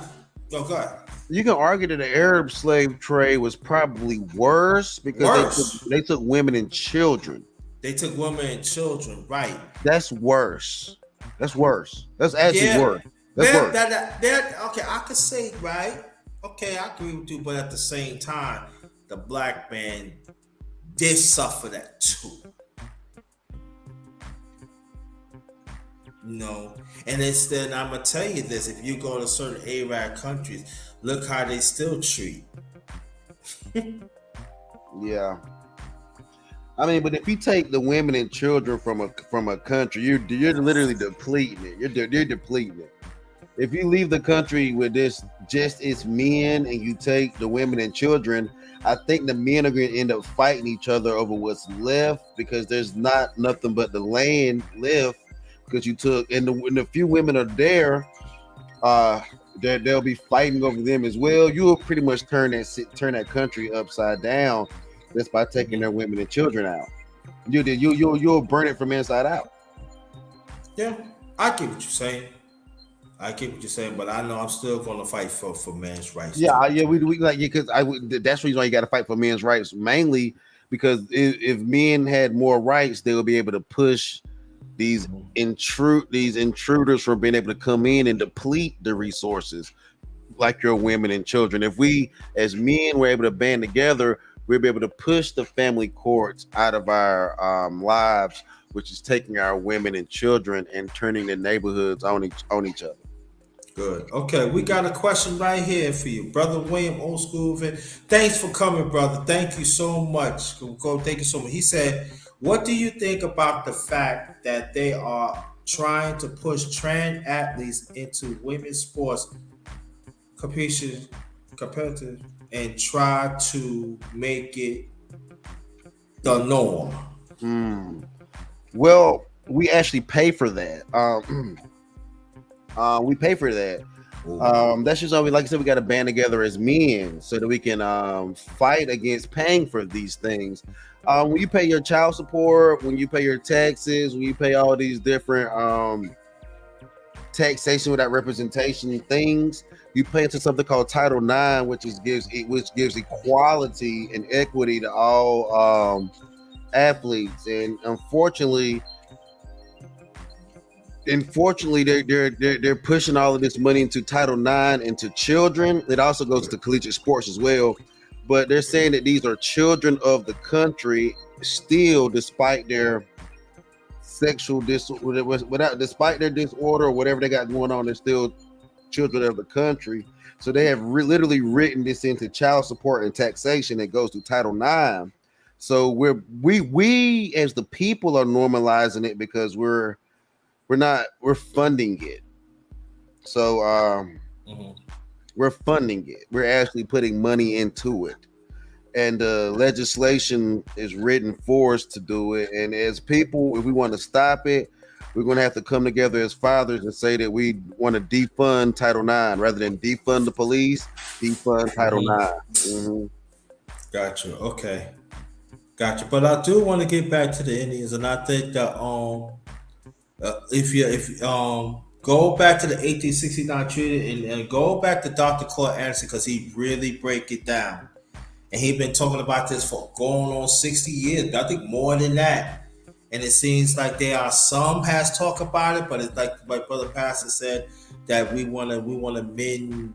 go ahead. You can argue that the Arab slave trade was probably worse because they took women and children. They took women and children, right? That's worse. That's actually worse. That's worse. Okay, I could say, right? Okay, I agree with you, but at the same time, the black man did suffer that too. And it's then I'm gonna tell you this: if you go to certain Arab countries, look how they still treat. Yeah. I mean, but if you take the women and children from a country, you're literally depleting it. You're depleting it. If you leave the country with this just its men and you take the women and children, I think the men are going to end up fighting each other over what's left because there's not nothing but the land left because you took and the few women are there, they'll be fighting over them as well. You'll pretty much turn that country upside down just by taking their women and children out. You'll burn it from inside out. Yeah, I get what you're saying. But I know I'm still going to fight for men's rights. Yeah, we like because that's the reason why you got to fight for men's rights, mainly because if men had more rights, they would be able to push these intruders from being able to come in and deplete the resources like your women and children. If we as men were able to band together, we'll be able to push the family courts out of our lives, which is taking our women and children and turning the neighborhoods on each other. Good. Okay, we got a question right here for you, Brother William, old school. Thanks for coming, brother. Thank you so much. Thank you so much. He said, what do you think about the fact that they are trying to push trans athletes into women's sports competitive and try to make it the norm? Well, we actually pay for that. We pay for that. That's just always, like I said, we got to band together as men so that we can fight against paying for these things. When you pay your child support, when you pay your taxes, when you pay all these different taxation without representation things, you pay into something called Title IX, which gives equality and equity to all athletes. And unfortunately, they're pushing all of this money into Title IX into children. It also goes to collegiate sports as well. But they're saying that these are children of the country still, despite their sexual despite their disorder or whatever they got going on, they're still children of the country. So they have literally written this into child support and taxation that goes to Title IX. So we as the people are normalizing it because we're funding it. So we're funding it. We're actually putting money into it. And legislation is written for us to do it. And as people, if we want to stop it, we're going to have to come together as fathers and say that we want to defund Title IX rather than defund the police, defund Title IX. Gotcha. Okay. Gotcha. But I do want to get back to the Indians, and I think that if you go back to the 1869 treaty and go back to Dr. Claude Anderson, because he really break it down. And he's been talking about this for going on 60 years. I think more than that. And it seems like there are some has talked about it, but it's like my brother Pastor said that we want to mend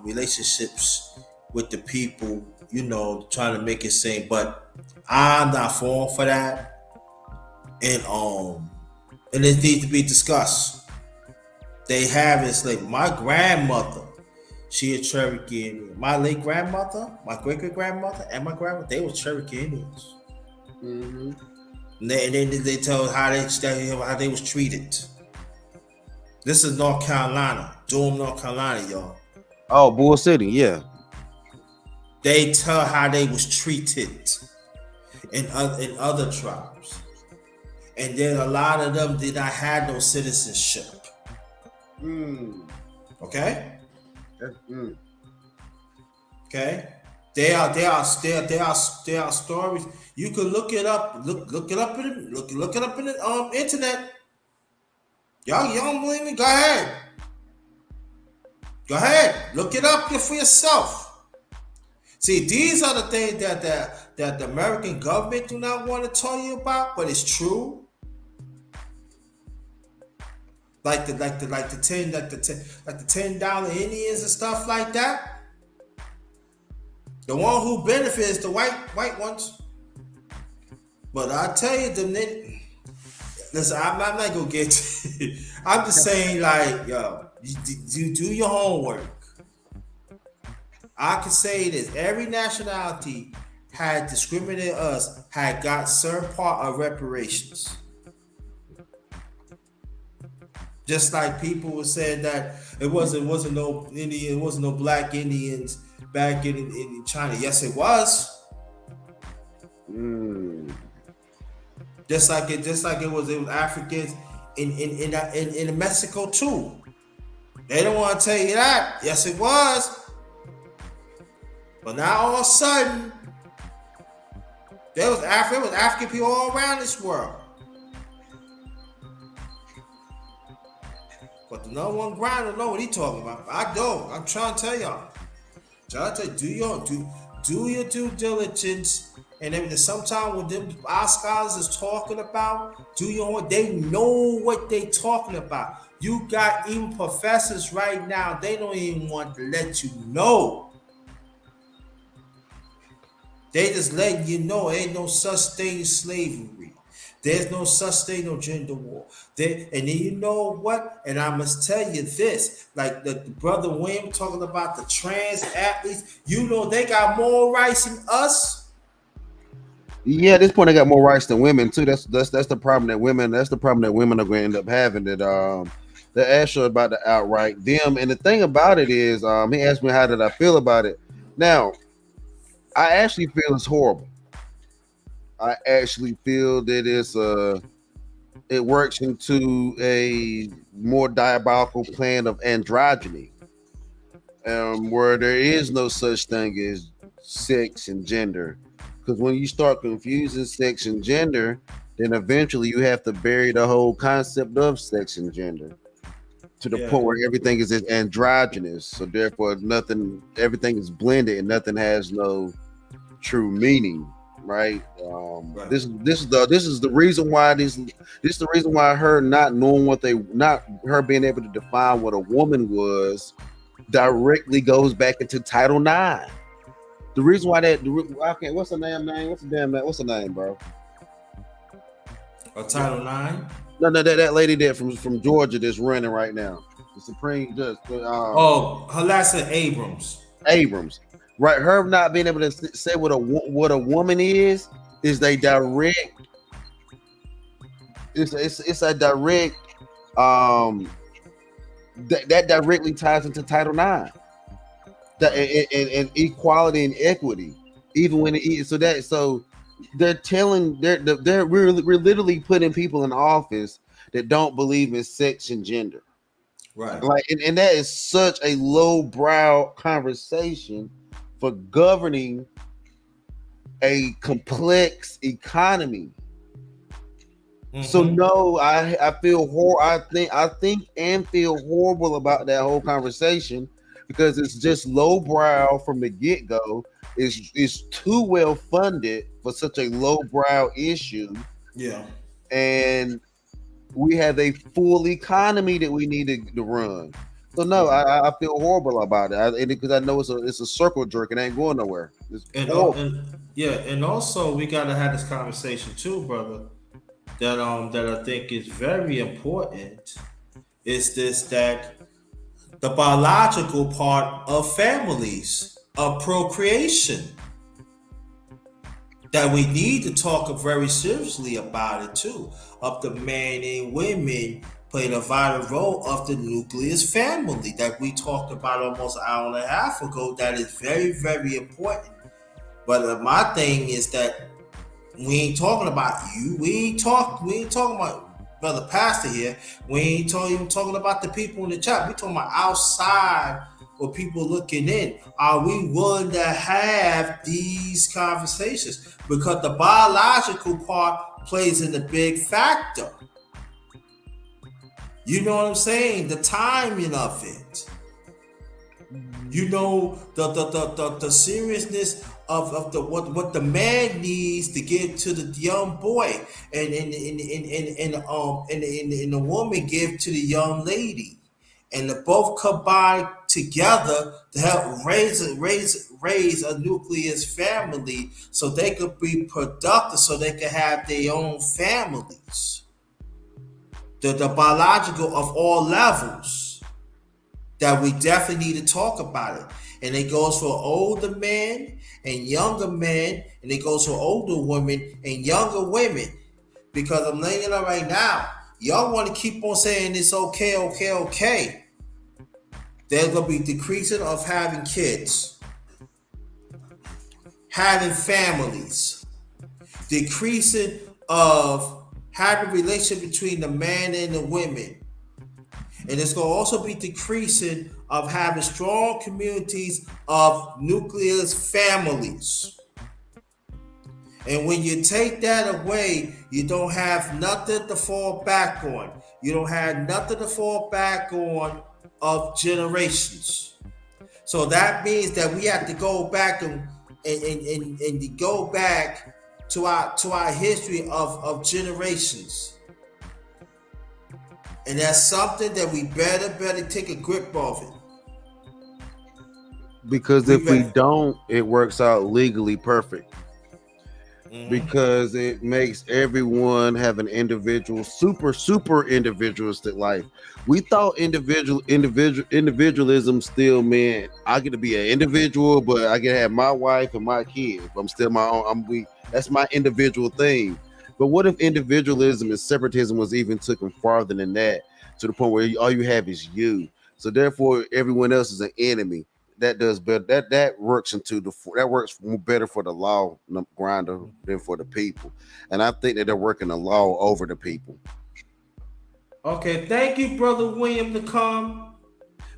relationships with the people, trying to make it same. But I'm not falling for that. And it needs to be discussed. They have it's like my grandmother. She a Cherokee Indian. My late grandmother, my great-great-grandmother, and my grandmother, they were Cherokee Indians. And they tell how they was treated. This is North Carolina, Durham, North Carolina, y'all. Oh, Bull City, yeah. They tell how they was treated in other tribes. And then a lot of them did not have no citizenship. Okay? Okay, there are stories. You can look it up. Look it up in the internet. Y'all don't believe me? Go ahead. Look it up for yourself. See, these are the things that the American government do not want to tell you about, but it's true. Like the $10 Indians and stuff like that. The one who benefits is the white ones. But I tell you, listen, I'm not gonna get. I'm just saying, like, yo, you do your homework. I can say this: every nationality had discriminated us, had got certain part of reparations. Just like people were saying that it wasn't no Indian, it wasn't no black Indians back in China. Yes, it was. Just like it was Africans in Mexico too. They don't want to tell you that. Yes, it was. But now all of a sudden, there was African people all around this world. But the number one grind don't know what he talking about. I don't. I'm trying to tell y'all. Do your due diligence. And then sometimes when them our scholars is talking about, do your homework. They know what they talking about. You got even professors right now, they don't even want to let you know. They just letting you know ain't no such thing as slavery. There's no such thing, no gender war. And then you know what? And I must tell you this, like the brother William talking about the trans athletes, you know they got more rights than us. Yeah, at this point, they got more rights than women too. That's the problem that women. That's the problem that women are going to end up having. That they're actually about to outright them. And the thing about it is, he asked me how did I feel about it. Now, I actually feel it's horrible. I actually feel that it works into a more diabolical plan of androgyny, where there is no such thing as sex and gender. Because when you start confusing sex and gender, then eventually you have to bury the whole concept of sex and gender to the point where everything is androgynous. So therefore, everything is blended and nothing has no true meaning, right? Right. This is the reason why this is the reason why her not knowing her being able to define what a woman was directly goes back into Title IX. The reason why what's the name, bro? Title IX? No, that lady there from Georgia that's running right now. The Supreme Judge. Her last name Abrams. Right, her not being able to say what a woman is a direct. It's a direct. That directly ties into Title IX. And equality and equity, even when we're literally putting people in office that don't believe in sex and gender, right? Like, and that is such a lowbrow conversation for governing a complex economy. Mm-hmm. So no, I feel I think and feel horrible about that whole conversation. Because it's just lowbrow from the get-go. It's too well funded for such a lowbrow issue. Yeah. And we have a full economy that we need to run. So no, I feel horrible about it because I know it's a circle jerk. It ain't going nowhere. And also we gotta have this conversation too, brother. That I think is very important. Is that the biological part of families, of procreation, that we need to talk very seriously about it too, of the men and women playing a vital role of the nucleus family that we talked about almost an hour and a half ago. That is very, very important. But my thing is that we ain't talking about you. We ain't talking about Brother Pastor here. We ain't even talking about the people in the chat. We talking about outside or people looking in. Are we willing to have these conversations? Because the biological part plays in a big factor. You know what I'm saying? The timing of it. You know the seriousness of the what the man needs to give to the young boy, and the woman give to the young lady, and they both combine together to help raise a nucleus family so they could be productive, so they could have their own families. The biological of all levels that we definitely need to talk about it. And it goes for older men and younger men, and it goes for older women and younger women. Because I'm letting you know right now, y'all want to keep on saying it's okay. There's going to be decreasing of having kids, having families, decreasing of having relationship between the man and the women. And it's going to also be decreasing of having strong communities of nucleus families. And when you take that away, you don't have nothing to fall back on. You don't have nothing to fall back on of generations. So that means that we have to go back and go back to our history of generations. And that's something that we better take a grip of it. Because if we don't, it works out legally perfect. Because it makes everyone have an individual, super individualistic life. We thought individualism still meant I get to be an individual, but I can have my wife and my kids. I'm still my own. That's my individual thing. But what if individualism and separatism was even taken farther than that, to the point where all you have is you? So therefore, everyone else is an enemy. That does better. That works better for the law, Grinder, than for the people. And I think that they're working the law over the people. Okay, thank you, Brother William, to come.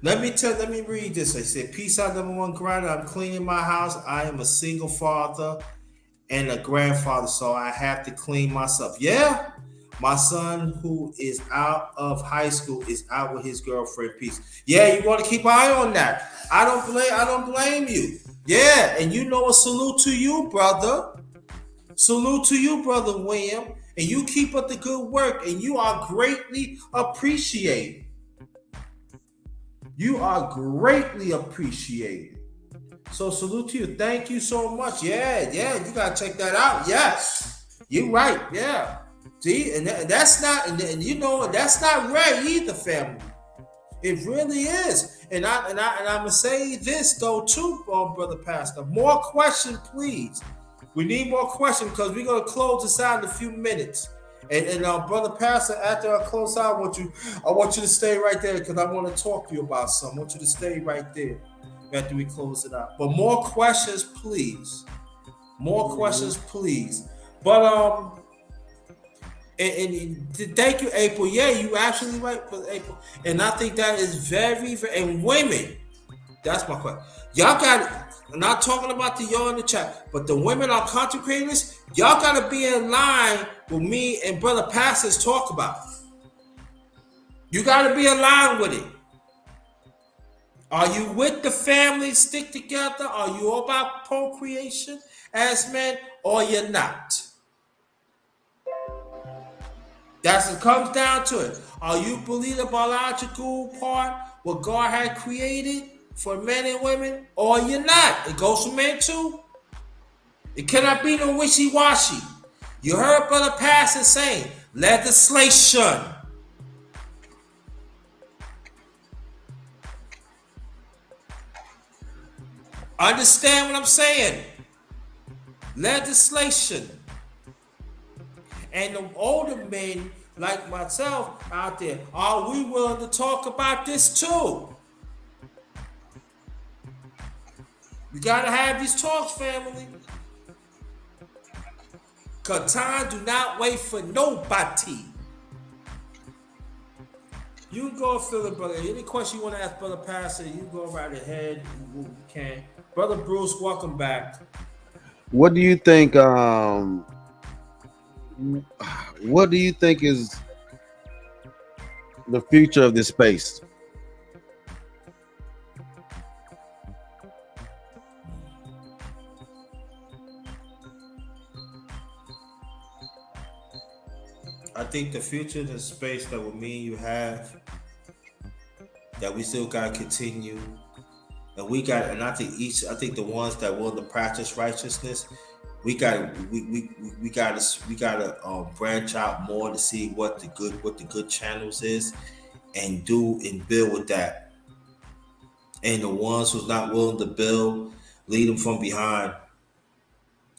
Let me read this. I said, peace out, number one, Grinder. I'm cleaning my house. I am a single father and a grandfather, so I have to clean myself. Yeah. My son, who is out of high school, is out with his girlfriend. Peace. Yeah, you want to keep an eye on that. I don't blame you. Yeah, and you know, a salute to you, brother. Salute to you, Brother William. And you keep up the good work, and you are greatly appreciated. You are greatly appreciated. So salute to you. Thank you so much. Yeah, you gotta check that out. Yes, you're right. Yeah. See, and that's not, and you know, that's not rare either, family. It really is. And I'm gonna say this though too, Brother Pastor. More questions, please. We need more questions because we're gonna close this out in a few minutes. And Brother Pastor, after I close out, I want you to stay right there because I want to talk to you about something. I want you to stay right there after we close it out. But more questions, please. More questions, please. But And thank you, April. Yeah, you absolutely right, April. And I think that is very, very, and women, that's my question. Y'all got it. I'm not talking about the y'all in the chat, but the women are content creators. Y'all got to be in line with me and Brother Pastors talk about. You got to be in line with it. Are you with the family, stick together? Are you all about procreation as men, or you're not? It comes down to it. Are you believe the biological part, what God had created for men and women, or you're not? It goes for men too. It cannot be no wishy-washy. You heard Brother Pastor saying, legislation. Understand what I'm saying? Legislation. And the older men like myself out there, are we willing to talk about this too? We gotta have these talks, family. Cause time do not wait for nobody. You can go fill it, brother. Any question you want to ask Brother Pastor, you go right ahead. You can. Brother Bruce, welcome back. What do you think? What do you think is the future of this space? I think the future of the space that will mean you have that we still gotta continue. And we got, and I think the ones that willing to practice righteousness, we gotta branch out more to see what the good channels is, and do and build with that. And the ones who's not willing to build, lead them from behind.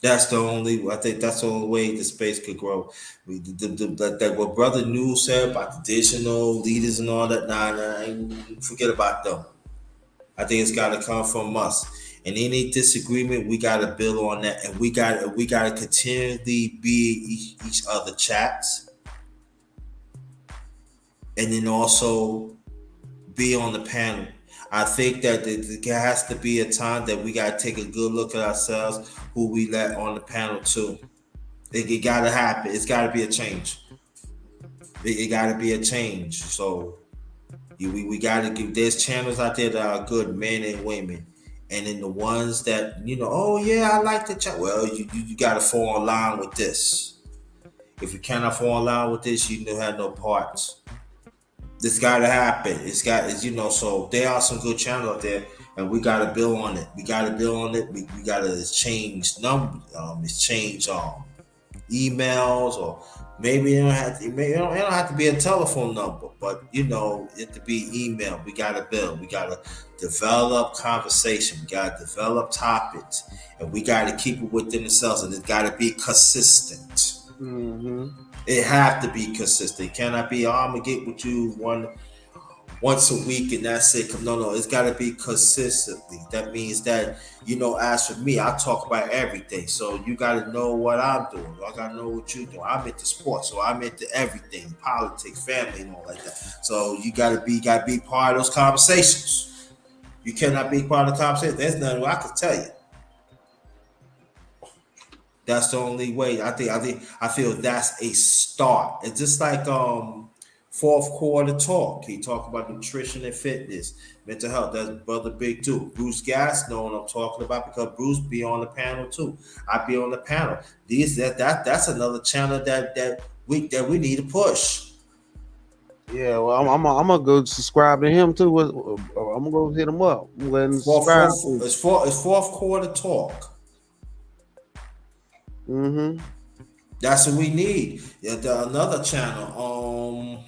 That's the only. I think that's the only way the space could grow. That what Brother New said about the traditional leaders and all that. Forget about them. I think it's got to come from us. And any disagreement, we got to build on that, and we got to continually be each other chats, and then also be on the panel. I think that there has to be a time that we got to take a good look at ourselves, who we let on the panel too. It got to happen. It's got to be a change. It got to be a change. So we got to give. There's channels out there that are good, men and women, and then the ones that oh yeah, I like the channel. Well, you got to fall in line with this. If you cannot fall in line with this, you don't have no parts. This got to happen. So there are some good channels out there, and we got to build on it. We got to build on it. We got to change numbers. Change emails, or maybe it don't have to be a telephone number, but it to be email. We got to build. We got to develop conversation. We got to develop topics, and we got to keep it within ourselves, and it got to be consistent. Mm-hmm. It have to be consistent. It cannot be, I'm gonna get with you once a week and that's it. No, it's gotta be consistently. That means that, as for me, I talk about everything. So you gotta know what I'm doing. I gotta know what you're doing. I'm into sports, so I'm into everything, politics, family, and all like that. So you gotta be part of those conversations. You cannot be part of the conversation. There's nothing I can tell you. That's the only way. I feel that's a start. It's just like fourth quarter talk. He talked about nutrition and fitness, mental health. That's Brother Big too. Bruce Gass know what I'm talking about, because Bruce be on the panel too. I be on the panel. That's another channel that we need to push. Yeah, well, I'm gonna go subscribe to him too. I'm gonna go hit him up. It's fourth quarter talk. Mm-hmm. That's what we need. Another channel,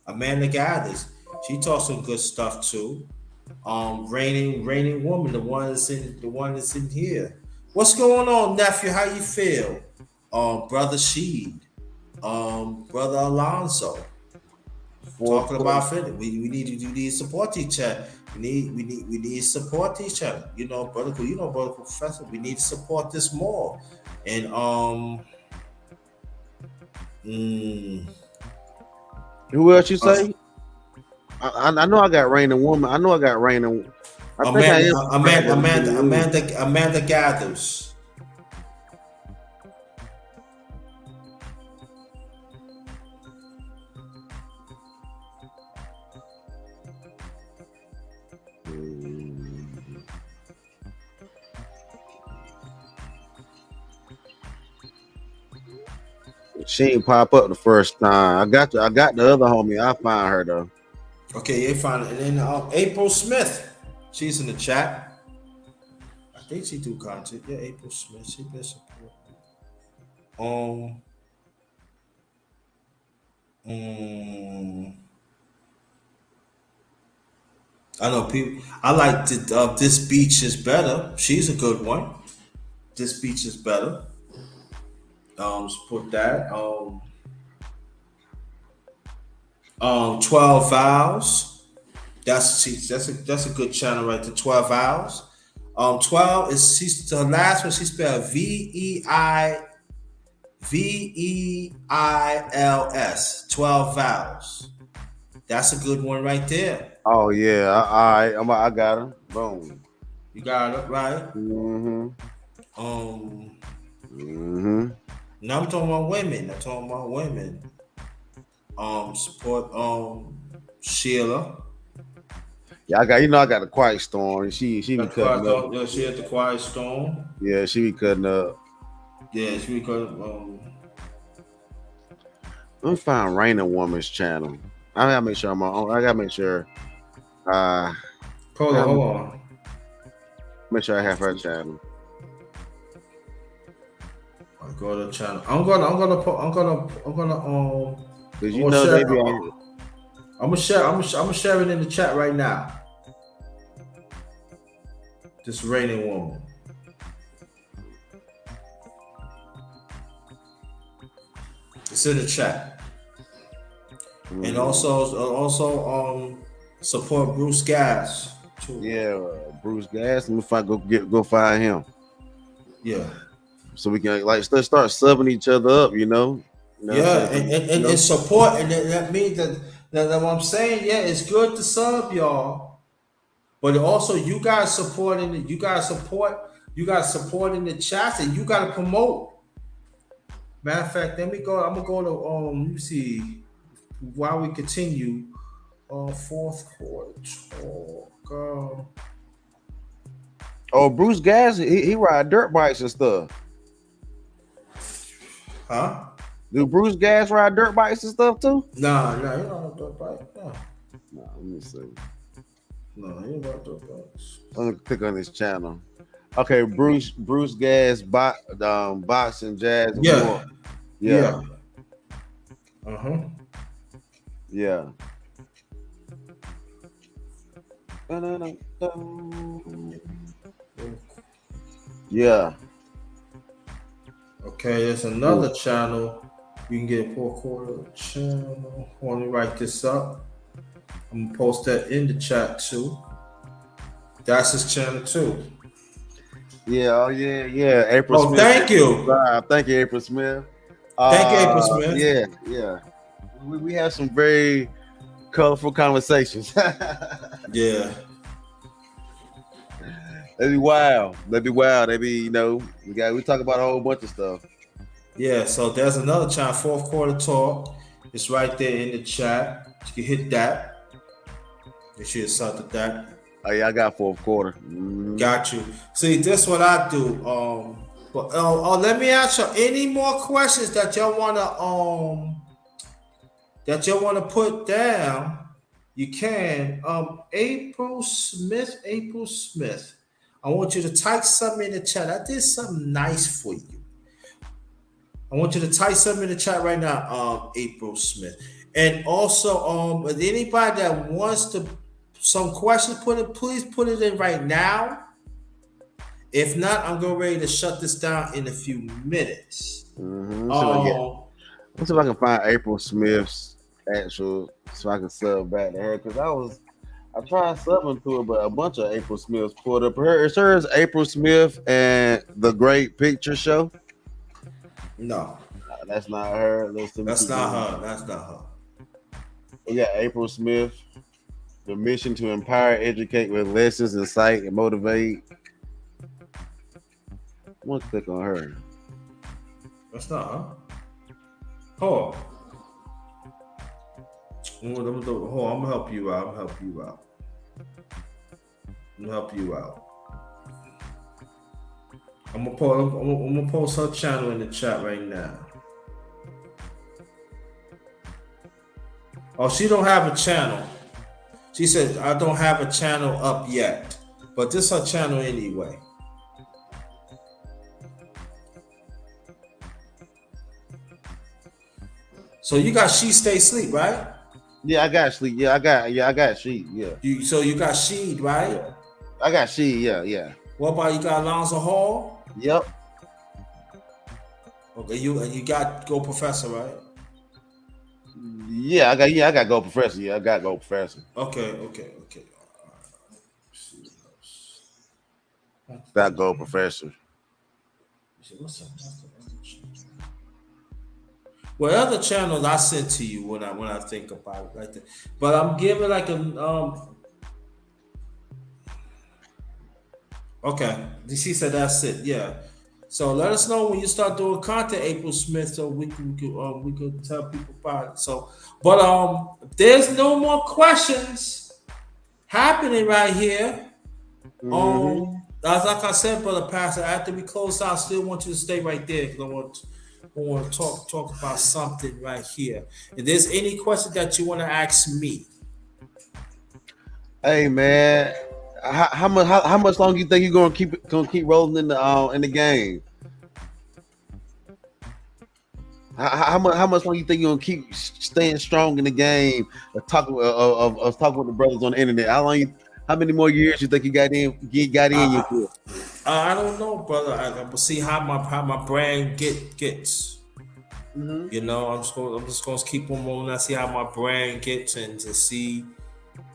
Amanda Gathers. She talks some good stuff too. Reigning woman, the one that's in here. What's going on, nephew? How you feel? Brother Sheed, Brother Alonso. Talking about fitness. We need to support each other. We need to support each other. Brother Professor. We need to support this more. And who else you say? I know I got Reigning Woman. I know I got Reigning. Amanda Gathers. She ain't pop up the first time. I got the other homie. I find her though. Okay, you find it. And then April Smith, she's in the chat. I think she do content. Yeah, April Smith. She been support. I know people. I like This Beach Is Better. She's a good one. This Beach Is Better. Support that. 12 Vows. That's a good channel right there. 12 Vows. 12 is the last one. She spelled VEILS. 12 Vows. That's a good one right there. Oh yeah, all right. I got her. Boom. You got it right. Mm-hmm. Now I'm talking about women. Support Sheila. Yeah, I got a Quiet Storm. She be cutting up. Yeah, she had the Quiet Storm. Yeah, she be cutting up. Yeah, she be cutting up. Let me find Reigning Woman's channel. I gotta make sure I'm on. I gotta make sure Hold on. Make sure I have her channel. I go to the channel. I'm gonna Cause you know they be I'm gonna share it in the chat right now. This raining woman. It's in the chat. And also support Bruce Gas too. Yeah, Bruce Gas. Let me go find him. Yeah. So we can like start subbing each other up, you know. Yeah, and support, and that means that what I'm saying, yeah, it's good to sub y'all, but also you guys supporting the chats, and you gotta promote. Matter of fact, I'm gonna go to let me see while we continue. Fourth quarter talk. Oh, Bruce Gas, he ride dirt bikes and stuff. Huh? Do Bruce Gas ride dirt bikes and stuff too? Nah, you don't have dirt bike. No, let me see. No, he don't have dirt bikes. I'm gonna click on his channel. Okay, Bruce Gas, boxing, jazz, and more. Yeah. Yeah. Yeah. Okay, there's another channel. You can get a 4 quarter channel. Let me write this up. I'm gonna post that in the chat too. That's his channel too. Yeah, yeah. April Smith. Thank you. Thank you, April Smith. Thank you, April Smith. Yeah. We have some very colorful conversations. Yeah. That'd be wild. They be, you know, we talk about a whole bunch of stuff. Yeah, so there's another channel, 4th quarter talk. It's right there in the chat. You can hit that. Make sure you sub to that. Oh yeah, I got 4th quarter. Mm-hmm. Got you. See, this is what I do. Let me ask you any more questions that y'all wanna put down. You can. April Smith. I want you to type something in the chat. I did something nice for you. I want you to type something in the chat right now, April Smith. And also, anybody that wants some questions, please put it in right now. If not, I'm going ready to shut this down in a few minutes. Mm-hmm. Let's see if I can find April Smith's actual, so I can sub back to her, because I tried subbing to her, but a bunch of April Smiths pulled up. Is hers April Smith and the Great Picture Show? No, that's not her. That's not her. Yeah, April Smith. The mission to empower, educate with lessons, incite, and motivate. I want to click on her. That's not her. Hold on. I'm gonna help you out. I'm gonna post her channel in the chat right now. Oh, she don't have a channel. She said, I don't have a channel up yet. But this is her channel anyway. So you got She Stay Sleep, right? Yeah, I got Sleep. Yeah, I got She. Yeah. You got She, right? Yeah. I got She. Yeah. What about you got Alonzo Hall? Yep. Okay, you got Go Professor, right? Yeah, I got Go Professor. Yeah, I got Go Professor. Okay. That Go Professor. What other channels I sent to you when I think about it like that? But I'm giving like a Okay, she said that's it. Yeah. So let us know when you start doing content, April Smith, so we could tell people about it. So, but there's no more questions happening right here. Mm-hmm. As like I said, brother Pastor, after we close out, I still want you to stay right there because I want to talk about something right here. If there's any question that you want to ask me. Hey man, how much longer you think you're gonna keep rolling in the game? How much longer you think you're gonna keep staying strong in the game? Of talking with the brothers on the internet. How many more years you think you got in you? I, I don't know, brother. I will see how my brand gets. Mm-hmm. You know, I'm just gonna keep on rolling. I see how my brand gets and to see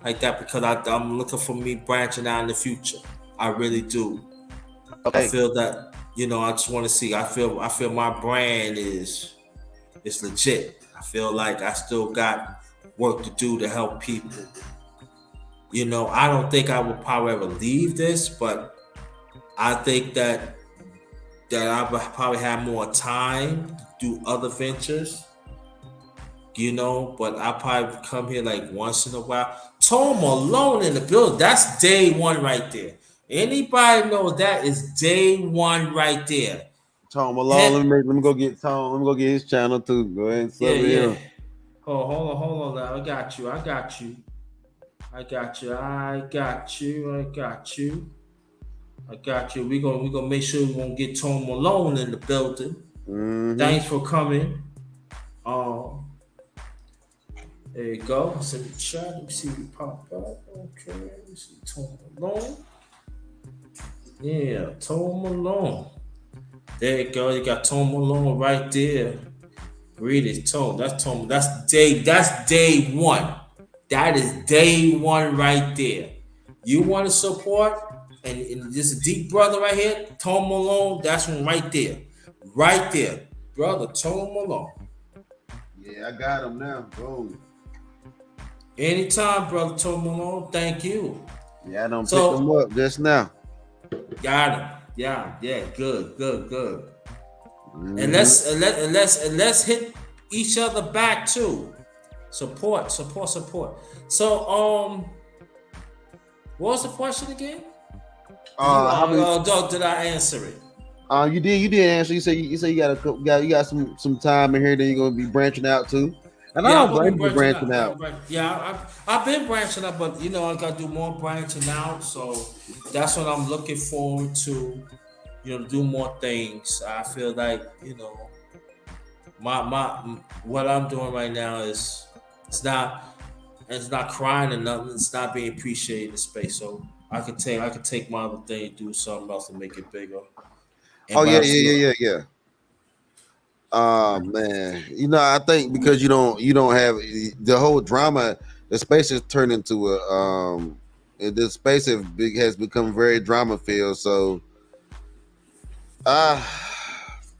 like that because I'm looking for me branching out in the future. I really do. I Okay. feel that I just want to see. I feel my brand is legit. I feel like I still got work to do to help people. I don't think I will probably ever leave this, but I think that I would probably have more time to do other ventures. But I probably come here like once in a while. Tom Malone in the building. That's day one right there. Anybody knows that is day one right there. Tom Malone, Heck, let me go get Tom. Let me go get his channel too. Go ahead and yeah, sub yeah. him. Oh, hold on now. I got you. I got you. I got you. I got you. I got you. I got you. We gonna make sure we gonna get Tom Malone in the building. Mm-hmm. Thanks for coming. Um, there you go. It's in the chat. Let me see if it pop up. Okay. Let me see Tom Malone. Yeah, Tom Malone. There you go. You got Tom Malone right there. Read it, Tom. That's Tom. That's day. That's day one. That is day one right there. You want to support, and this is deep brother right here, Tom Malone. That's one right there, brother Tom Malone. Yeah, I got him now. Boom. Anytime, brother Tom Malone. Thank you. Yeah, I don't pick him So up just now. got him. Yeah. Good. And Mm-hmm. let's hit each other back too. Support. So what was the question again? How many? Did I answer it? You did answer. You say you got some time in here. Then you're gonna be branching out too. And I Yeah, I'm don't gonna be blame you for branching branching out. Yeah, out. right. Yeah, I've been branching out, but I gotta do more branching out. So that's what I'm looking forward to. To do more things. I feel like my what I'm doing right now is it's not it's not crying or nothing. It's not being appreciated in the space. So I could take my other thing and do something else and make it bigger. Oh And but yeah, I'm still yeah. Man, I think because you don't have the whole drama, the space has turned into the space has become very drama filled. So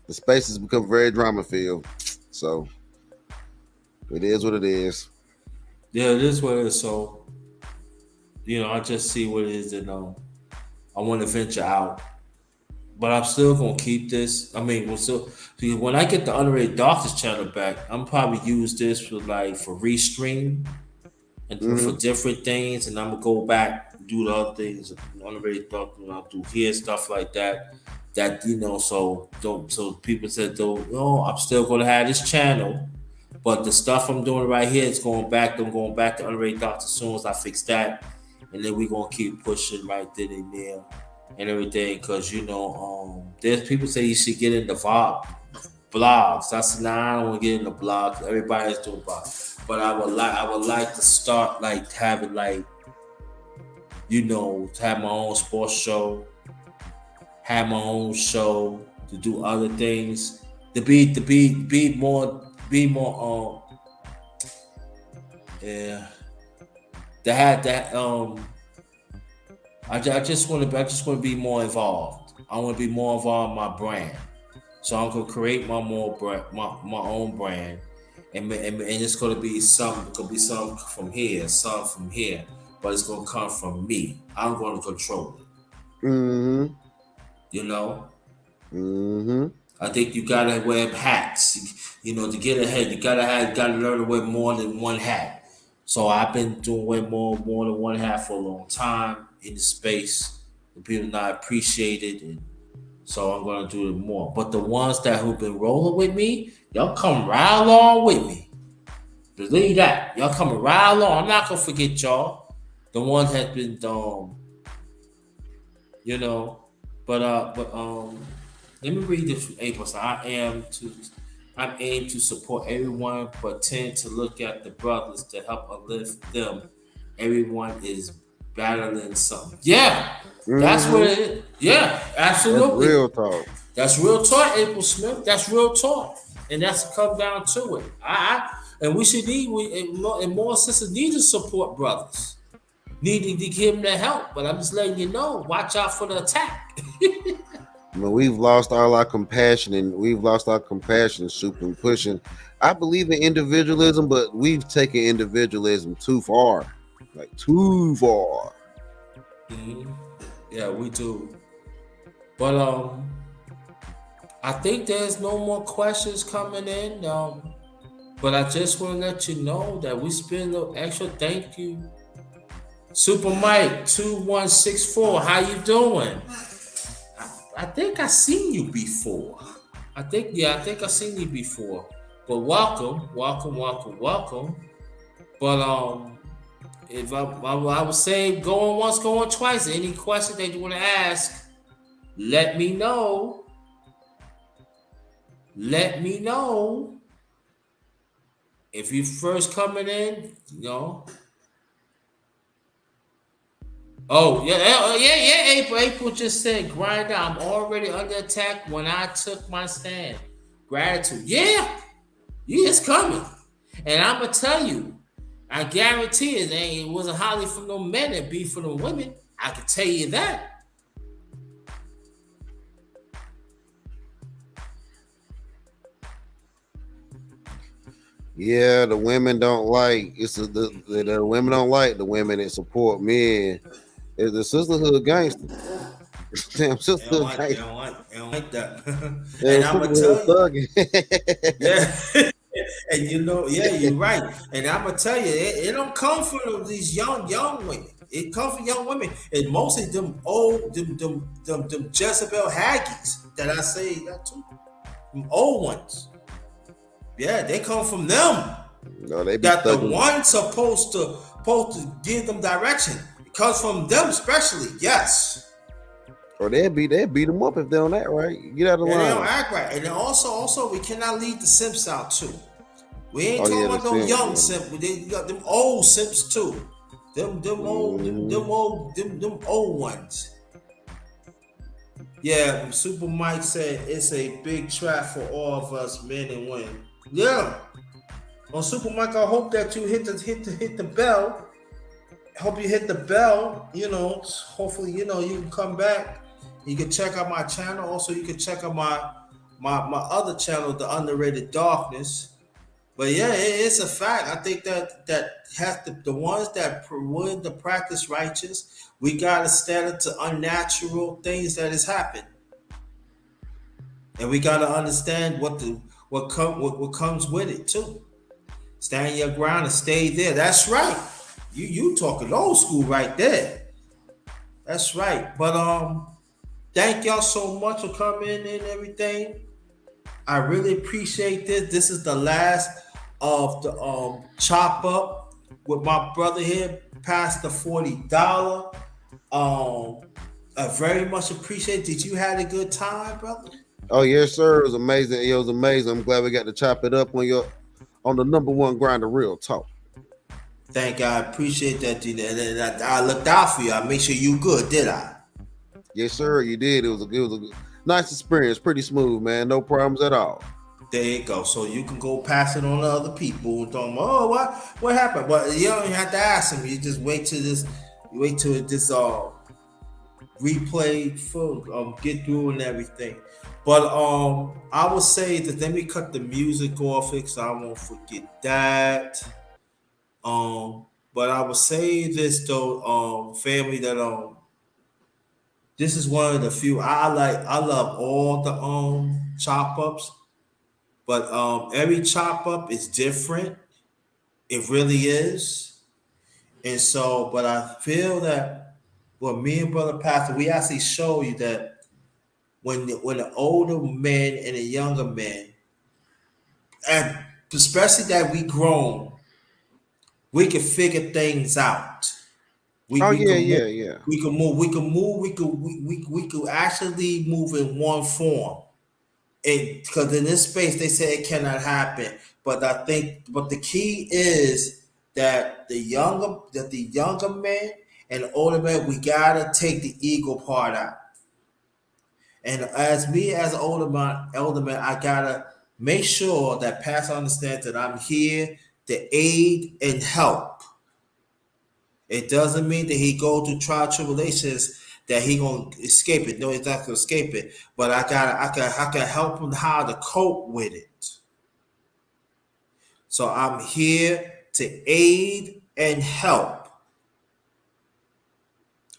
the space has become very drama filled. So it is what it is. yeah, it is what it is. So I just see what it is and I want to venture out. But I'm still gonna keep this. I mean, when I get the Underrated Doctors channel back, I'm probably use this for restream and for Mm-hmm. different things, and I'm gonna go back do the other things. Underrated Doctors, I'll do here stuff like that. That so don't so people said though, no, I'm still gonna have this channel, but the stuff I'm doing right here is going back. I'm going back to Underrated Doctors as soon as I fix that, and then we're gonna keep pushing right then and there and everything because there's people say you should get into blogs. I said nah, I don't want to get into blogs. Everybody's doing blogs, but I would like to start like having to have my own sports show, have my own show, to do other things, be more yeah, to have that I just want to be more involved. I want to be more involved in my brand. So I'm gonna create my own brand, and it's gonna be some from here, some from here, but it's gonna come from me. I'm gonna control it. Mm-hmm. You know, Mm-hmm. I think you gotta wear hats. To get ahead, you gotta learn to wear more than one hat. So I've been doing way more than one hat for a long time in the space. The people not appreciated, and so I'm gonna do it more. But the ones who've been rolling with me, y'all come right along with me. Believe that. Y'all coming right along. I'm not gonna forget y'all. the one has been you know, but let me read this from April. So I'm aimed to support everyone, but tend to look at the brothers to help uplift them. Everyone is battling something. Yeah, that's what Mm-hmm. it is. Yeah, That's absolutely. real talk. That's real talk, April Smith. That's real talk, and that's come down to it. And we should need and more sisters need to support brothers. Needing to give them the help, but I'm just letting you know. Watch out for the attack. I mean, we've lost all our compassion, and we've lost our compassion, super and pushing. I believe in individualism, but we've taken individualism too far, like too far. Mhm. Yeah, we do. But I think there's no more questions coming in. But I just want to let you know that we spend a little extra. Thank you, Super Mike 2164. How you doing? I think I seen you before. I think I seen you before. But welcome, welcome, welcome, welcome. But if I would say going once, going twice. Any questions that you want to ask, let me know. Let me know. If you first coming in, you know. Oh yeah. April just said, "Grinda, I'm already under attack when I took my stand." Gratitude, yeah, it's coming, and I'm gonna tell you, I guarantee it wasn't highly from no men, it be for the women. I can tell you that. Yeah, the women don't like the women don't like the women that support men. It's the sisterhood gangster. Damn sisterhood gangster. They don't like that. Yeah, And I'm gonna sisterhood tell you, thugging. yeah. And yeah, you're right. And I'm gonna tell you, it don't come from these young women. It comes from young women, and mostly them old, them Jezebel Haggies that I say that too. Them old ones. Yeah, they come from them. No, they be That the thugging. one supposed to give them direction. It comes from them, especially. Yes. Or they beat them up if they don't act right. Get out of And they don't line. act right. And then also, we cannot leave the simps out too. We ain't Oh talking yeah, about the them young simp. simps. They got them old simps too. Them old ones. Yeah, Super Mike said it's a big trap for all of us men and women. Yeah. On Super Mike, I hope that you hit the bell. I hope you hit the bell. Hopefully, you can come back. You can check out my channel. Also, you can check out my other channel, The Underrated Darkness. But yeah, it's a fact. I think that has the ones that willing to practice righteous, we gotta stand up to unnatural things that has happened, and we gotta understand what comes with it too. Stand your ground and stay there. That's right. You talking old school right there. That's right. But thank y'all so much for coming in and everything. I really appreciate this. This is the last of the chop up with my brother here, past the $40. I very much appreciate. Did you had a good time, brother? Oh yes, sir. It was amazing. It was amazing. I'm glad we got to chop it up on the number one grinder, Real Talk. Thank God. I appreciate that, dude. And I looked out for you. I made sure you good, did I? Yes, sir. You did. It was a nice experience. Pretty smooth, man. No problems at all. There you go. So you can go pass it on to other people and tell them, oh, what happened? But you don't even have to ask them. You just wait till this replay full get through and everything. But I would say that let me cut the music off because I won't forget that. But I would say this though, family, that this is one of the few I like. I love all the chop ups, but every chop up is different. It really is. And so, but I feel that me and Brother Pastor, we actually show you that when the older men and the younger men, and especially that we grown, we can figure things out. Oh We yeah, can move. yeah, yeah. We can move. We can move. We could actually move in one form. Because in this space they say it cannot happen. But I think, but the key is that the younger men and older men, we gotta take the ego part out. And as me as an elder man, I gotta make sure that Pastor understands that I'm here to aid and help. It doesn't mean that he go through trial tribulations that he gonna escape it. No, he's not gonna escape it. But I can help him how to cope with it. So I'm here to aid and help,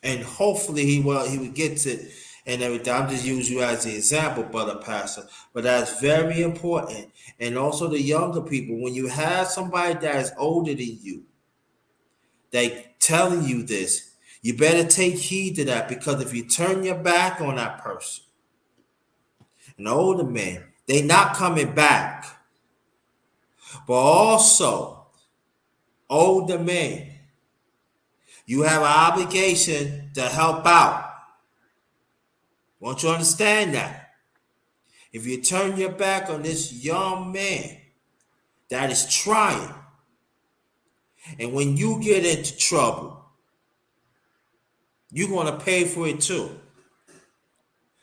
and hopefully he will get it and everything. I'm just using you as the example, brother pastor, but that's very important. And also the younger people, when you have somebody that is older than you, they telling you this, you better take heed to that, because if you turn your back on that person, an older man, they not coming back. But also, older men, you have an obligation to help out. Won't you understand that? If you turn your back on this young man that is trying, and when you get into trouble, you're going to pay for it too.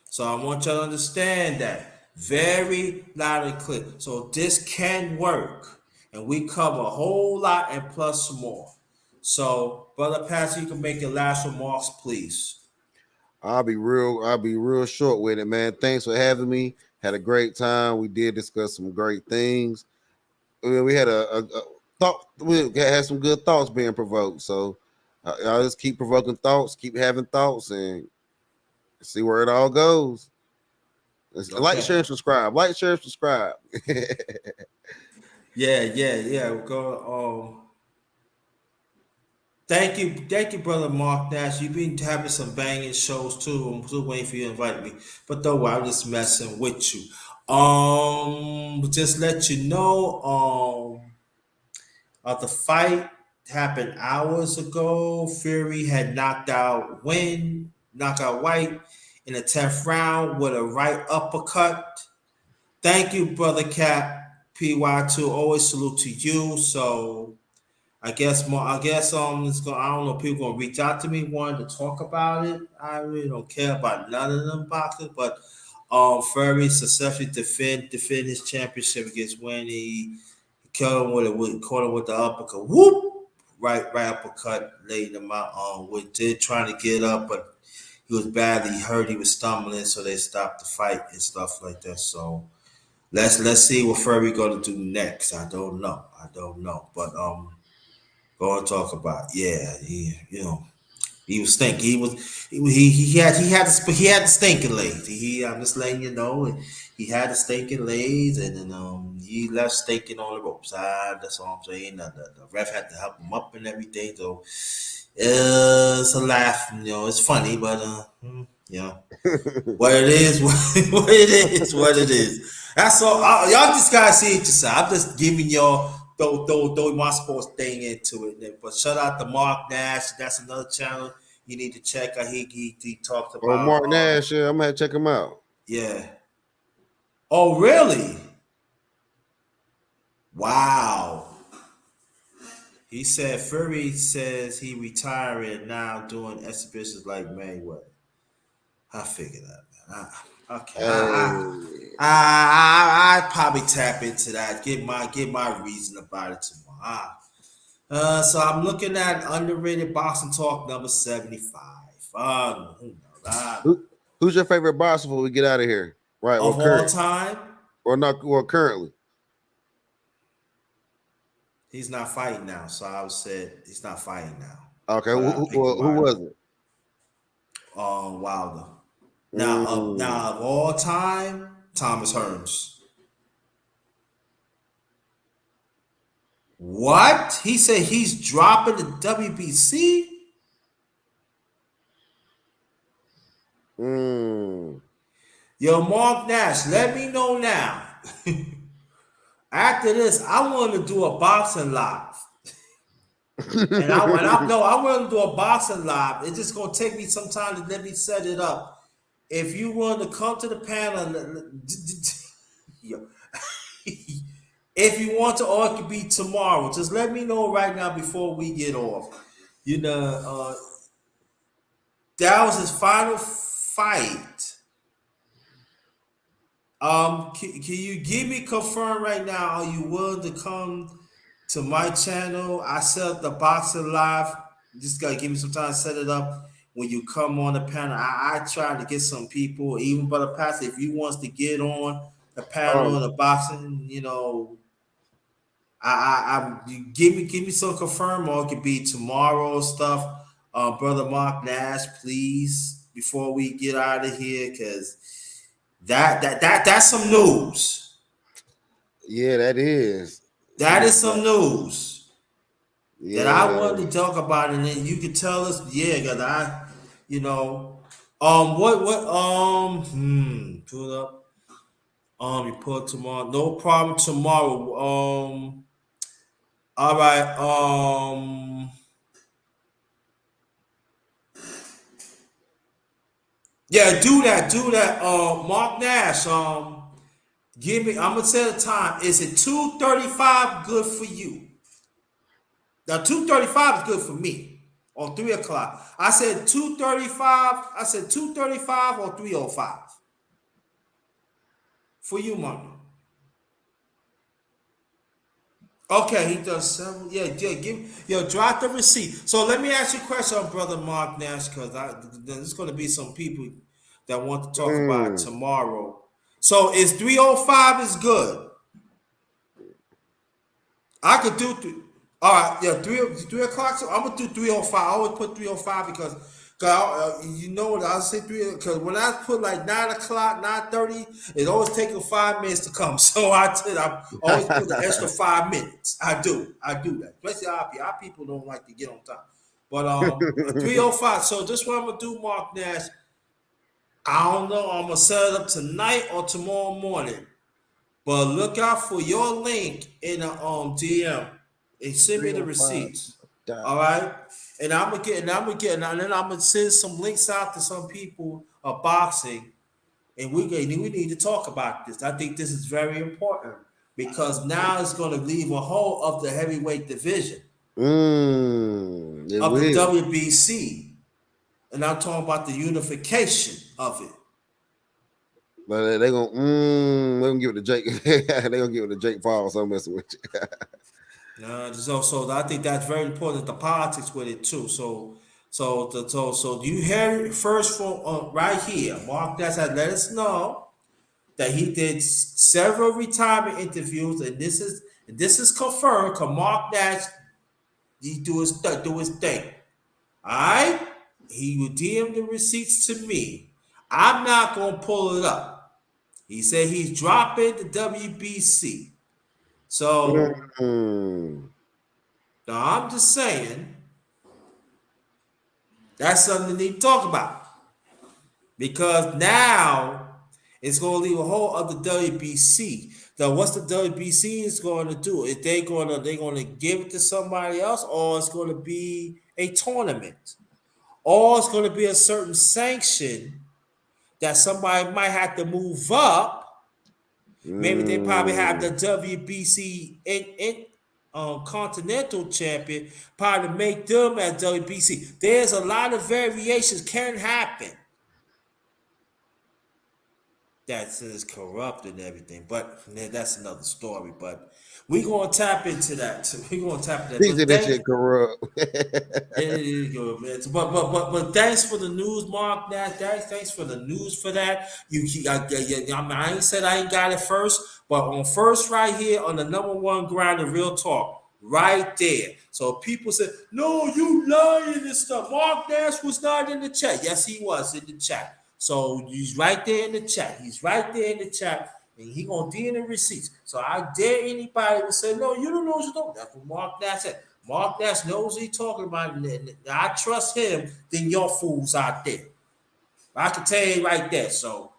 So I want you to understand that very loud and clear. So this can work, and we cover a whole lot and plus some more. So, brother Pastor, you can make your last remarks, please. I'll be real short with it, man. Thanks for having me. Had a great time. We did discuss some great things. We had a thought. We had some good thoughts being provoked. So I'll just keep provoking thoughts, keep having thoughts, and see where it all goes. Like, Okay. share, and subscribe. Like, share, and subscribe. Yeah. Go. Thank you, brother Mark Nash. You've been having some banging shows too. I'm still waiting for you to invite me, but don't worry, I'm just messing with you. Just let you know. The fight happened hours ago. Fury had knocked out White in the 10th round with a right uppercut. Thank you, brother Cap PY2. Always salute to you. So I guess it's going I don't know, people gonna reach out to me wanting to talk about it. I really don't care about none of them boxers, but Fury successfully defend his championship against Winnie. He killed him caught him with the uppercut. Whoop! Right uppercut, laid him out. Did trying to get up, but he was badly hurt. He was stumbling, so they stopped the fight and stuff like that. So let's see what Fury gonna do next. I don't know, but go and talk about. Yeah, he was stinking. He had the stinking legs. I'm just letting you know, and he had the stinking legs, and then he left stinking on the ropes. That's all I'm saying. The ref had to help him up and everything. So it's a laugh. It's funny, but what it is, what it is. That's all. Y'all just gotta see it yourself. I'm just giving y'all throw my sports thing into it. But shout out to Mark Nash. That's another channel you need to check out. He talked Oh, about Mark Nash, yeah, I'm gonna check him out. yeah. Oh really? Wow. He said Fury says he retiring now doing exhibitions like Mayweather. I figured that, man. Okay. Hey. I probably tap into that. Get my reason about it tomorrow. So I'm looking at underrated boxing talk number 75. Who knows? Who's your favorite boxer before we get out of here? Right, or Of all current, time, or not, or currently? he's not fighting now. So I would say he's not fighting now. Okay, But I pick who Wilder. was it? Wilder. Now Mm. of all time, Thomas Hearns. What? He said he's dropping the WBC? Mm. Yo, Mark Nash, let me know now. After this, I want to do a boxing live. And I'm willing to do a boxing live. It's just gonna take me some time to let me set it up. If you want to come to the panel, if you want to, or it could be tomorrow. Just let me know right now before we get off. You know, that was his final fight. Can you give me confirm right now? Are you willing to come to my channel? I set up the boxing live. Just gotta give me some time to set it up. When you come on the panel, I try to get some people, even Brother Pastor, if he wants to get on the panel, the boxing, you know, you give me some confirm, or it could be tomorrow stuff. Brother Mark Nash, please, before we get out of here, because that's some news. Yeah, that is. That is some news Yeah. that I wanted to talk about, and then you could tell us, yeah, because you know, pull it up. Report tomorrow. No problem tomorrow. All right. Yeah, do that. Mark Nash. Give me. I'm gonna set a time. Is it 2:35 good for you? Now 2:35 is good for me. On 3 o'clock. I said 2:35. I said 2:35 or 3:05 for you, Mark. Okay, he does several. Yeah, drop the receipt. So let me ask you a question, Brother Mark Nash, because there's going to be some people that want to talk about it tomorrow. So is 3:05 is good? I could do all right. Yeah, 3 o'clock. So I'm gonna do 3:05. I always put 3:05 because you know what I say 3 because when I put like 9 o'clock, 9:30, it always takes 5 minutes to come. So I always put the extra 5 minutes. I do that. Especially our people don't like to get on time. But 3:05. So this what I'm gonna do, Mark Nash. I don't know. I'm gonna set it up tonight or tomorrow morning. But look out for your link in the DM and send me the receipts. All right. And then I'm gonna send some links out to some people of boxing, and we need to talk about this. I think this is very important because now it's gonna leave a hole of the heavyweight division of the WBC. And I'm talking about the unification of it. But they're gonna give it to Jake. They're gonna give it to Jake Paul. So I'm messing with you. So I think that's very important. The politics with it too. So you hear it first from right here. Mark Nash had let us know that he did several retirement interviews, and this is confirmed. Because Mark Nash, he do his thing. All right, he would DM the receipts to me. I'm not gonna pull it up. He said he's dropping the WBC. So now I'm just saying that's something they need to talk about. Because now it's going to leave a whole other WBC. Now, what's the WBC is going to do? If they're going to give it to somebody else, or it's going to be a tournament, or it's going to be a certain sanction that somebody might have to move up. Maybe they probably have the WBC in Continental Champion, probably make them as WBC. There's a lot of variations can happen. That's corrupt and everything, but that's another story. But we're gonna tap into that. We're gonna tap into that. He said that shit corrupt. But thanks for the news, Mark. Thanks for the news for that. I ain't said I ain't got it first, but on first right here on the #1 grind of Real Talk, right there. So people said, "No, you lying and stuff." Mark Nash was not in the chat. Yes, he was in the chat. So he's right there in the chat. And he gonna DM the receipts. So I dare anybody to say, "No, you don't know what you don't." That's what Mark Nash said. Mark Nash knows what he's talking about. And I trust him than your fools out there. I can tell you right there. So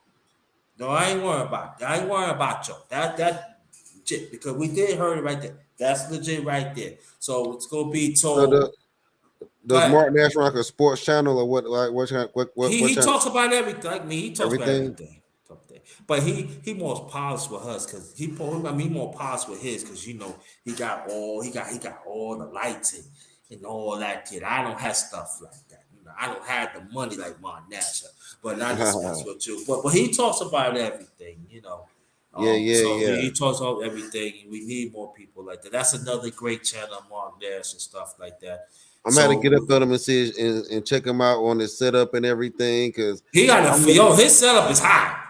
no, I ain't worried about that. I ain't worried about you. That shit, because we did heard it right there. That's legit right there. So it's gonna be So told. does But Mark Nash run like a sports channel or what? Like what he channel? talks about everything. Like me, he talks about Everything. everything. But he more polished with us because he more polished with his because he got all the lights and all that kid. I don't have stuff like that. I don't have the money like Mark Nash, but not this mess with you. But he talks about everything. Yeah, yeah, So yeah. he talks about everything, and we need more people like that. That's another great channel, Mark Nash and stuff like that. I'm gonna have to get up So on him and see and check him out on his setup and everything because he got I'm a looking. his setup is high.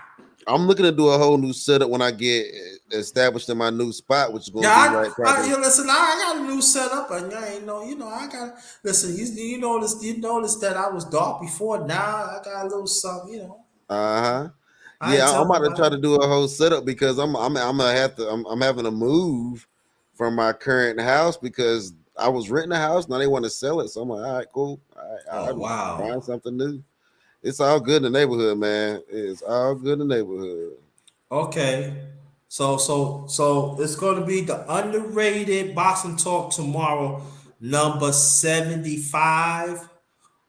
I'm looking to do a whole new setup when I get established in my new spot, which is going Yeah, to be right I probably. listen. I got a new setup, and I ain't I got listen. You notice that I was dark before. Now I got a little something. Uh-huh. I ain't Yeah, I'm telling about to try nobody. to do a whole setup because I'm gonna have to. I'm having to move from my current house because I was renting a house. Now they want to sell it, so I'm like, all right, cool. Oh I'm wow. find something new. It's all good in the neighborhood, man. It's all good in the neighborhood. Okay. So it's going to be the underrated boxing talk tomorrow, number 75.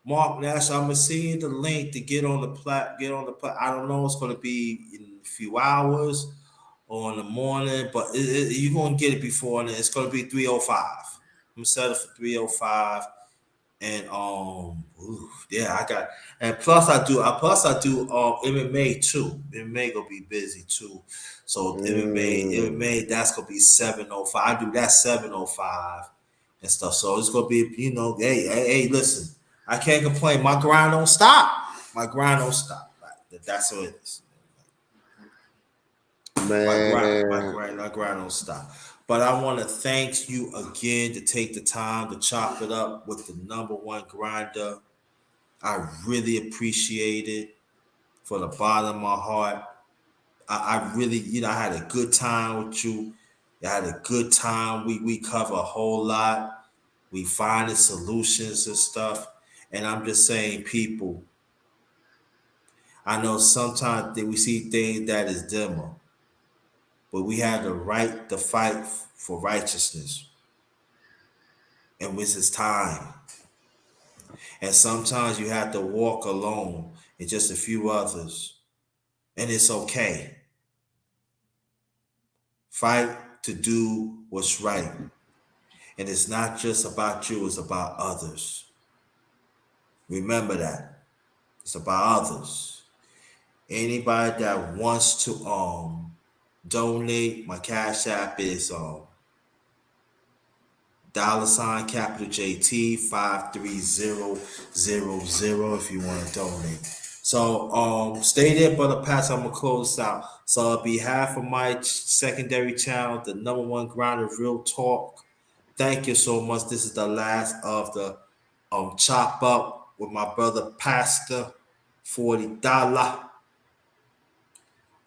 Mark Nash, I'm gonna send you the link to get on the Get on the I don't know. It's gonna be in a few hours or in the morning, but you're gonna get it before, and it's gonna be 3:05. I'm set it for 3:05, and yeah, I got, and plus I do MMA too. MMA gonna be busy too, so MMA Mm, that's gonna be 7:05. I do that 7:05 and stuff. So it's gonna be, hey, listen, I can't complain. My grind don't stop. My grind don't stop. That's what it is. man, My grind don't stop. But I want to thank you again to take the time to chop it up with the number one grinder. I really appreciate it from the bottom of my heart. I really, I had a good time with you. I had a good time. We cover a whole lot. We finding solutions and stuff. And I'm just saying, people, I know sometimes that we see things that is dimmer, but we have the right to fight for righteousness. And this is time. And sometimes you have to walk alone and just a few others. And it's okay. Fight to do what's right. And it's not just about you, it's about others. Remember that. It's about others. Anybody that wants to donate, my cash app is $ JT 53000 if you want to donate. So stay there, brother Pass. I'm gonna close this out. So on behalf of my secondary channel, the number one grinder, Real Talk. Thank you so much. This is the last of the chop up with my brother Pastor $40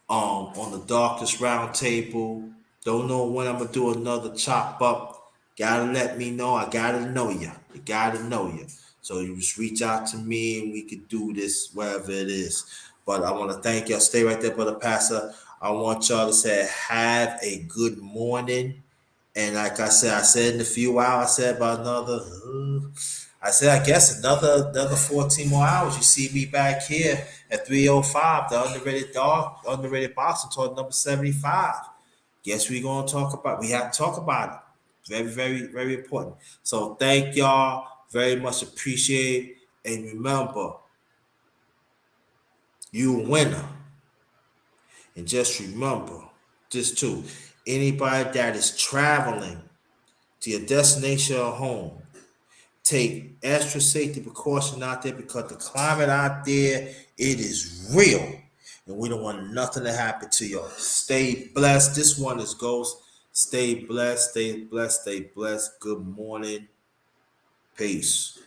on the darkest round table. Don't know when I'm gonna do another chop up. Gotta let me know. I gotta know you. You gotta know you. So you just reach out to me and we could do this wherever it is. But I want to thank y'all. Stay right there, brother Pastor. I want y'all to say have a good morning. And like I said in a few hours, I said about I guess another 14 more hours. You see me back here at 3:05, the underrated boxing talk number 75. Guess we're gonna talk about. We have to talk about it. Very, very, very important. So thank y'all very much. Appreciate it. And remember, you a winner. And just remember this too. Anybody that is traveling to your destination or home, take extra safety precaution out there because the climate out there, it is real. And we don't want nothing to happen to y'all. Stay blessed. This one is Ghost. Stay blessed, stay blessed, stay blessed. Good morning. Peace.